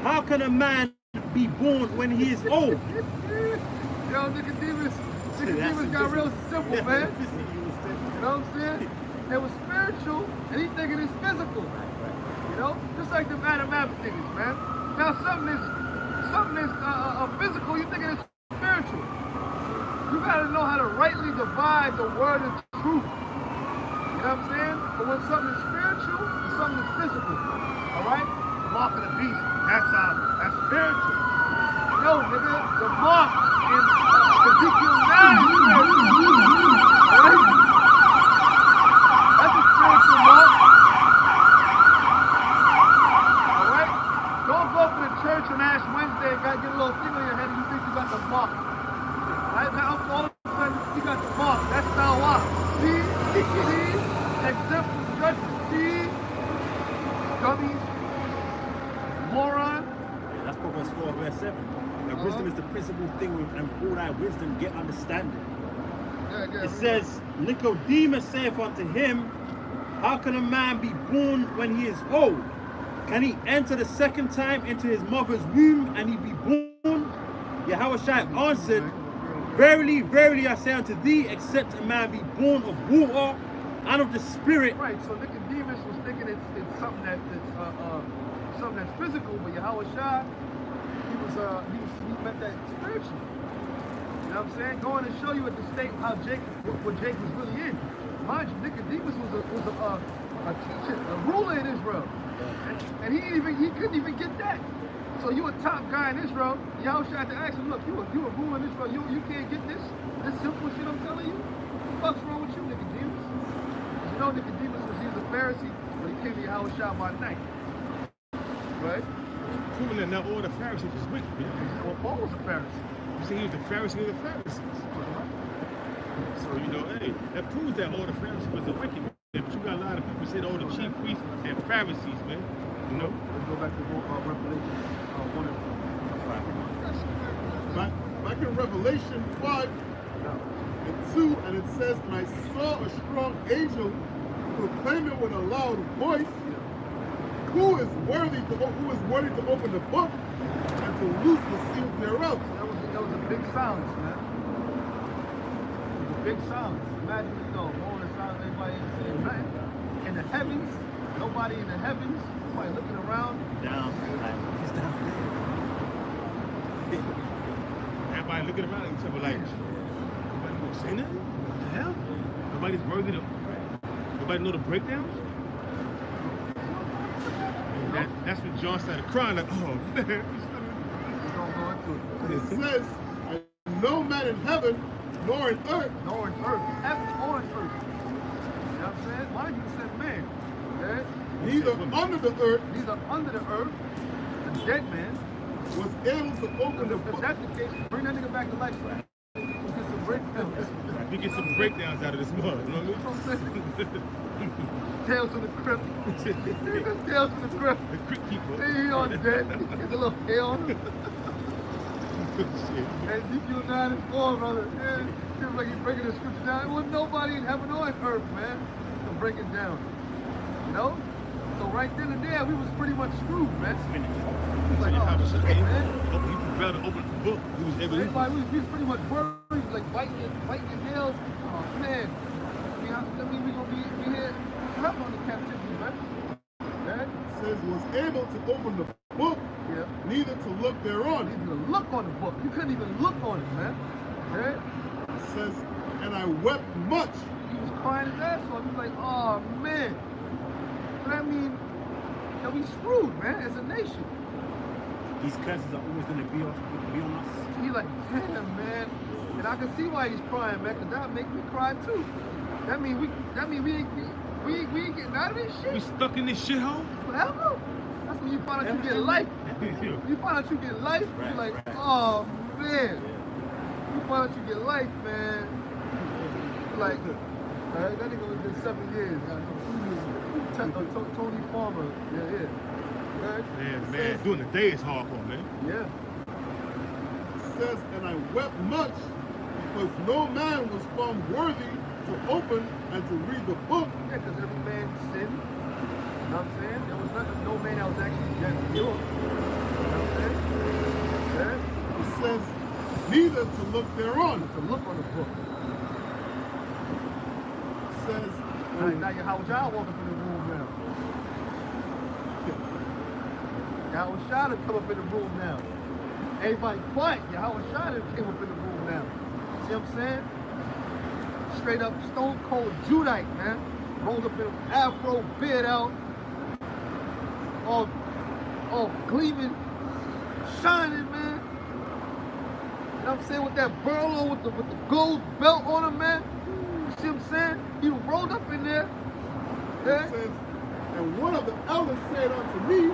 How can a man be born when he is old? Yo, Nicodemus got real simple, man. You know what I'm saying? It was spiritual, and he thinking it's physical. You know? Just like them Adam Abbott niggas, man. Now something is physical, you thinking it's spiritual. You You gotta know how to rightly divide the word of truth. You know what I'm saying? But when something is spiritual and something is physical, all right? The mark of the beast, that's spiritual. No, nigga, the mark in Ezekiel 9 is spiritual. All right? That's a spiritual mark. All right? Don't go to the church on Ash Wednesday and get a little thing on your head and you think you got the mark. Right? Now all of a sudden you got the mark. That's not why. See? Exempt from judgment. See? Dummy. Moron. That's Proverbs 4 verse 7. And wisdom is the principal thing, and all thy wisdom get understanding. Yeah, It says, Nicodemus saith unto him, how can a man be born when he is old? Can he enter the second time into his mother's womb and he be born? Yahushua answered, verily, verily, I say unto thee, except a man be born of water and of the Spirit. Right, so Nicodemus was thinking it's something that's something that's physical, but Yahushua, he meant that spiritually. You know what I'm saying? Going to show you at the state how what Jake was really in. Mind you, Nicodemus was a teacher, a ruler in Israel, and he couldn't even get that. So you a top guy in Israel. Yahushua had to ask him, look, you a ruler in Israel. You can't get this simple shit I'm telling you. What the fuck's wrong with you, Nicodemus? You know Nicodemus was a Pharisee, but he came to Yahushua by night. Right? Proving that not all the Pharisees was wicked. Well, Paul was a Pharisee. You see, he was the Pharisee of the Pharisees. So, you know, hey, that proves that all the Pharisees was the wicked. But you got a lot of people say all the chief priests and Pharisees, man. You know? Let's go back to Revelation 1 and 5. Back in Revelation 5 and 2, and it says, and I saw a strong angel proclaiming with a loud voice, who is worthy to open the book and to loose the seals thereof? That was a big silence, man. It was a big silence. Imagine, all the silence, everybody ain't saying nothing. In the heavens, nobody in the heavens, nobody looking around. Down. He's down. Everybody looking around at each other like, nobody gonna say nothing? What the hell? Nobody's worthy to, nobody know the breakdowns? And that's when John started crying like, oh man. It says, no man in heaven, nor in earth. Nor in earth. Heaven or in earth. You know what I'm saying? Why did you say man? Okay? Neither under the earth the dead man, was able to open the if book. that's the case, bring that nigga back to life. Let's get some breakdowns. We get some breakdowns out of this mud, you know what I mean? Tales from the crypt. Tales from the crypt. The crypt keeper. He on dead. Get a little hair on him. Shit. Ezekiel 9 and 4, brother. Yeah, feels like he's breaking the scripture down. There was nobody in heaven or in earth, man, to break it down. You know? So right then and there, we was pretty much screwed, man. It's like, oh, shit, man. He prevailed to open the book. He was able to. Everybody, we was pretty much worried, like biting your nails. Oh, man. I mean, we gonna be here forever under captivity, man. It says was able to open the book, neither to look thereon. Neither to look on the book. You couldn't even look on it, man. It says, and I wept much. He was crying his ass off. He was like, oh man. So that means that we screwed, man, as a nation. These curses are always going to be on us. He like, damn, man. And I can see why he's crying, man, because that make me cry too. That mean we ain't getting out of this shit. We stuck in this shithole? Forever. That's when you find out you get life. You find out you get life, you're like, oh man. You find out you get life, man. Like, that nigga was there 7 years. Tony Farmer, yeah. Right? Man, doing the day is hardcore, man. Yeah. It says, and I wept much because no man was found worthy to open and to read the book. Yeah, because every man sinned. You know what I'm saying? There was no man that was actually pure. You know what I'm saying? Yeah. It says, neither to look thereon. To look on the book. It says, now Yahushua walk up in the room now. Yahushua come up in the room now. Everybody quiet. Yahushua came up in the room now. See what I'm saying? Straight up stone cold Judite, man. Rolled up in an afro, beard out, all gleaming, shining, man. You know what I'm saying? With that burlo, with the gold belt on him, man. You see what I'm saying? He rolled up in there. Yeah. It says, and one of the elders said unto me,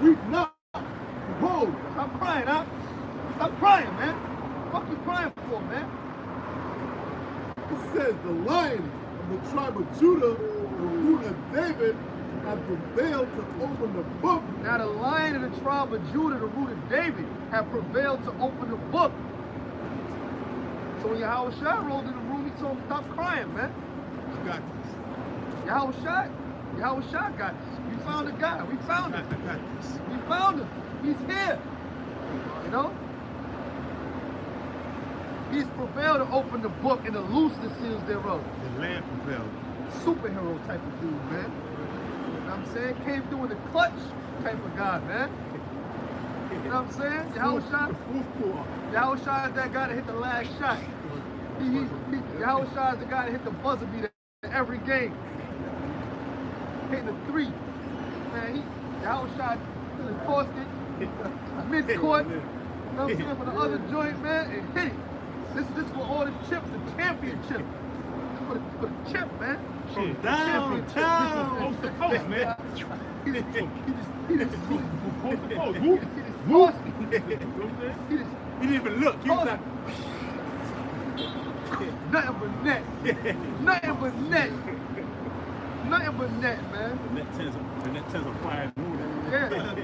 weep not. Behold, Stop crying, huh? Stop crying, man. What the fuck you crying for, man? it says, the Lion of the tribe of Judah, the root of David, hath prevailed to open the book. Now the Lion of the tribe of Judah, the root of David, have prevailed to open the book. So when Yahweh Shai rolled in the room, he told him, stop crying, man. You got this. Yahweh Shai got this. We found a guy. We found him. I got this. We found him. He's here. You know? He's prevailed to open the book and to loose the seals thereof. The lamb prevailed. Superhero type of dude, man. You know what I'm saying? Came through in the clutch type of guy, man. You know what I'm saying? Yahweh Shai is that guy that hit the last shot. Yahweh Shai is the guy that hit the buzzer beater every game. Hitting the three. Man, Yahweh Shai tossed it mid-court. You know what I'm saying? For the other joint, man, and hit it. This is for all the chips, the championship. For the chip, man. From downtown. Coast to coast, man. He just Post to post. Whoop. Whoop. He just He didn't even look. He was like, nothing but net. Nothing but net. Nothing but net, man. the net tens of fire. Yeah.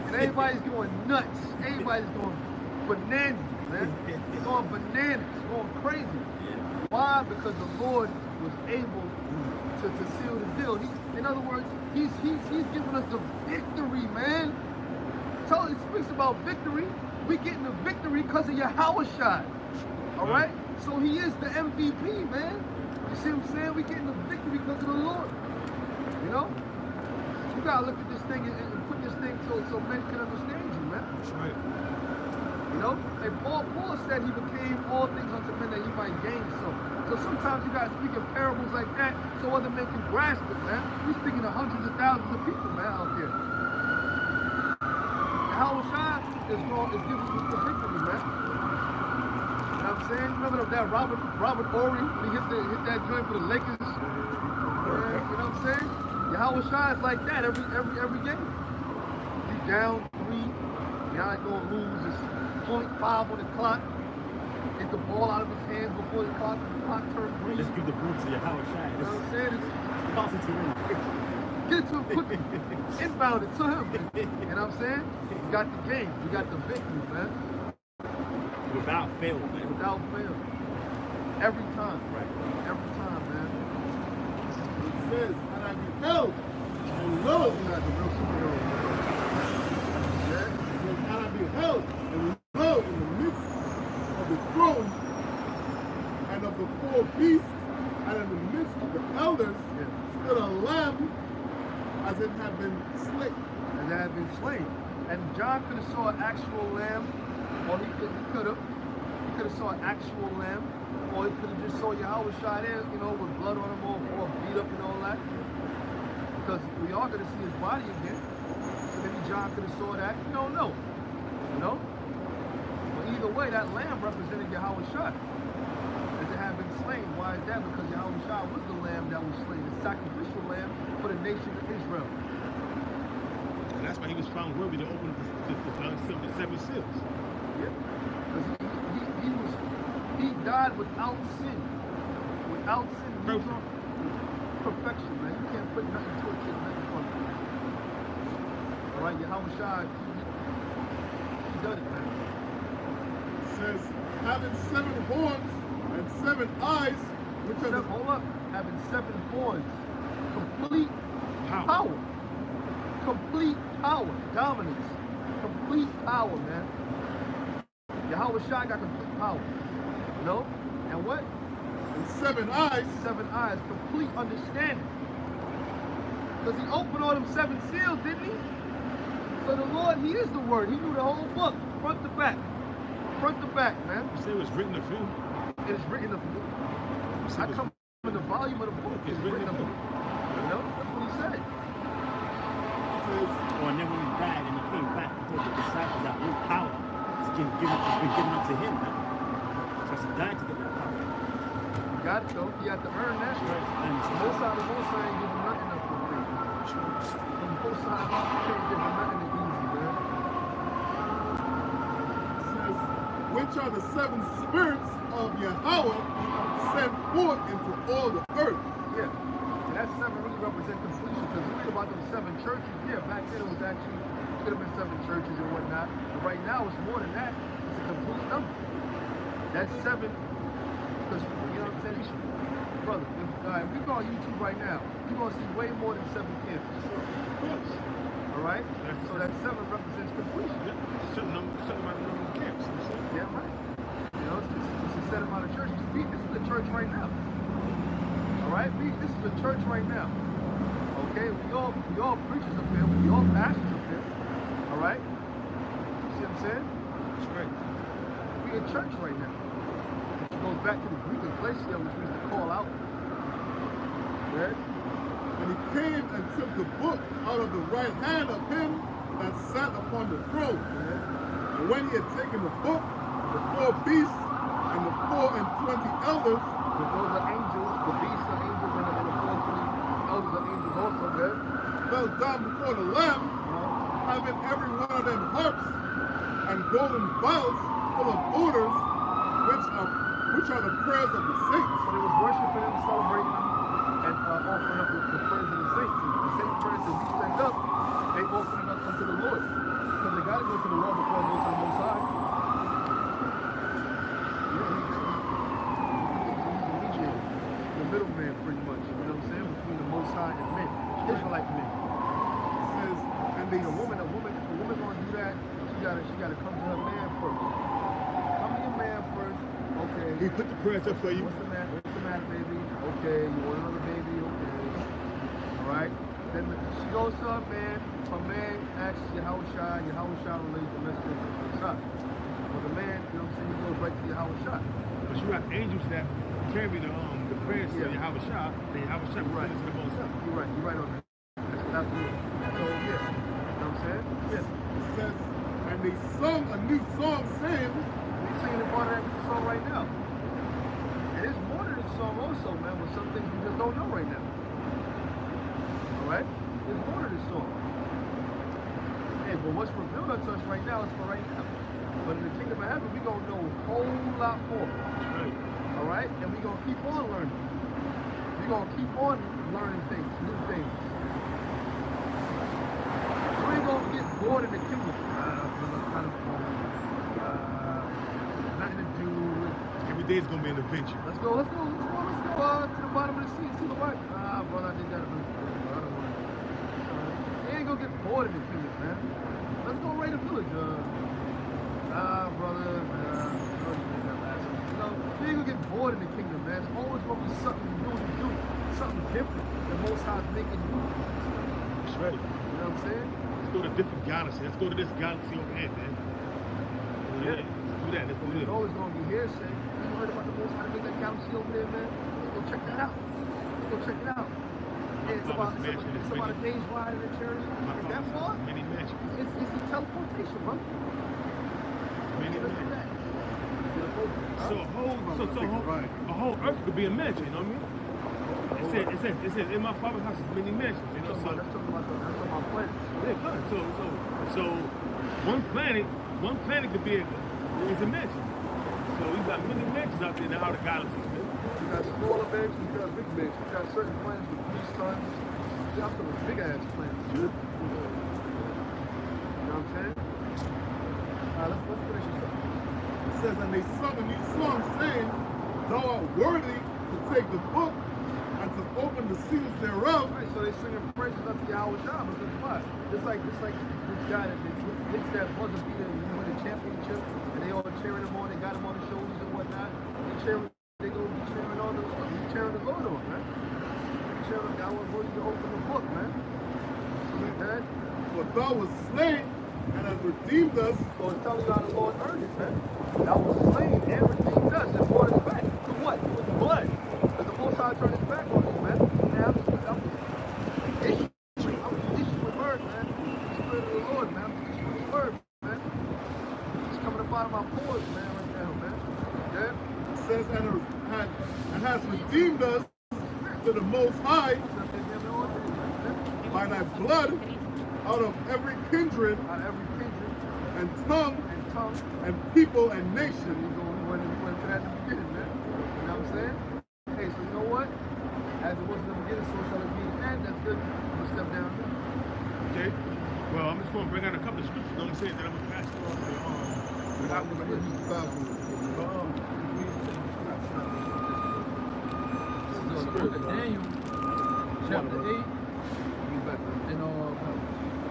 And everybody's going nuts. Everybody's going bananas, man. Going bananas, going crazy. Why? Because the Lord was able to seal the deal. In other words, he's giving us the victory, man. It speaks about victory. We getting the victory because of Yahweh Shai. All right? So he is the MVP, man. You see what I'm saying? We getting the victory because of the Lord. You know? You gotta look at this thing and put this thing so men can understand you, man. That's right. You know? And Paul said he became all things unto men that he might gain some. So sometimes you gotta speak in parables like that so other men can grasp it, man. We're speaking to hundreds of thousands of people, man, out there. Yahweh Shai is giving us the victory, man. You know what I'm saying? Remember that Robert Horry when he hit that joint for the Lakers? You know what I'm saying? Yahweh Shai is like that every game. You down 3, you ain't gonna lose. It's 0.5 on the clock. Get the ball out of his hands before the clock turned green. Just give the ball to Yahweh Shai. You know what I'm saying? Pass it to him. Get it to him quickly. Inbound it to him. You know what I'm saying? You got the game. You got the victory, man. Without fail, man. Without fail. Every time. Right. Every time, man. It says, and I beheld, and lo, You got the real superhero, man. Yeah? it says, and I beheld, and lo, in the midst of the throne, and of the 4 beasts, and in the midst of the elders, stood a lamb as it had been slain. And that had been slain. And John could have saw an actual lamb, or he could have saw an actual lamb, or he could have just saw Yahweh Shai there, you know, with blood on him or beat up and all that. Because we are going to see his body again. So maybe John could have saw that. You don't know. You know? But either way, that lamb represented Yahweh Shai. As it had been slain. Why is that? Because Yahweh Shai was the lamb that was slain, the sacrificial lamb for the nation of Israel. And that's why he was found worthy to open the 7 seals. Yeah. Because he died without sin. Without sin. Perfect. Perfection, man. You can't put nothing to it, take nothing from it. All right, Yahweh Shai, he done it, man. It says, having 7 horns and 7 eyes, which are the Hold up. Having 7 horns. Complete power. Complete power. Dominance. Complete power, man. Yahweh Shai got complete power. You know? And what? and 7 eyes. 7 eyes. Complete understanding. Because he opened all them 7 seals, didn't he? So the Lord, he is the word. He knew the whole book, front to back. front to back, man. You say it was written of him. It is written of you. I come in the volume of the book. It's written of you. You know, that's what he said. Or and then when he died and he came back and told the disciples that all power has been given up to him, man. So he died to get that power. You got it though. He had to earn that. Right. And The Most High ain't giving nothing up for free. The Most High can't give him nothing easy, man. It says, which are the seven spirits of Yahweh sent forth into all the earth. Yeah. And that seven really represents completion because you read about them seven churches. Yeah, back then it was actually, could have been seven churches and whatnot. But right now it's more than that. It's a complete number. That's seven. Because, you know what I'm saying? Brother, if we go on YouTube right now, you're going to see way more than seven camps. Of course. All right? So that seven represents completion. Yeah. Certain amount of number of camps. You see? Yeah, right. You know, it's a set amount of churches. This is the church right now. All right? This is the church right now. Okay? We all preachers up here. We all pastors up here. All right? See what I'm saying? That's right. We in church right now. Which goes back to the Greek ecclesia, which we used to call out. Right? And he came and took the book out of the right hand of him that sat upon the throne. And when he had taken the book, the four beasts and the 24 elders, But those are angels. The beasts are angels and the 420 elders are angels also, man. fell down before the Lamb, having every one of them harps and golden vials full of odors, which are the prayers of the saints. So they was worshiping him, celebrating him, and offering up the prayers of the saints. And the same prayers that we send up, they offering it up unto the Lord. Because they got to go to the Lord before they go to the Most High. Yeah, he's a mediator, the middleman pretty much, you know what I'm saying, between the Most High and men, Israelite men. It says, and they If a woman gonna do that, she gotta come to her man first. Come to your man first. Okay. He put the prayers up for you. What's the matter, baby? Okay, you want another baby? Okay. Alright. Then she goes to her man asks Yahushua relays the message to the Messiah. Well, the man, you know what I'm saying, he goes right to Yahushua. But you have angels that carry the prayers to Yahweh Shah, and Yahweh Shah Right. to the Most High. You're right on that. That's absolutely. So, yeah. You know what I'm saying? Yes. It says, and they sung a new song saying, We're singing a part of that song right now. And there's more to this song also, man, with some things we just don't know right now. Alright? There's more to this song. Hey, but what's revealed unto us right now is for right now. But in the kingdom of heaven, we're going to know a whole lot more. Right. Alright? And we're going to keep on learning. We're going to keep on learning things, new things. We ain't going to get bored in the kingdom. Nothing to do with. Every day is going to be an adventure. Let's go to the bottom of the sea and see the white. Brother, I did that. I don't want to. You ain't gonna get bored in the kingdom, man. Let's go raid a village. Brother, you ain't gonna get bored in the kingdom, man. It's always gonna be something new to do, something different. The Most High's making new. That's right. You know what I'm saying? Let's go to different galaxies. Let's go to this galaxy over here, man. Yeah. Let's do that. Let's do There's this. always gonna be hearsay. You heard about the Most High make that galaxy over there, man? Let's go check that out. Let's go check it out. Yeah, it's about a day's ride in a chariot. Is that far? Many mansions. It's a teleportation, bro. Many Let's do mansions. that. So a whole earth could be a mansion, you know what I mean? It said in my father's house is many mansions, you know. That's talking about planets. Yeah, fine. So one planet could be is a mansion. So we got many mansions out there in the outer galaxies, man. You got smaller mansions, you got big mansions, you got certain planets with 3 suns. You got some big ass planets. You know what I'm saying? Let's finish this up. it says, and they sung a new song saying, thou art worthy to take the book and to open the seals thereof. Right, so they singing praises unto Yahweh Shah because why? Just like this guy that hits that buzzer beater and win the championship, and they all cheering him on. They got him on the shoulders and whatnot. They go be cheering on the Lord on, man. Cheering Yahweh worthy to open the book, man. Read that. For thou was slain and has redeemed us. So it's telling you how the Lord earned it, man. That was slain and redeemed us and brought us back. To what? With blood. Because the Most High turned his back on us, man. Yeah, I'm issuing word, man. The Spirit of the Lord, man. I'm issuing his word, man. It's coming up out of my pores, man, right now, man. Yeah? It says, and has redeemed us to the Most High by thy blood out of every kindred Out of every kindred and tongue and tongue. and people and nation. We went to that in the beginning, man. You know what I'm saying? Hey, so you know what? As it was in the beginning, so shall it be in the end. That's good. I'm gonna step down there. Okay. Well, I'm just going to bring out a couple of scriptures. Don't say that I'm going to pass it off to Without the use the Bible. This is the book of Daniel, chapter 8, and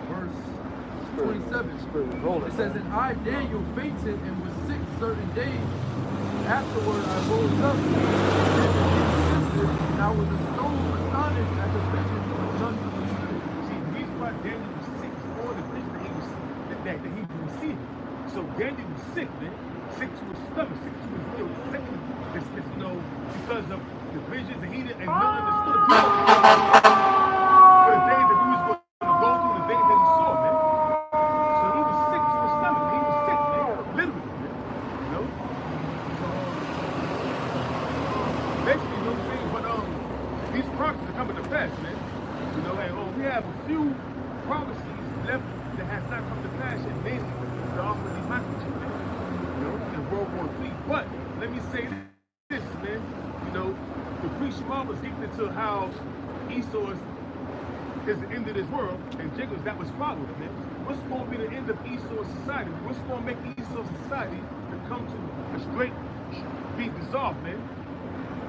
verse 27. It says, and I, Daniel, fainted and was sick certain days. Afterward I rose up and I was astonished at the vision of none to receive it. See, the reason why Daniel was sick is all the vision that he was receiving. So Daniel was sick, man. Sick to his stomach, sick to his will, sick it's, you know, because of the visions that he didn't and none understood. For the days that he was going to go through, the days that he saw, man. So he was sick to his stomach. He was sick, man. Literally, man. You know? So basically, you know what I'm saying? But these prophecies are coming to pass, man. You know, and we have a few prophecies left that has not come to pass yet, namely the Ark of the Microchip, man. You know, in World War III. But let me say this, man. You know, the pre-Shema was getting into how Esau is the end of this world, and Jacob's that was followed, man. What's going to be the end of Esau's society? What's going to make Esau's society to come to a straight, be dissolved, man?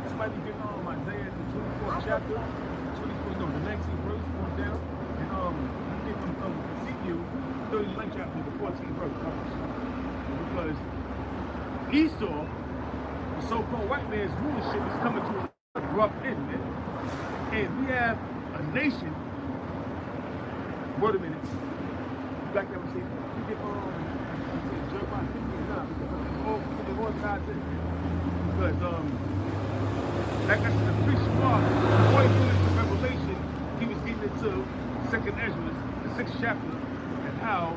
Somebody get Isaiah the 24th chapter, the 19th verse, going down, and get Ezekiel 39th chapter, the 14th verse. Because Esau, the so-called white man's rulership, is coming to an abrupt end, man. And we have a nation. Wait a minute. You got that? You get Jeremiah 59 because the Lord ties in. Because like I said, the pre-Shema, before he went into Revelation, he was getting into 2nd Ezra, the 6th chapter, and how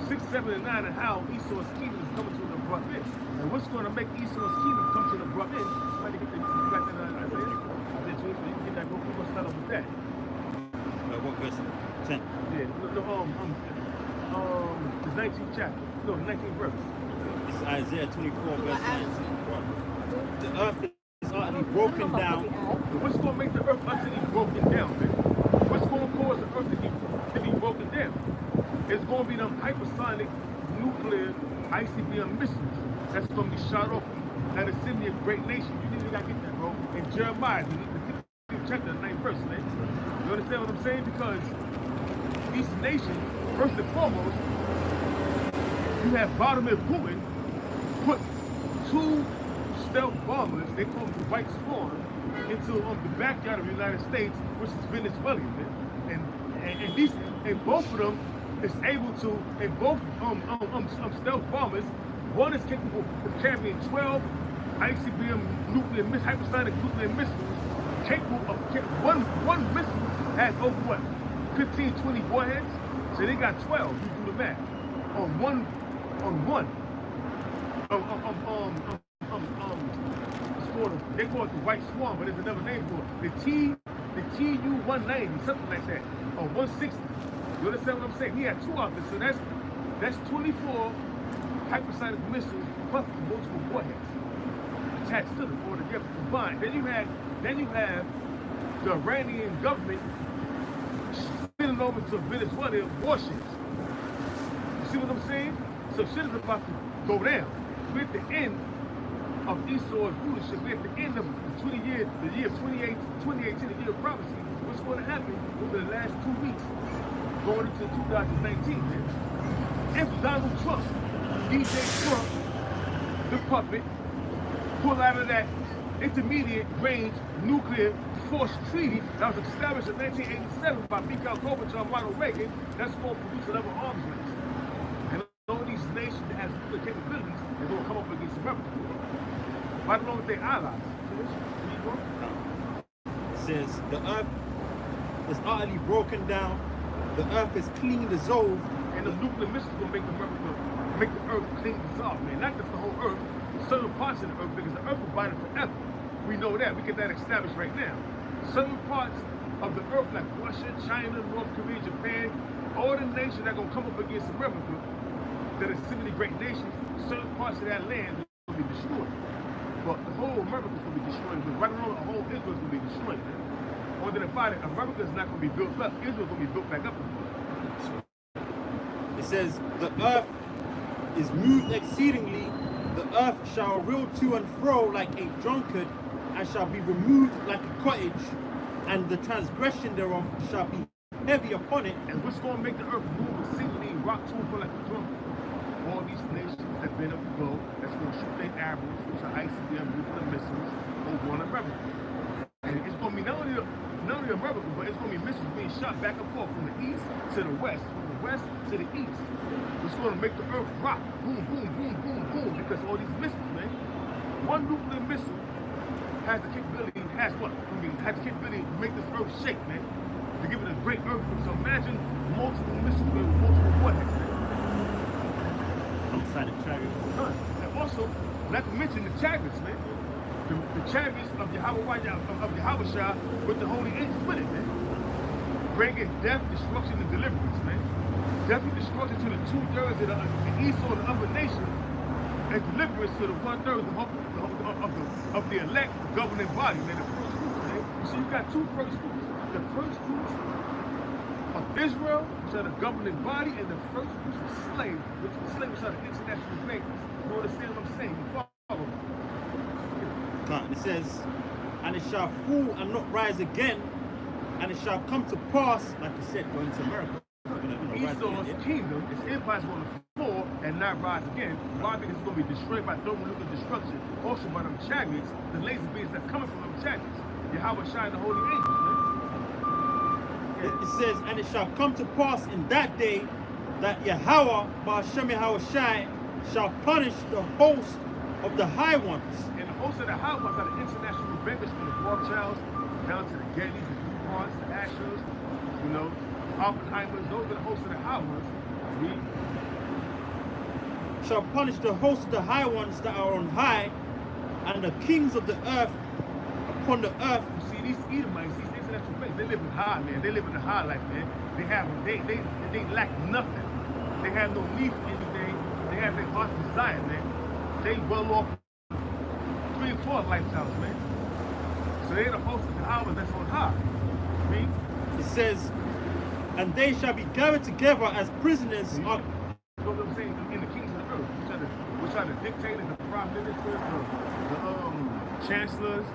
6, 7, and 9, and how Esau's kingdom is coming to an abrupt end. And what's going to make Esau's kingdom come to an abrupt end? Somebody get that, you got that Isaiah? Isaiah 24, you can get that, we're going to start off with that. What verse? 10. Yeah, the 19th chapter, no, the 19th verse. It's Isaiah 24, verse 19. The earth is utterly broken down. What's going to make the earth utterly broken down, man? What's going to cause the earth to be broken down? It's going to be them hypersonic, nuclear, ICBM missiles that's going to be shot off at a city of great nation. You need to get that, bro. In Jeremiah, the 15th chapter, the 9th verse, man. You understand what I'm saying? Because these nations, first and foremost, you have Vladimir Putin put 2 stealth bombers, they call them the White Swarm, into the backyard of the United States, which is Venezuela, man. And these, and both of them is able to, and both stealth bombers, one is capable of carrying 12 ICBM hypersonic nuclear missiles, capable of one missile has over what, 15, 20 warheads. So they got 12. You do the math on one. They call it the White Swan, but there's another name for it. The TU-190, something like that, or 160. You understand what I'm saying? He had 2 of them, so that's 24 hypersonic missiles plus multiple warheads attached to them all together combined. Then you have the Iranian government spinning over to Venezuela warships. You see what I'm saying? So shit is about to go down. We're at the end of Esau's rulership. We're at the end of the year 2018, the year of prophecy. What's going to happen over the last 2 weeks, going into 2019, man? If Donald Trump, DJ Trump, the puppet, pull out of that intermediate range nuclear force treaty that was established in 1987 by Mikhail Gorbachev and Ronald Reagan, that's going to produce another arms race. nuclear capabilities is going to come up against America. Right along with their allies. It says the earth is utterly broken down, the earth is clean dissolved, And the nuclear missiles going to make the earth clean dissolved, man. Not just the whole earth, certain parts of the earth, because the earth will bite it forever. We know that. We get that established right now. Certain parts of the earth, like Russia, China, North Korea, Japan, all the nations that are going to come up against America, that are seemingly great nations, certain parts of that land will be destroyed. But the whole America is going to be destroyed. But right along the whole Israel is going to be destroyed, man. More than about it, America is not going to be built up. Israel is going to be built back up. it says the earth is moved exceedingly, the earth shall reel to and fro like a drunkard, and shall be removed like a cottage, and the transgression thereof shall be heavy upon it. And what's going to make the earth move exceedingly rock to and fro like a drum? All these nations that been up the globe that's going to shoot their arrows, which are ICBM nuclear missiles, over on America. And it's going to be not only America, but it's going to be missiles being shot back and forth from the east to the west, from the west to the east. It's going to make the earth rock, boom, boom, boom, boom, boom, because all these missiles, man. One nuclear missile has the capability, has the capability to make this earth shake, man. To give it a great earthquake. So imagine multiple missiles with multiple warheads, man. Outside of chariots. And also, not to mention the chariots, man. The chariots of Yahweh Shah with the holy angels with it, man. Bringing death, destruction, and deliverance, man. Death and destruction to the 2/3 of the Esau and the other nations, and deliverance to the 1/3 of the elect, the governing body, man. The first fruits, man. So you got two first fruits. The first fruits of Israel, which are the governing body, and the first fruits of slaves, which are the international bankers. You understand what I'm saying? You follow me? It says, and it shall fall and not rise again, and it shall come to pass, like you said, going to America. Esau's kingdom, its empire is going to fall and not rise again. Why? Because it's going to be destroyed by thermonuclear destruction. Also by them chariots, the laser beams that's coming from them chariots. Yahweh Shai and the holy angels, man. It says, and it shall come to pass in that day that Yahweh, Ba'ashem Yahweh Shai, shall punish the host of the high ones. And the host of the high ones are the international bankers from the Rothschilds down to the Gettys, the DuPonts, the Ashers, you know, Oppenheimers. Those are the hosts of the high ones. Shall punish the host of the high ones that are on high, and the kings of the earth upon the earth. You see, these Edomites, these international bankers, they live in high, man. They live in the high life, man. They lack nothing. They have no need for anything. They have their heart's desire, man. They well off 3 and 4 lifestyles, man. So they're the host of the high ones that's on high. See? It says, and they shall be gathered together as prisoners. You know what I'm saying? In the kings of the earth, which are the dictators, the prime ministers, the chancellors.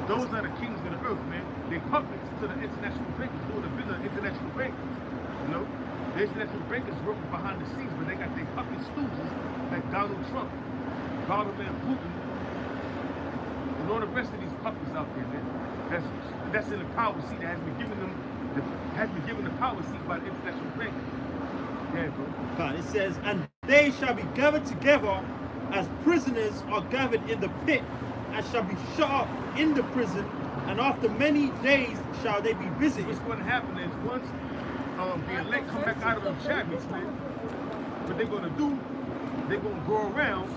Those are the kings of the earth, man. They puppets to the international bankers, doing the business of international bankers. You know, the international bankers working behind the scenes, but they got their puppet stooges like Donald Trump, Vladimir Putin, and all the rest of these puppets out there, man. That's in the power seat that has been given the power seat by the international bankers. Yeah, bro. It says, and they shall be gathered together as prisoners are gathered in the pit, and shall be shut up in the prison, and after many days shall they be visited. What's going to happen is once the elect come back out of them chariots, man, what they're going to do, they're going to go around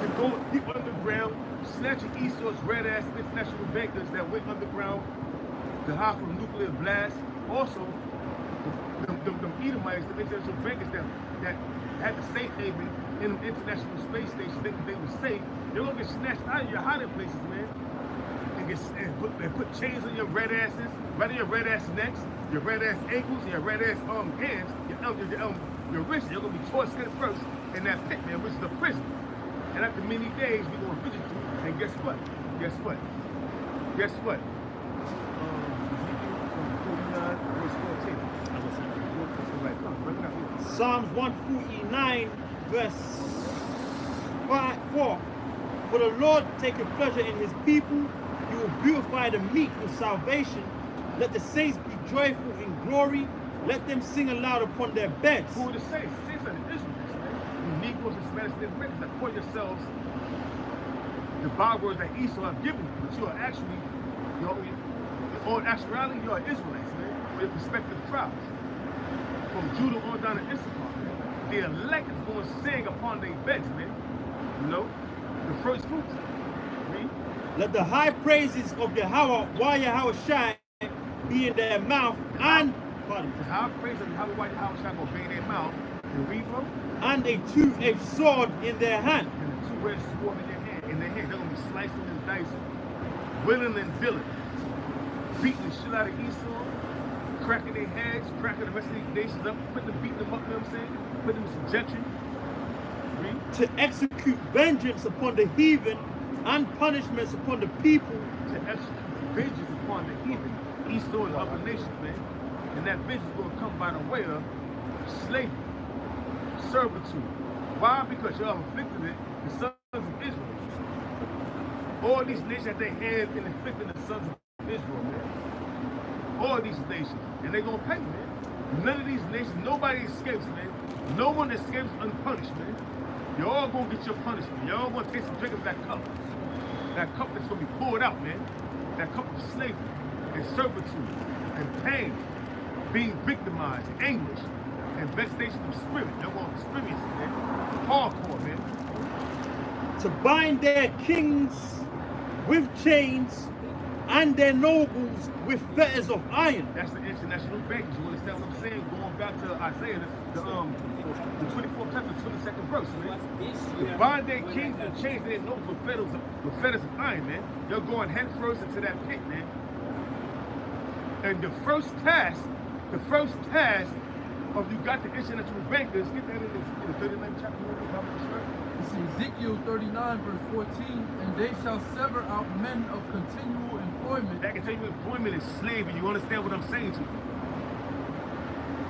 and go deep underground, snatching Esau's red-ass international bankers that went underground to hide from nuclear blast. Also, them Edomites, the international bankers that had the safe haven in the international space station, thinking they were safe, they're going to get snatched out of your hiding places, man. And put chains on your red asses, right on your red ass necks, your red ass ankles, your red ass hands, your wrists. You're going to be tortured head first in that pit, man, which is a prison. And after many days, we're going to visit you. And guess what? Guess what? Guess what? Psalms 149, verse 4. For the Lord taketh pleasure in his people. He will beautify the meek with salvation. Let the saints be joyful in glory. Let them sing aloud upon their beds. Who are the saints? Saints are the Israelites. Negroes, Hispanics, and Americans that call yourselves the bywords that Esau have given you, but you are actually, in actuality, you are Israelites, man, for your respective tribes. From Judah on down to Issachar, man. The elect is going to sing upon their beds, man. You know, the first fruits. Read. Let the high praises of Yahweh Shai be in their mouth and The high praise of Yahweh Shai will be in their mouth. And read, bro. and a two-edged sword in their hand. And the two-edged sword in their hand. In their hand, they're going to be slicing and dicing, willing and dealing, beating the shit out of Esau, cracking their heads, cracking the rest of these nations up, beating them up, you know what I'm saying? Putting them in subjection. Read. To execute vengeance upon the heathen and punishments upon the people. To execute vengeance upon the heathen, Esau and other nations, man. And that vengeance is going to come by the way of slavery, servitude. Why? Because y'all have afflicted it, the sons of Israel. All these nations that they had and inflicted the sons of Israel, man. All these nations. And they're going to pay, man. None of these nations, nobody escapes, man. No one escapes unpunished, man. You're all going to get your punishment. You're all going to taste some drink of that cup. That cup that's going to be poured out, man. That cup of slavery and servitude and pain, being victimized, anguish, and vexation of spirit. You're going to experience it, man. Hardcore, man. To bind their kings with chains and their nobles with fetters of iron. That's the international baggage. You understand what I'm saying? Going back to Isaiah, the 24th chapter, 22nd verse, man. To bind their kings and chains their nobles with fetters of iron, man. You're going head first into that pit, man. And the first task of you got the international bankers, get that in the 39th chapter. It's Ezekiel 39 verse 14, and they shall sever out men of continual employment. That continual employment is slavery. You understand what I'm saying to you?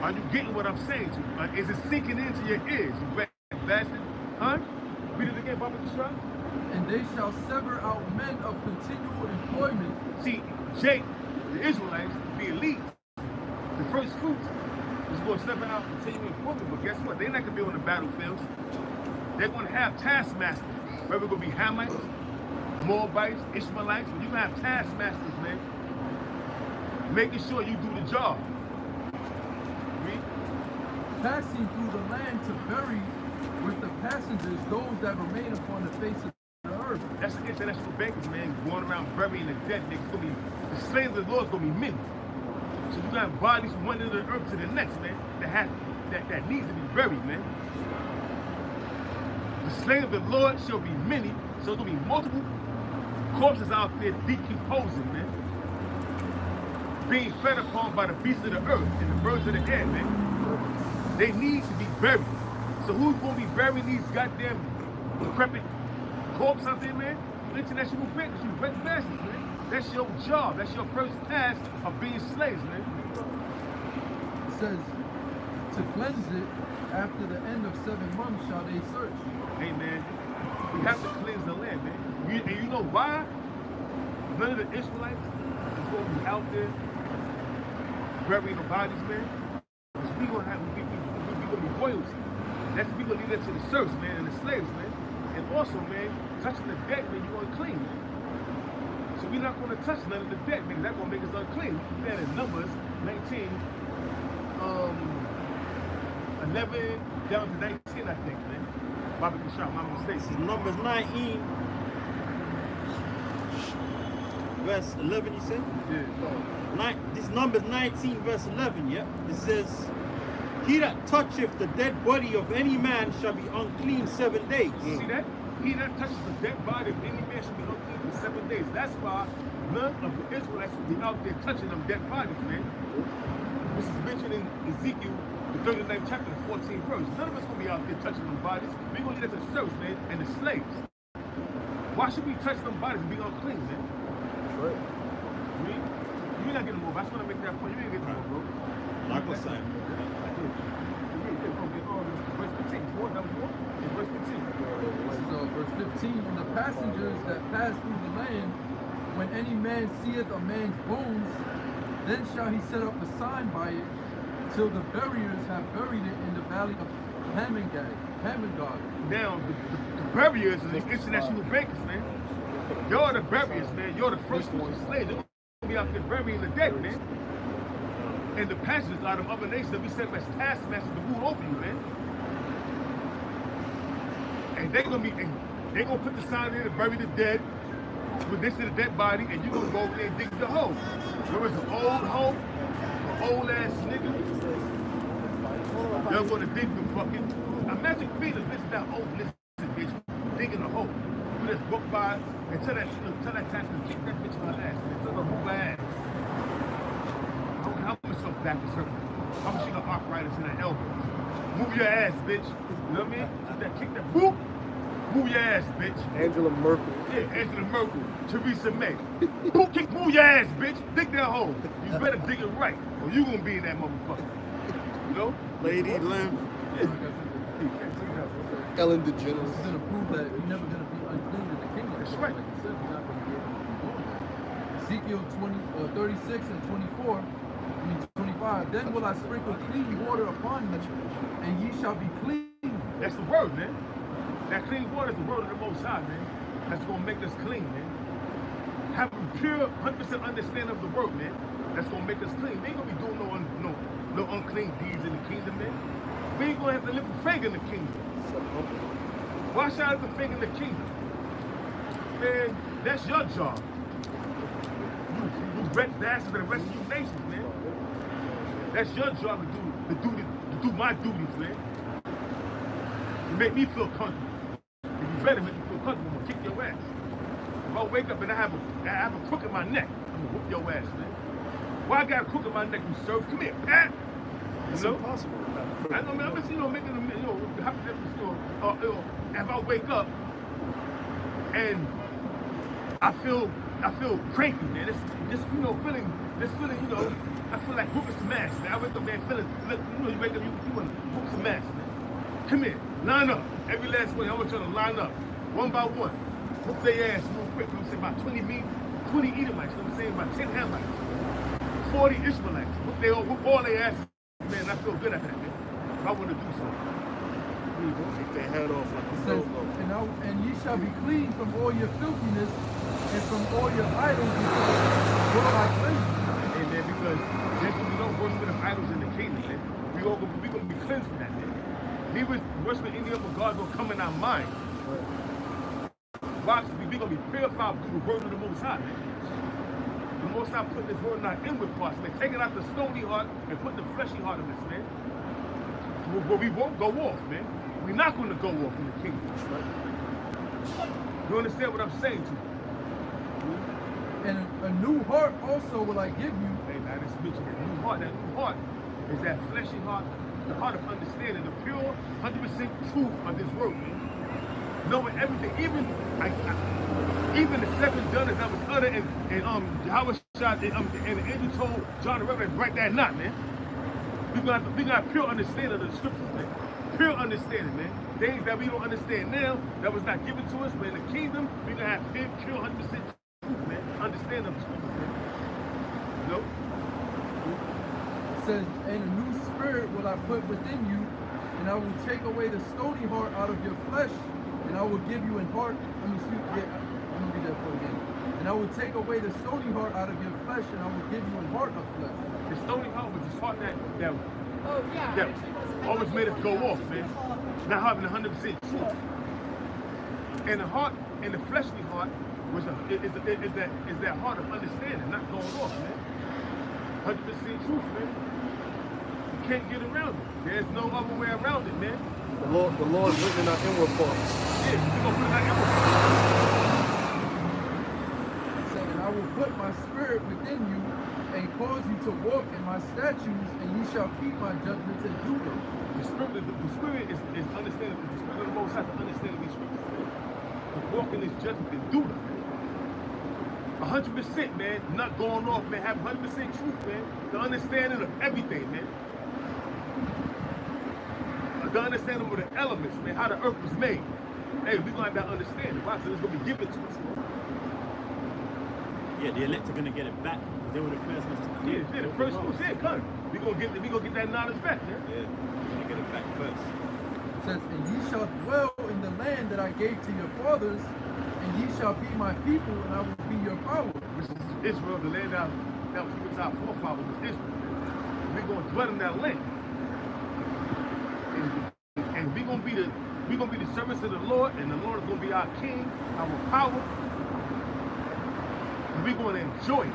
Are you getting what I'm saying to you? Is it sinking into your ears, you bastard? Huh? Read it again, Baba Kishra. And they shall sever out men of continual employment. See, Jake, the Israelites, the elite, the first fruits, is going to sever out continual employment. But guess what? They're not going to be on the battlefields. They're going to have taskmasters. Whether it's going to be Hamites, Moabites, Ishmaelites, but you're going to have taskmasters, man. Making sure you do the job. Read. Passing through the land to bury with the passengers those that remain upon the face of the earth. That's the international bankers, man. Going around burying the dead. The slaves of the Lord is going to be many. So you're going to have bodies from one end of the earth to the next, man. That needs to be buried, man. The slain of the Lord shall be many, so there's going to be multiple corpses out there decomposing, man. Being fed upon by the beasts of the earth and the birds of the air, man. They need to be buried. So who's going to be burying these goddamn decrepit corpses out there, man? International bankers, you wet bastards, man. That's your job. That's your first task of being slaves, man. It says, to cleanse it, after the end of 7 months shall they search. Hey, man, we have to cleanse the land, man. And you know why? None of the Israelites is going to be out there burying the bodies, man. Because we going to be royalty. We going to lead that to the serfs, man, and the slaves, man. And also, man, touching the dead, man, you unclean, man. So we're not going to touch none of the dead, man. That's going to make us unclean. We put that in Numbers 19, 11 down to 19, I think, man. Bobby Kishar, my mistake. Numbers 19, verse 11, you said? Yeah. This Numbers 19, verse 11, yeah? It says, he that toucheth the dead body of any man shall be unclean 7 days. See that? He that touches the dead body of any man shall be unclean for 7 days. That's why none of the Israelites will be out there touching them dead bodies, man. This is mentioned in Ezekiel, the 39th chapter, the 14th verse. None of us will be out there touching them bodies. We're going to leave that to the serfs, man, and the slaves. Why should we touch them bodies and be unclean, man? That's right. You're not getting more. I just want to make that point. You ain't getting more, bro. Like I said. Verse 15. That was more? In verse 15. So verse 15, and the passengers that pass through the land, when any man seeth a man's bones, then shall he set up a sign by it, till the buriers have buried it in the valley of Hamongad. Hammer God. Now, the barriers are the international bankers, man. Y'all the barriers, man. You're the first fruits of slaves. They're going to be out there burying the dead, man. And the passengers out of other nations that we set as taskmasters to rule over you, man. And they're going to put the sign there to bury the dead with this to the dead body, and you're going to go over there and dig the hole. There was an old hole, an old ass nigga. Y'all going to dig the fucking. Imagine being a bitch that old listen bitch digging a hole. You just walk by and tell that task to kick that bitch in her ass. Man. Tell her move her ass. How much her back is hurting? How much she got arthritis in her elbows? Move your ass, bitch. You know what I mean? Kick that boop. Move your ass, bitch. Angela Merkel. Yeah, Angela Merkel, Theresa May. Boop, kick, move your ass, bitch. Dig that hole. You better dig it right, or you gonna be in that motherfucker. You know? Lady Lim. Yeah. Ellen This is DeGeneres. going to prove that you're never going to be unclean in the kingdom. That's right. Like you said, you're not going to be able to be doing that. Ezekiel 36 and 25. Then will I sprinkle clean water upon you, and ye shall be clean. That's the word, man. That clean water is the word of the Most High, man. That's gonna make us clean, man. Having pure 100% understanding of the word, man. That's gonna make us clean. We ain't gonna be doing no unclean deeds in the kingdom, man. We ain't gonna have to lift a finger in the kingdom. Why should I lift a finger in the kingdom? Man, that's your job. You red bastards of the rest of you nations, man. That's your job to do my duties, man. To make me feel comfortable. You better make me feel comfortable. I'm gonna kick your ass. If I wake up and I have a crook in my neck, I'm gonna whoop your ass, man. Why I got a crook in my neck, you serve? Come here, Pat. It's impossible. I know, man. I'm just, making them, if I wake up and I feel cranky, man. This feeling, I feel like whooping some ass, man. I wake up, man, feeling, you wake up, you want to whoop some ass, man. Come here, line up. Every last one, I want you to line up, one by one. Whoop their ass real quick. I'm saying about 20 Edomites. I'm saying about 10 Hamites, 40 Ishmaelites. Whoop all their asses, man. I feel good at that, man. If I want to do something. Take their head off like a It says, logo. and ye shall be clean from all your filthiness and from all your idols, because Lord I cleanse you. Amen. Because there's going to be no worshiping of idols in the kingdom, man. We're going to be cleansed from that, man. Me worshiping any other God will come in our mind. We're going to be purified through the word of the Most High, man. The Most High put this word in our inward parts, man. Taking out the stony heart and putting the fleshy heart in us, man. Where we won't go off, man. We're not going to go off in the kingdom. You understand what I'm saying to you? And a new heart also will I give you. Hey, man, this bitch, that new heart is that fleshy heart, the heart of understanding, the pure, 100% truth of this word, man. Knowing everything, even the seven donners that was uttered and Yahweh shot and the angel told John the Revelator, write that not, man. We got pure understanding of the scriptures, man. Pure understanding, man. Things that we don't understand now, that was not given to us, but in the kingdom, we're gonna have pure 100% truth, man. Understanding of the scriptures, man. You know? It says, and a new spirit will I put within you, and I will take away the stony heart out of your flesh, and I will give you an heart. Let me read that part again. And I will take away the stony heart out of your flesh, and I will give you a heart of flesh. The stony heart was this heart that yeah. always made us go off, man. Not having 100% truth. And the heart, and the fleshly heart, is that heart of understanding, not going off, man. 100% truth, man. You can't get around it. There's no other way around it, man. The Lord's written in our inward parts. Yeah, we're gonna put it in our inward parts. It said, and I will put my spirit within you, and cause you to walk in my statutes, and you shall keep my judgments and do them. The spirit is understanding. The spirit of the Most High to understand these scriptures, man. To walk in His judgment and do them, man. 100%, man. Not going off, man. Have 100% truth, man. The understanding of everything, man. The understanding of the elements, man. How the earth was made. Hey, we're gonna have that understanding. Why? So it's gonna be given to us, man. Yeah, the elect are gonna get it back because they were the first ones to create. Yeah, the first ones, yeah, come. We gonna get that knowledge back, man. Yeah, we're gonna get it back first. It says, and ye shall dwell in the land that I gave to your fathers, and ye shall be my people, and I will be your power. Which is Israel, the land that was given to our forefathers was Israel. And we're going to dwell in that land. And we're going to be the servants of the Lord, and the Lord is going to be our king, our power. And we're going to enjoy it.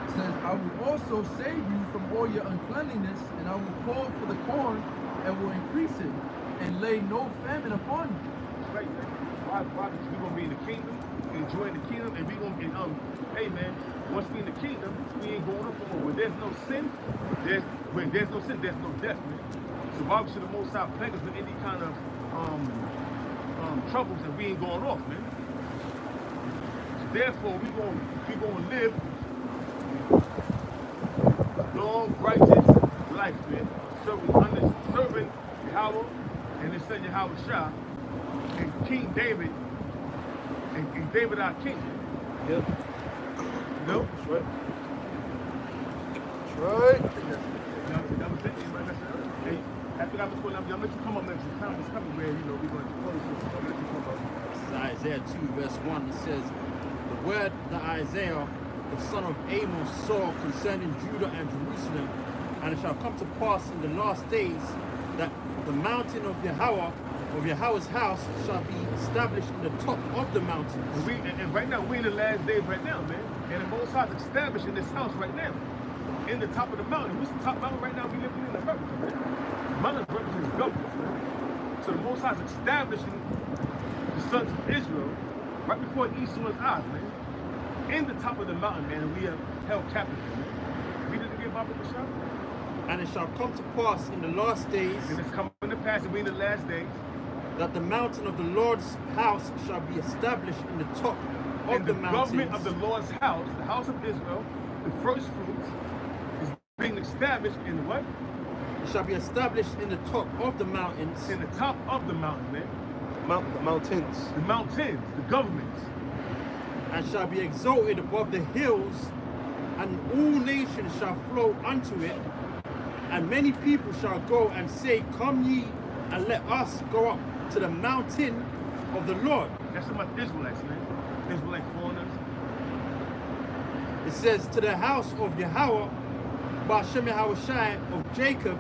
It says, I will also save you from all your uncleanliness, and I will call for the corn, and will increase it, and lay no famine upon you. That's right, man. Why? Because we're going to be in the kingdom, enjoying the kingdom, and we're going to be, hey, man, once we're in the kingdom, we ain't going up no more. When there's no sin, there's no death, man. So why should the Most High plague us with any kind of troubles and we ain't going off, man? So therefore, we're going to live long, righteous life, man. Serving Yahweh and his son Yahweh Shah and King David and David our king. Yep. No? That's right. That's right. That was it. Hey, after I was going, I'm going to let you come up next time. It's coming where, we're going to close this. I'm going to let you come up. This is Isaiah 2, verse 1. It says, the word that Isaiah, the son of Amos, saw concerning Judah and Jerusalem, and it shall come to pass in the last days that the mountain of Yahweh's house shall be established in the top of the mountains. And right now, we're in the last days right now, man. And the Most High is establishing this house right now. In the top of the mountain. What's the top mountain right now? We living in America, man. The mountain represents government, man. So the Most High is establishing the sons of Israel right before Esau's eyes, man. In the top of the mountain, man, and we are held captive, man. Read it again, Baba Bashar. And it shall come to pass in the last days, And it's coming to pass, and we in the last days, that the mountain of the Lord's house shall be established in the top of the mountains. government of the Lord's house, the house of Israel, the first fruits, is being established in what? It shall be established in the top of the mountains. In the top of the mountain, man. The mountains. The mountains, the governments. And shall be exalted above the hills, and all nations shall flow unto it. And many people shall go and say, come ye, and let us go up to the mountain of the Lord. That's about Israelites, man. Israelite foreigners. It says, to the house of Yahweh, Ba'ashem Yahushai of Jacob,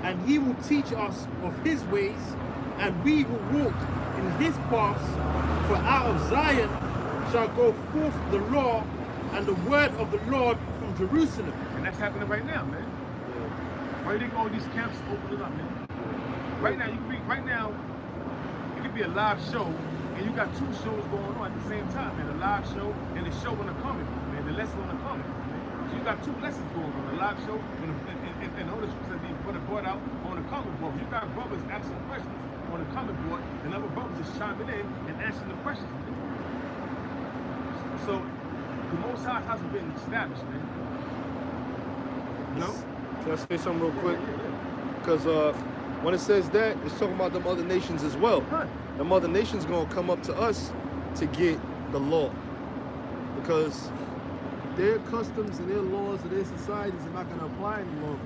and he will teach us of his ways, and we will walk in his paths. For out of Zion shall go forth the law and the word of the Lord from Jerusalem. And that's happening right now, man. Why do you think all these camps opening up, man? Right now, it could be a live show, and you got two shows going on at the same time, man. A live show and a show on the comic book, man. The lesson on the comic book, man. So you got two lessons going on, a live show and all this that being put out on the comic book. You got brothers asking questions on the comic board, and other brothers is chiming in and answering the questions, man. So the Most High hasn't been established, man. No? Can I say something real quick? Because when it says that, it's talking about them other nations as well. Them other nations going to come up to us to get the law. Because their customs and their laws and their societies are not going to apply any longer.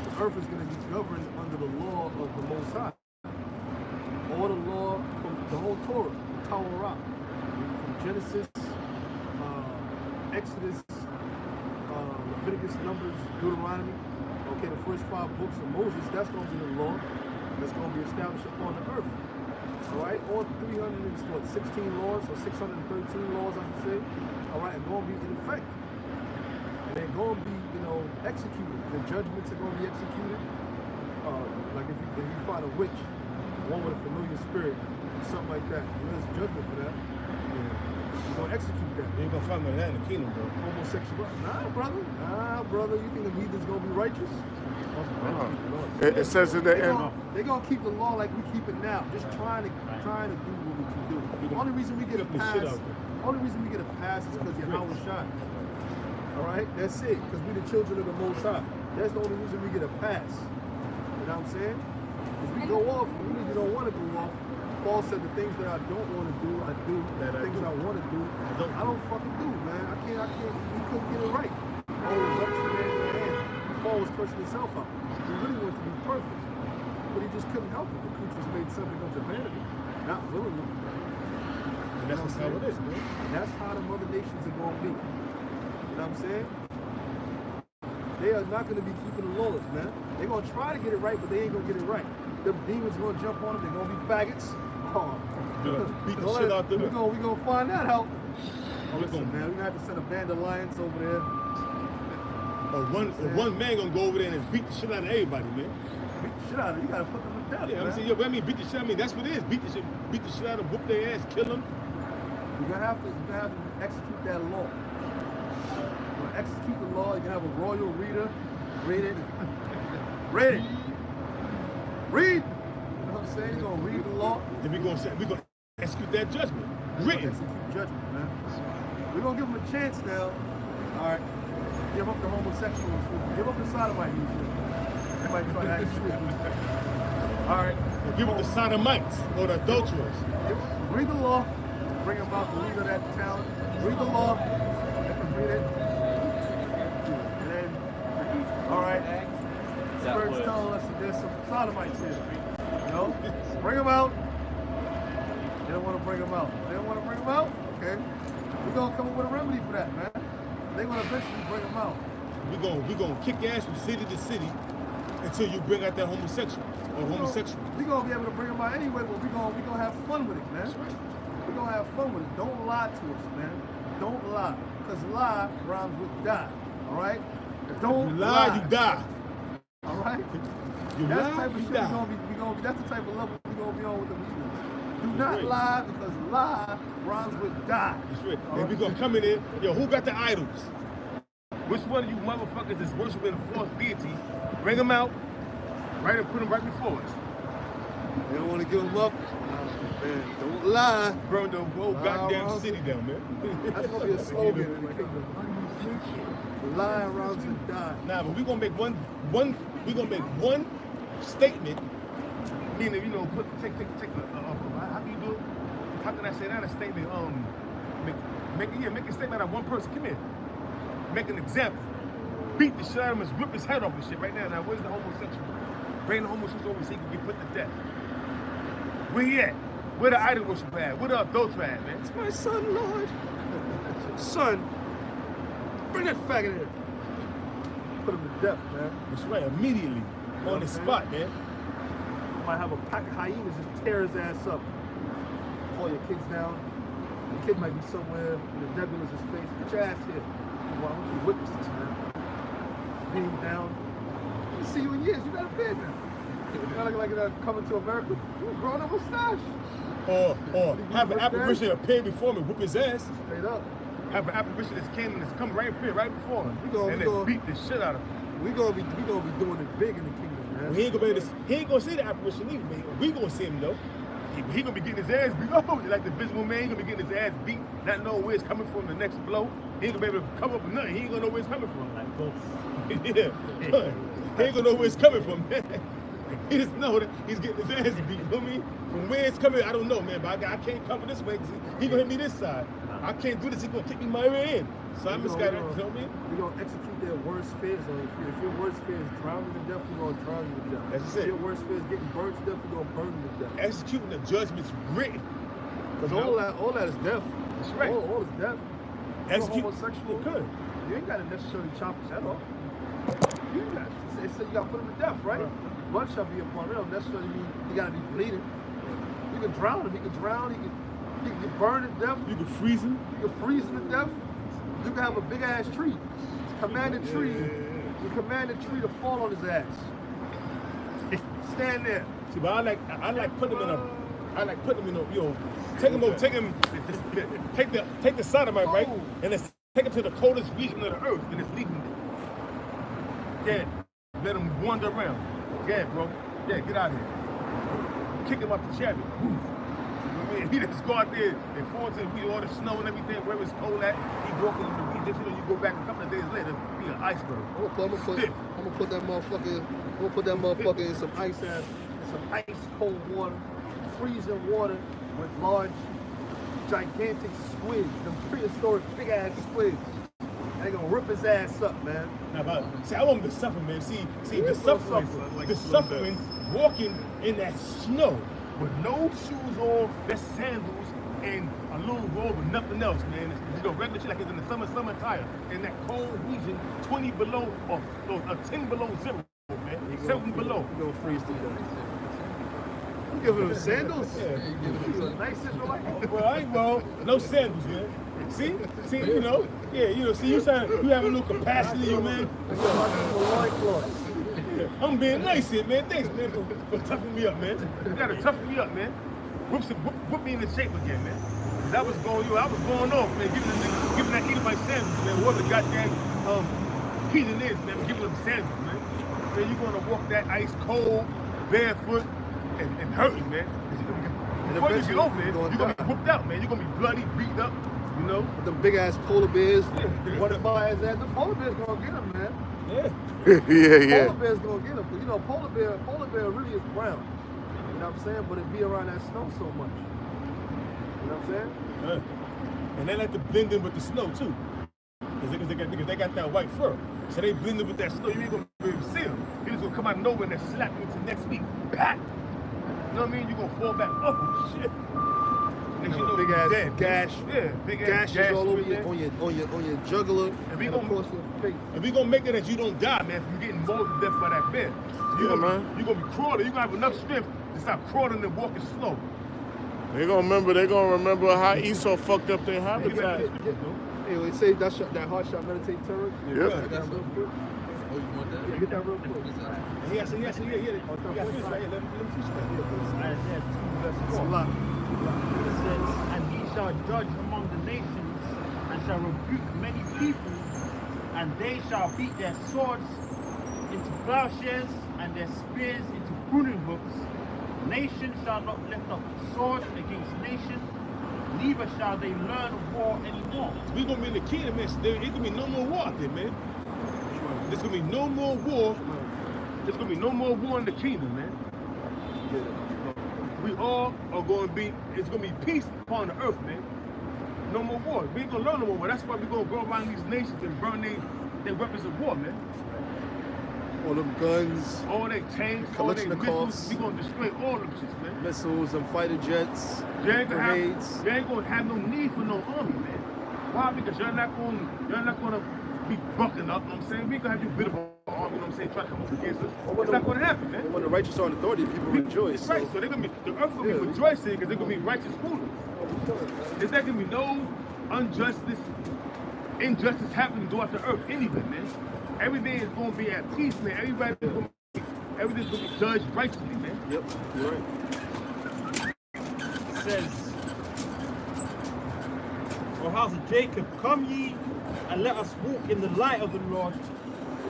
The earth is going to be governed under the law of the Most High. All the law from the whole Torah, the Torah, from Genesis, Exodus, Leviticus, Numbers, Deuteronomy. Okay, the first 5 books of Moses, that's going to be the law that's going to be established upon the earth. All right, all 316 laws, or 613 laws, I should say. All right, are going to be in effect. And they're going to be, executed. The judgments are going to be executed. Like if you find a witch, one with a familiar spirit, something like that, there's judgment for that. You're going to execute that. You ain't gonna find that in the kingdom, bro. Homosexuality. Nah, brother. You think the heathens going to be righteous? It says in the end. They're going to keep the law like we keep it now. Just trying to do what we can do. The only reason we get a pass, is because Yahweh shine. All right? That's it. Because we're the children of the Most High. That's the only reason we get a pass. You know what I'm saying? If we go off, we really don't want to go off. Paul said the things that I don't want to do, I do. The things I want to do, I don't fucking do, man. I can't, we couldn't get it right. Oh, man. Paul was cursing himself out. He really wanted to be perfect. but he just couldn't help it. The creatures made something of vanity, not willingly. And that's just how it is, man. And that's how the mother nations are going to be. You know what I'm saying? They are not going to be keeping the laws, man. They're going to try to get it right, but they ain't going to get it right. The demons are going to jump on them. They're going to be faggots. Oh. Beat the shit out them. We're going to find that out. Oh, listen, man, we're going to have to send a band of lions over there. One man going to go over there and beat the shit out of everybody, man. Beat the shit out of them. You got to put them to death, Yeah, man. I'm saying, I mean, beat the shit. I mean, that's what it is. Beat the shit out of them, whoop their ass, kill them. You're gonna have to execute that law. You're gonna execute the law. You're gonna have a royal reader. Read it. Read it. Read. You know what I'm saying? You're gonna read the law. And we're gonna execute that judgment. Written. Execute judgment, man. We're gonna give them a chance now. All right. Give up the homosexuals. Give up the sodomite usually. They might try to act sweet. All right. Give up the sodomites or the adulterers. Read the law. Bring about the leader of that town. Read the law. Let them read it. And then, all right. Spirit's telling us that there's some sodomites here. You know? Bring them out. They don't want to bring them out. They don't want to bring them out? Okay. We're going to come up with a remedy for that, man. They're going to eventually bring them out. We're gonna kick ass from city to city until you bring out that homosexual or homosexual. We're going to be able to bring them out anyway, but we're going to have fun with it, man. We're going to have fun with it. Don't lie to us, man. Don't lie. Because lie rhymes with die. All right? Don't lie. You die. All right? You that's lie, the type of you shit die. that's the type of level we're going to be on with the Eagles. Do not lie, because lie rhymes with die. That's right. And we're going to come in there. Yo, who got the idols? Which one of you motherfuckers is worshiping a false deity? Bring them out, right, and put them right before us. They don't want to give them up. Man, don't lie. Burn the whole goddamn city down, man. That's going to be a slogan in the kingdom. Lie rhymes with die. Nah, but we're going to make one statement. Meaning, you know, take how can you do it? How can I say that? A statement, make a statement out of one person. Come here. Make an example. Beat the shit out of him, rip his head off and shit right now. Now, where's the homosexual? Bring the homosexual over so he can get put to death. Where he at? Where the idol worshiper at? Where the adulterer at, man? It's my son, Lord. Son, bring that faggot in here. Put him to death, man. That's right, immediately. On the spot, man. Might have a pack of hyenas just tear his ass up. Call your kids down. The kid might be somewhere in the nebulous of space. Get your ass here. Why don't you witness this, man? Pin him down. I didn't see you in years. You got a beard now. You look like you're coming to America. You growing a mustache. Or have an apparition appear before me, whoop his ass. Straight up. Have an apparition that's came and it's come right here, right before him. We let's beat the shit out of him. We gonna be doing it big in the kingdom, man. Well, he ain't gonna see the apparition either, man. We gonna see him though. He gonna be getting his ass beat. Oh, like the visible man, he gonna be getting his ass beat, not knowing where it's coming from the next blow. He ain't gonna be able to come up with nothing. He ain't gonna know where it's coming from. Like ghosts. Yeah. He ain't gonna know where it's coming from, man. He just know that he's getting his ass beat. You know what I mean? From where it's coming, I don't know, man. But I can't cover this way because he gonna hit me this side. I can't do this. He gonna kick me my way in. So I'm just gotta, you know what I mean? We're gonna execute their worst fears on you. If your worst fear is drowning to death, we're gonna drown you to death. That's If it. your worst fear is getting burned to death, we're gonna burn you to death. Executing the judgments written. Because all that is death. That's right. All is death. Execute. You're homosexual. You could. You ain't gotta necessarily chop his head off. You got it said you gotta put him to death, right? Blood shall be upon him. It don't necessarily mean he gotta be bleeding. You can drown him. He can drown. He can get burned to death. You can freeze him. You can freeze him to death. You can have a big ass tree. Command the tree. You command the tree to fall on his ass. Stand there. See, but I like putting him in a, you know, take the sodomite, right? And let's take him to the coldest region of the earth and just leave him there. Yeah, let him wander around. Yeah, bro. Yeah, get out of here. Kick him off the chariot. Woof. You know what I mean? He just go out there and fall into all the snow and everything, where it's cold at. He walking in the beach. You know, you go back a couple of days later, be an iceberg. I'm gonna put that motherfucker in some ice cold water, freezing water with large, gigantic squids, them prehistoric big ass squids. They gonna rip his ass up, man. Now, see, I want him to suffer, man. See, the suffering walking in that snow. with no shoes on, just sandals and a little robe and nothing else, man. It's regular shit like it's in the summer tire. In that cold region, 20 below or 10 below zero, man. 7 below. You gonna freeze to death. I'm giving them sandals. Nice shit, right? Well, I ain't wrong. No sandals, man. See, you know, see, you have a little capacity, you man. I'm being nice here, man. Thanks, man, for toughing me up, man. You gotta toughen me up, man. Whip me into shape again, man. 'Cause I was going off, man, giving that Edomite sandals, man. What the goddamn heathen is, man, giving them sandals, man. Then you're gonna walk that ice cold, barefoot, and hurting, man. Before you get over there, you're gonna be whooped out, man. You're gonna be bloody, beat up, you know. With them big ass polar bears, running by his ass. The polar bear's gonna get him, man. Yeah. Polar bear's gonna get him. You know, polar bear really is brown. You know what I'm saying? But it be around that snow so much. You know what I'm saying? And they like to blend in with the snow too. Because they got that white fur. So they blend in with that snow. You ain't gonna be able to see them. You're just gonna come out of nowhere and they slap you into next week. Pat! You know what I mean? You're gonna fall back. Oh shit. You know, big ass dead. gash. Yeah, big ass gashes all over there. on your jugular. And we across your face. And we gonna make it that you don't die, man, from getting mauled to death by that bear. You're gonna be crawling. You're gonna have enough strength to stop crawling and walking slow. They gonna remember how Esau fucked up their habitat. Hey, they say that hard shot meditate terror. Yep. I got it real quick. Oh, you want that? Yeah, get that real quick. Yes. Isaiah 2 verse 4. It says, and he shall judge among the nations, and shall rebuke many people, and they shall beat their swords into plowshares, and their spears into pruning hooks. Nation shall not lift up sword against nation, neither shall they learn war anymore. We gonna be in the kingdom, man. There's gonna be no more war out there, man. There's gonna be no more war. There's gonna be no more war in the kingdom, man. We all are gonna be, it's gonna be peace upon the earth, man. No more war. We ain't gonna learn no more war. That's why we gonna go around these nations and burn their weapons of war, man. All them guns, all their tanks, all their Kalashnikovs. missiles. We gonna destroy all them shits, man. Missiles and fighter jets, grenades. You ain't gonna have no need for no army, man. Why? Because you're not gonna be bucking up, you know what I'm saying? We gonna have you bit of an army, you know what I'm saying, try to come up against us. It's not gonna happen, man. When the righteous are in authority, people rejoice. That's right, so they're gonna be, the earth gonna be rejoicing because they're gonna be righteous rulers. There's not gonna be no injustice happening throughout the earth anyway, man. Everything is gonna be at peace, man. Everything's gonna be judged righteously, man. Yep, you're right. It says, O house of Jacob, come ye and let us walk in the light of the Lord.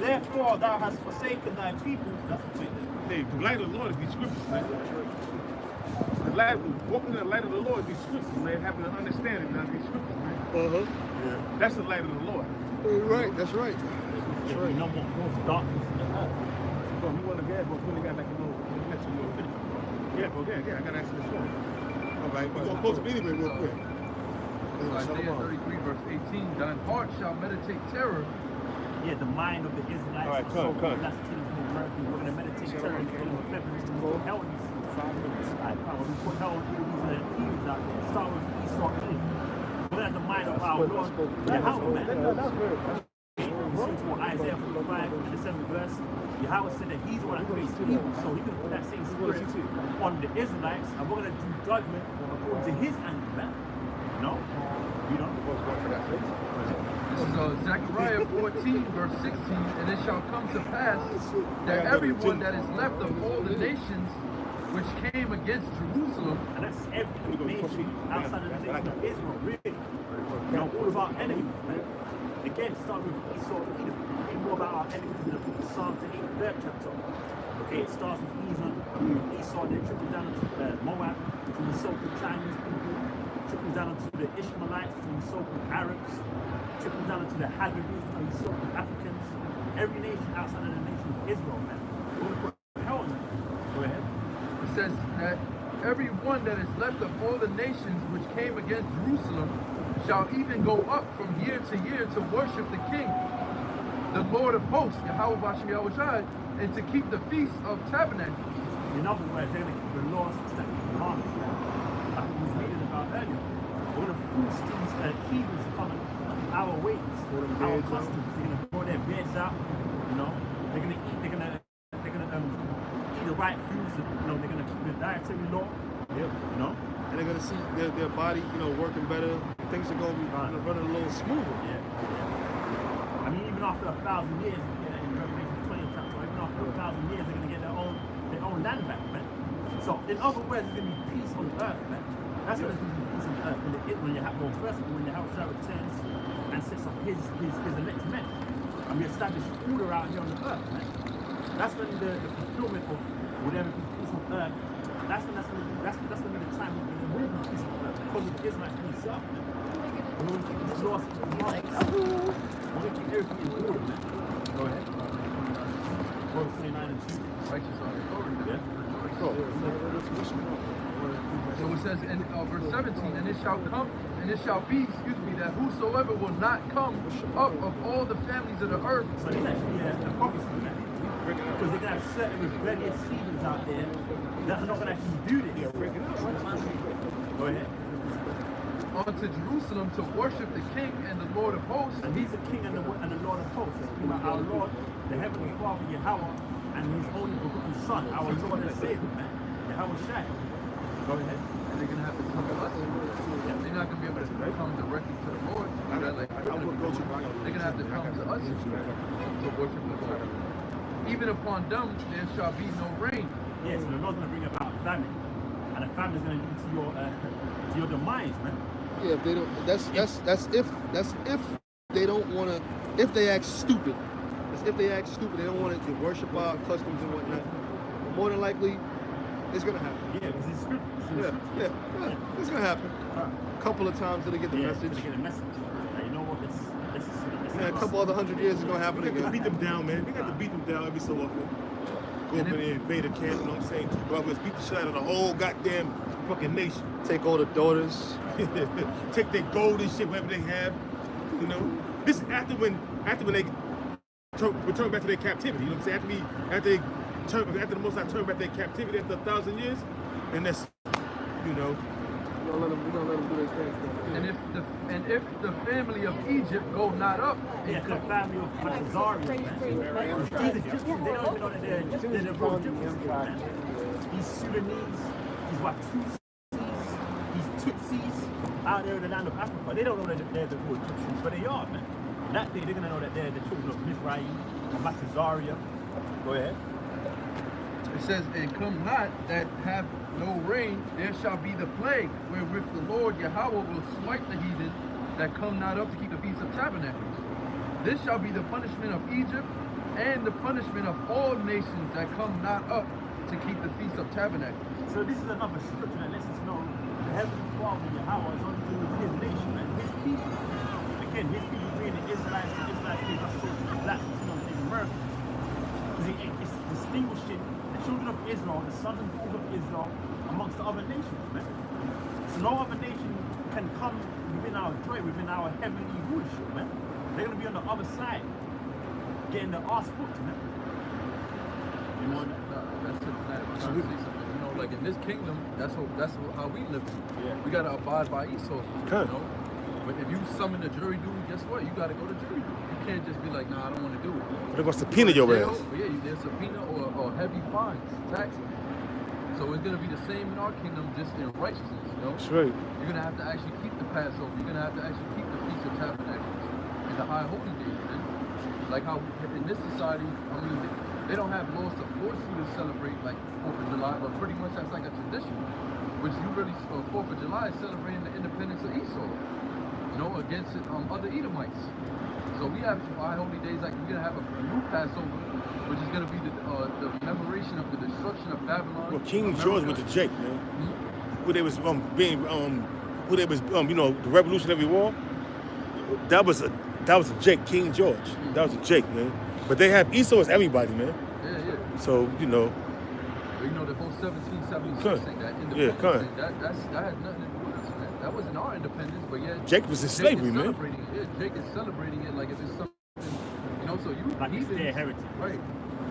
Therefore thou hast forsaken thy people. That's the point. Hey, the light of the Lord is these scriptures, man. Walking in the light of the Lord is these scriptures, man. Having an understanding of these scriptures, man. Yeah. That's the light of the Lord. You're right, that's right. That's right. No more darkness in the earth. Bro, you want to get, but we got like a little finish. Yeah, bro, yeah, I gotta answer the show. All right, we're gonna close up anyway real quick. Isaiah 33 verse 18, thine heart shall meditate terror. Yeah, the mind of the Israelites. All right, come. That's the American. We're going to meditate terror in February. Hell in 5 minutes. All right, come on. We put hell in these kings out there. Start with Esau King. We're going to have the mind of our Lord. Yahweh, man. Isaiah 45 and the 7th verse. Yahweh said that he's the one that creates evil. So he's going to put that same spirit on the Israelites. And we're going to do judgment according to his anger, man. No? You know? This is Zechariah 14 verse 16, and it shall come to pass that everyone that is left of all the nations which came against Jerusalem, and that's every nation outside of the nation of Israel, really. You know, all of our enemies, man. Again, start with Esau, read more about our enemies in the book of Psalms, the 8th chapter. Okay, it starts with Esau, then trickles down to Moab, to the so-called Chinese people, trickles down to the Ishmaelites, to the so-called Arabs, trickles down to the Hagarees, to the so-called Africans. Every nation outside of the nation of Israel, man. We're going to put hell on them. Go ahead. it says that every one that is left of all the nations which came against Jerusalem shall even go up from year to year to worship the King, the Lord of hosts, Yahweh Bashem Yahushai, and to keep the feast of tabernacles. In other words, they're going to keep the laws, statutes, and commandments, man. Like we was reading about earlier. We're going to force these heathens to come and our ways, our customs. They're going to grow their beards out, you know. They're going to eat, they're going to eat the right foods, you know, they're going to keep the dietary law, you know. And they're gonna see their body, you know, working better. Things are gonna be running a little smoother. Yeah. I mean, even after 1,000 years, in Revelation 20 chapter, even after 1,000 years, they're gonna get their own land back, man. So, in other words, there's gonna be peace on earth, man. That's when there's gonna be peace on earth. When you have, well, first of all, when the House returns and sets up his elect men, and we establish order out here on the earth, man. That's when the fulfillment of whatever peace on earth. That's gonna be the time when there will be peace on earth because of the Israelites being served. We're gonna keep these laws, we're gonna keep everything in order, man. Go ahead. Proverbs 29 and 2. Righteous are authority. Yeah. So it says in verse 17, and it shall come, and it shall be, that whosoever will not come up of all the families of the earth. So it's actually a prophecy, man. Because they're gonna have certain rebellious seasons out there that are not gonna actually do this. Go ahead. Unto Jerusalem to worship the King and the Lord of hosts. And he's the King and the Lord of hosts. Our Lord, the Heavenly Father, Yahweh, and His only begotten Son, our Lord and Savior, man. Yahweh Shai. Go ahead. And they're gonna have to come to us. They're not gonna be able to come directly to the Lord. They're gonna have to come to us to worship the Lord. Even upon them there shall be no rain. Yes, so the Lord's gonna bring about famine, and the famine is gonna lead to your demise, man. Yeah, if they don't, that's if they don't want to, if they act stupid. That's if they act stupid, they don't want to worship our customs and whatnot. But more than likely, it's gonna happen. Yeah, because it's scripture. Yeah, it's gonna happen. A couple of times they'll get the message. They get a message. Now, you know what? Yeah, a couple other 100 years is gonna happen We got to again. beat them down, man. We got to beat them down every so often. Go up in there, invade a camp, you know what I'm saying? Two brothers, beat the shit out of the whole goddamn fucking nation. Take all the daughters. Take their gold and shit, whatever they have. You know? This is after when they return back to their captivity. You know what I'm saying? After the Most High turn back their captivity after 1,000 years, and that's, you know. We're gonna let them do their thing. And if the family of Egypt go not up, yeah, the family of Zarian, man. These Egyptians, they don't even know that they're Egyptians. They're real Egyptians, man. These Sudanese, these Watusis, these Tutsis out there in the land of Africa, they don't know that they're the real Egyptians, but they are, man. That day, they're gonna know that they're the children of Mizraim or Matazaria. Go ahead. it says, and come not that have no rain, there shall be the plague, wherewith the Lord Yahweh will smite the heathen that come not up to keep the Feast of Tabernacles. This shall be the punishment of Egypt, and the punishment of all nations that come not up to keep the Feast of Tabernacles. So this is another scripture that lets us know the Heavenly Father Yahweh is only dealing with His nation and His people. Again, His people being the Israelites being us so black, Latinos, and Americans. Because it's distinguishing the children of Israel, the sons and daughters of Israel, amongst the other nations, man. So no other nation can come within our joy, within our heavenly rulership, man. They're going to be on the other side, getting their ass whooped, man. You know, That's it. You know, like in this kingdom, that's how we live. Yeah. We gotta abide by Esau. Okay. You know? But if you summon the jury duty, guess what? You gotta go to jury duty. You can't just be like, nah, I don't want to do it. They're going to subpoena your ass. Yeah, there's subpoena or heavy fines, taxes. So it's gonna be the same in our kingdom, just in righteousness. You know? That's right. You're gonna have to actually keep the Passover. You're gonna have to actually keep the Feast of Tabernacles and the High Holy Days, man. Like how in this society, I mean, they don't have laws to force you to celebrate like 4th of July, but pretty much that's like a tradition. Which you really, 4th of July is celebrating the independence of Esau, you know, against other Edomites. So we have High Holy Days, like we're gonna have a new Passover, which is gonna be the commemoration of the destruction of Babylon. Well, King George went to Jake, man. Who they was you know, the Revolutionary War. That was a Jake, King George. That was a Jake, man. But they have Esau as everybody, man. Yeah. So, you know. You know, the whole 1776 thing, that independence thing, that had nothing to do with us, man. That wasn't our independence, but yeah. Jake was in slavery, man. Yeah, Jake is celebrating it like if it's something, you know, So you Like it's heathens, their heritage. right?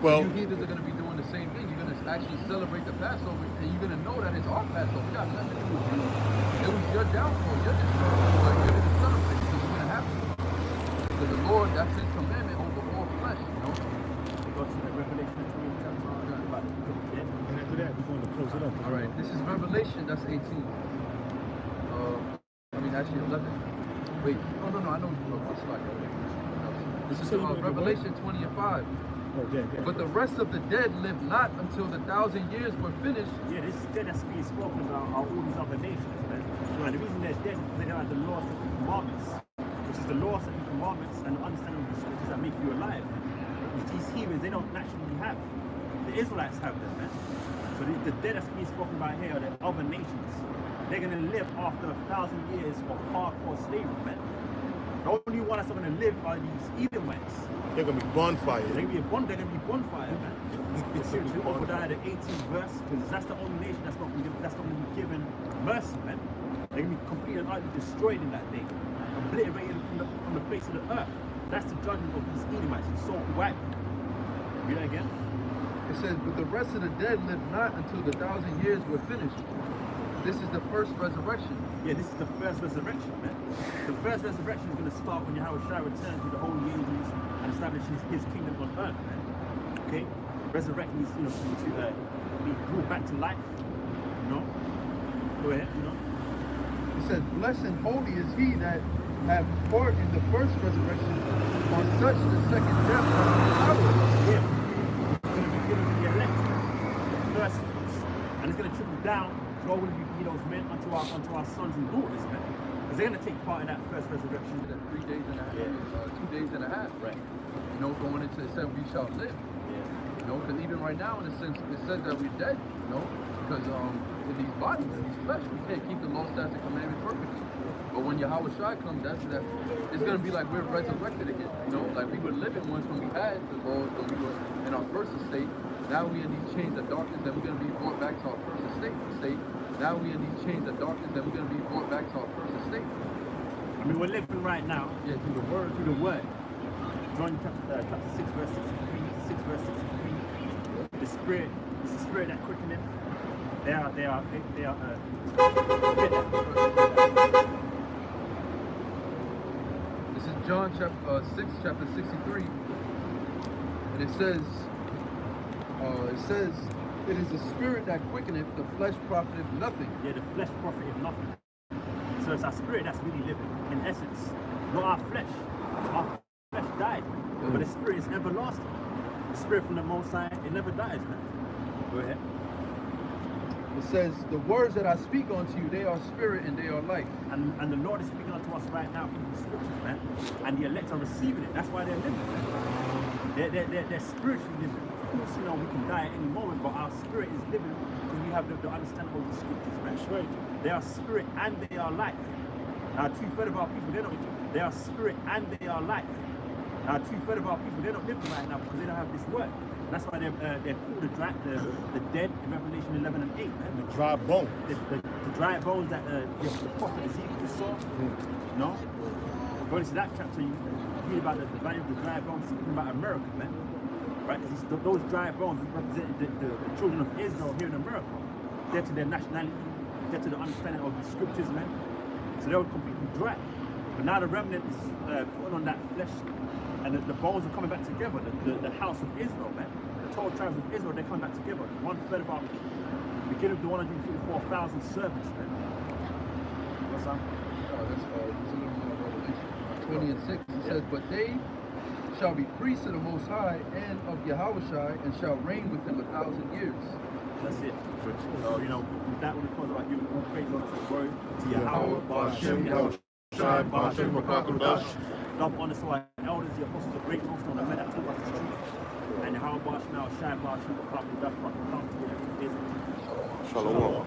Well- you heathens are going to be doing the same thing. You're going to actually celebrate the Passover, and you're going to know that it's our Passover. It got nothing to do with you. It was your downfall, your destruction, but you're going to celebrate because you're going to have to. Because the Lord, that's His commandment over all flesh, you know? Go to the Revelation 20 chapter about the dead. And after that, we're going to close it up. All right, this is Revelation, that's 18. Actually 11. Wait, no, I know you're talking about. This is Revelation 20 and 5. But the rest of the dead live not until the 1,000 years were finished. Yeah, this dead that's being spoken about are all these other nations, man. And the reason they're dead is because they don't have the laws and commandments, which is the laws and commandments and the understanding of the scriptures that make you alive, man. Which these heathens, they don't naturally have. The Israelites have them, man. So the dead that's being spoken about here are the other nations. They're going to live after 1,000 years of hardcore slavery, man. The only one that's not going to live are these Edomites. They're gonna be bonfires. They're going to be bonfire, man. Seriously, Obadiah the 18th verse, because that's the only nation that's not going to be given mercy, man. They're going to be completely and utterly destroyed in that day, obliterated from the face of the earth. That's the judgment of these Edomites, these so-called white people. Read that again. It says, but the rest of the dead live not until the 1,000 years were finished. This is the first resurrection. Yeah, this is the first resurrection, man. The first resurrection is going to start when Yahweh Shai returns with the holy angels and establishes his kingdom on earth, man. Okay? Resurrecting is, to be brought back to life. Go ahead, It says, blessed and holy is he that have part in the first resurrection, on such the second death of power. Yeah, it's going to be given to the elect, the first fruits, and it's going to trickle down. Will we be those men unto our sons and daughters, man? Because they're going to take part in that first resurrection. 3 days and a half, 2 days and a half, right? Going into it said we shall live. Because even right now, in a sense, it says that we're dead. Because in these bodies, in these flesh, we can't keep the law, statutes, and commandments perfectly. But when Yahweh Shai comes, it's going to be like we're resurrected again. Like we were living once when we had the laws, when we were in our first estate. Now we in these chains of darkness, and we're going to be brought back to our first estate. Now we in these chains of darkness, and we're going to be brought back to our first estate. I mean, we're living right now through the word. John chapter 6, verse 63. 6 verse 63. The spirit, it's the spirit that quickeneth. They are. This is John chapter 6, chapter 63, and it says, it is the spirit that quickeneth, the flesh profiteth nothing. Yeah, the flesh profiteth nothing. So it's our spirit that's really living, in essence, not our flesh. Our flesh died, but the spirit is everlasting. The spirit from the Most High, it never dies, man. Go ahead. It says, the words that I speak unto you, they are spirit and they are life. And the Lord is speaking unto us right now through the scriptures, man. And the elect are receiving it. That's why they're living, man. They're spiritually living. Of course, we can die at any moment, but our spirit is living because we have the understanding of the scriptures, man. That's right. They are spirit and they are life. Now, 2/3 of our people, they are spirit and they are life. Now, 2/3 of our people, they're not living right now because they don't have this word. That's why they're called the dead in Revelation 11 and 8. Man. The dry bone. The dry bones that the prophet Ezekiel saw. No? Go into that chapter, you read about the value of the dry bones, speaking about America, man. Right? Because those dry bones represent the children of Israel here in America. They're to their nationality, they're to the understanding of the scriptures, man. So they were completely dry. But now the remnant is putting on that flesh, and the bones are coming back together. The house of Israel, man. The 12 tribes of Israel, they're coming back together. 1/3 of our people. Beginning of the 154,000 servants, man. What's up? That's a little more Revelation 20 and 6. It says, but they shall be priests of the Most High and of Yahushua, and shall reign with him 1,000 years. That's it. So, with that, we're talking about giving all praise on the word to Yahweh, Ba'ashem, Yahweh, Shai, Ba'ashem, Rakakadash. Double honor to our elders, the apostles, the great most on the men that taught us the truth. And Yahweh, Ba'ashem, Yahweh, Shai, Ba'ashem, Rakakadash, Rakakadash, Shalom.